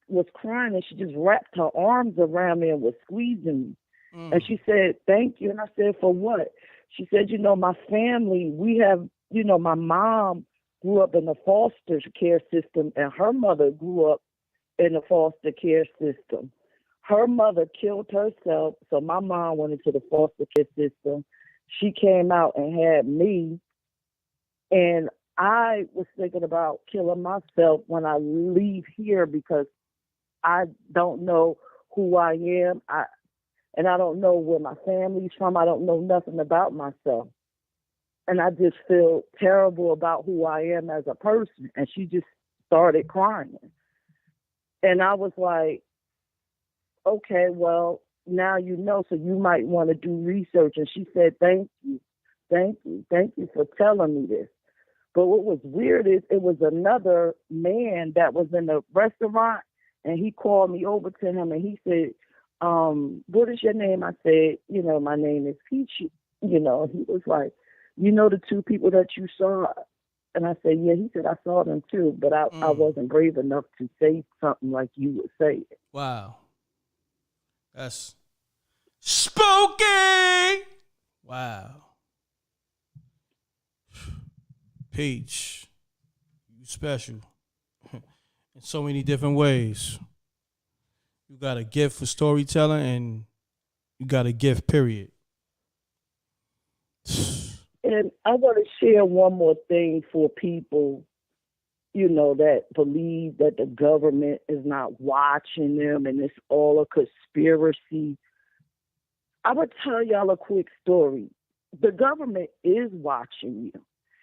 was crying, and she just wrapped her arms around me and was squeezing me. And she said, thank you. And I said, for what? She said, my family, we have, my mom grew up in the foster care system, and her mother grew up in the foster care system. Her mother killed herself, so my mom went into the foster care system. She came out and had me, and I was thinking about killing myself when I leave here, because I don't know who I am. And I don't know where my family's from. I don't know nothing about myself. And I just feel terrible about who I am as a person. And she just started crying. And I was like, okay, well, now you know, so you might want to do research. And she said, thank you for telling me this. But what was weird is it was another man that was in the restaurant, and he called me over to him, and he said, what is your name? I said, my name is Peachy. He was like, the two people that you saw? And I said, yeah. He said, I saw them too, but I wasn't brave enough to say something like you would say it. Wow. That's spooky. Wow. Peach, you special in so many different ways. You got a gift for storytelling, and you got a gift, period. And I want to share one more thing for people, that believe that the government is not watching them and it's all a conspiracy. I would tell y'all a quick story. The government is watching you.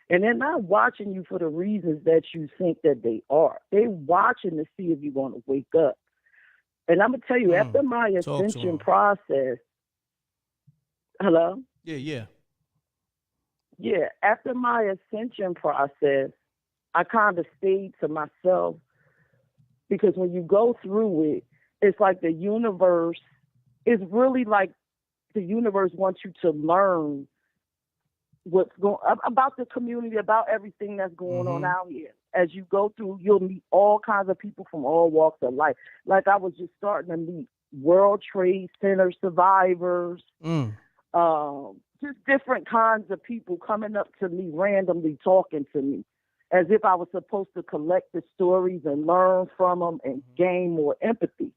And they're not watching you for the reasons that you think that they are. They're watching to see if you're going to wake up. And I'm going to tell you, after my ascension process, hello? Yeah. Yeah, after my ascension process, I kind of stayed to myself, because when you go through it, it's like the universe is really like the universe wants you to learn what's going about the community, about everything that's going on out here. As you go through, you'll meet all kinds of people from all walks of life. Like I was just starting to meet World Trade Center survivors, just different kinds of people coming up to me randomly, talking to me as if I was supposed to collect the stories and learn from them and gain more empathy.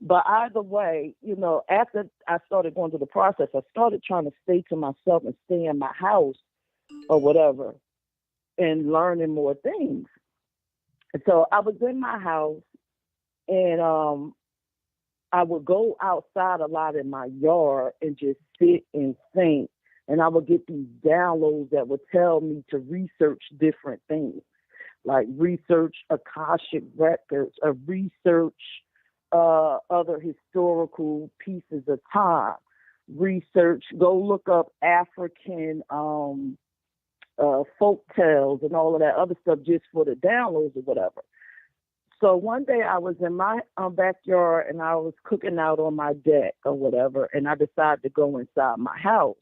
But either way, after I started going through the process, I started trying to stay to myself and stay in my house or whatever and learning more things. And so I was in my house, and I would go outside a lot in my yard and just sit and think. And I would get these downloads that would tell me to research different things, like research Akashic records, or research other historical pieces of time, research, go look up African folk tales and all of that other stuff just for the downloads or whatever. So one day I was in my backyard, and I was cooking out on my deck or whatever, and I decided to go inside my house.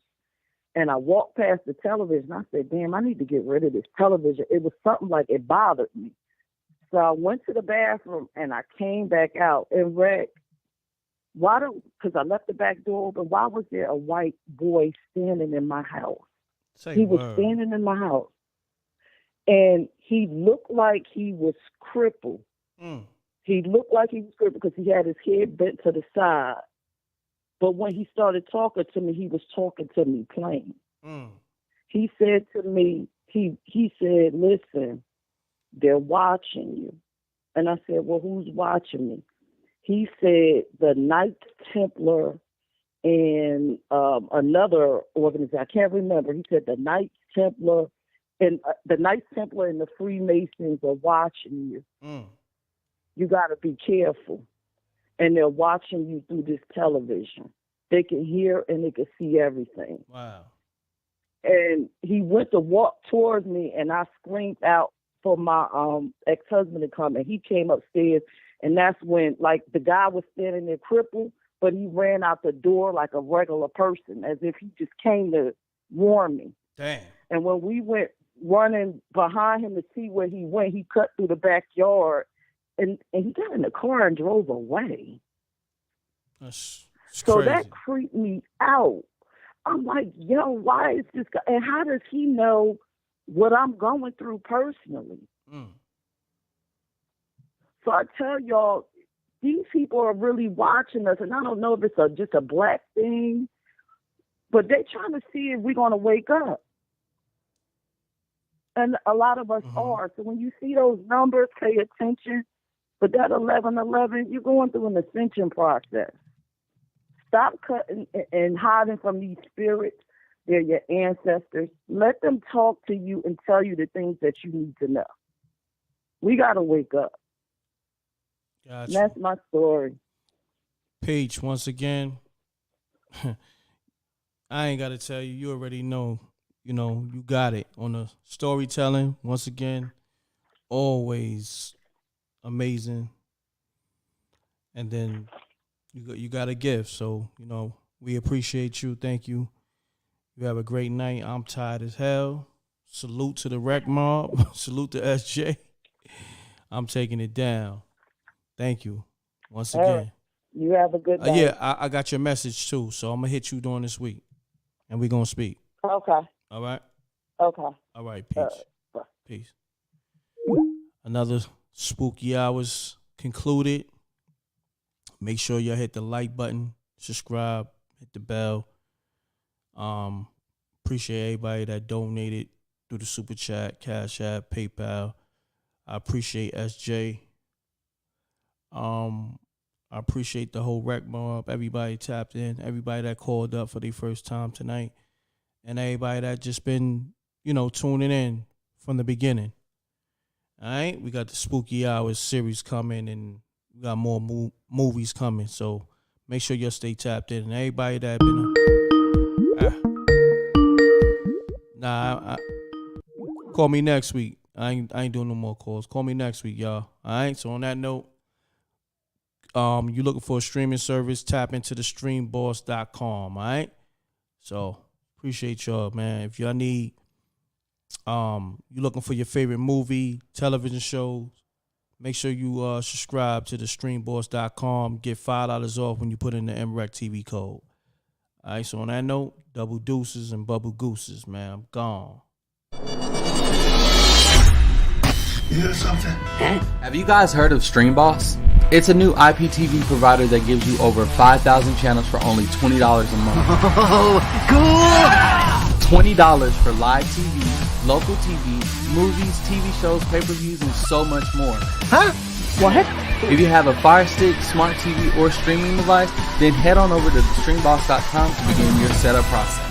And I walked past the television. I said, damn, I need to get rid of this television. It was something like it bothered me. So I went to the bathroom, and I came back out. And Reck, because I left the back door open, why was there a white boy standing in my house? He was standing in my house. And he looked like he was crippled. He looked like he was crippled because he had his head bent to the side. But when he started talking to me, he was talking to me plain. He said to me, he said, listen, they're watching you. And I said, well, who's watching me? He said the Knights Templar and another organization, I can't remember. He said the Knights Templar and the Freemasons are watching you. You got to be careful. And they're watching you through this television. They can hear and they can see everything. Wow. And he went to walk towards me, and I screamed out for my ex-husband to come, and he came upstairs, and that's when, like, the guy was standing there crippled, but he ran out the door like a regular person, as if he just came to warn me. Damn. And when we went running behind him to see where he went, he cut through the backyard, and he got in the car and drove away. That's so crazy. That creeped me out. I'm like, yo, why is this guy? And how does he know what I'm going through personally? So I tell y'all, these people are really watching us, and I don't know if it's just a black thing, but they're trying to see if we're going to wake up. And a lot of us are. So when you see those numbers, pay attention. But that 1111, you're going through an ascension process. Stop cutting and hiding from these spirits. They're your ancestors. Let them talk to you and tell you the things that you need to know. We got to wake up. Gotcha. That's my story. Peach, once again, I ain't got to tell you. You already know. You know, you got it. On the storytelling, once again, always amazing. And then you got a gift. So, you know, we appreciate you. Thank you. You have a great night. I'm tired as hell. Salute to the Rec Mob. Salute to SJ. I'm taking it down. Thank you once again. You have a good night. Yeah, I got your message too. So I'm going to hit you during this week. And we're going to speak. Okay. All right? Okay. All right, peace. Peace. Another spooky hours concluded. Make sure y'all hit the like button, subscribe, hit the bell. Appreciate everybody that donated through the Super Chat, Cash App, PayPal. I appreciate SJ. I appreciate the whole Rec Mob, everybody tapped in, everybody that called up for their first time tonight, and everybody that just been, you know, tuning in from the beginning. All right, we got the Spooky Hours series coming, and we got more movies coming. So make sure you stay tapped in. And everybody that been, call me next week. I ain't doing no more calls. Call me next week, y'all. All right. So on that note, you looking for a streaming service? Tap into the streamboss.com. All right. So appreciate y'all, man. If y'all need, you looking for your favorite movie, television shows, make sure you subscribe to the streamboss.com. Get $5 off when you put in the MRecktv code. All right. So on that note, double deuces and bubble gooses, man. I'm gone. You hear something? Have you guys heard of StreamBoss? It's a new IPTV provider that gives you over 5,000 channels for only $20 a month. Oh, cool! $20 for live TV, local TV, movies, TV shows, pay-per-views, and so much more. Huh? What? If you have a Fire Stick, smart TV, or streaming device, then head on over to thestreamboss.com to begin your setup process.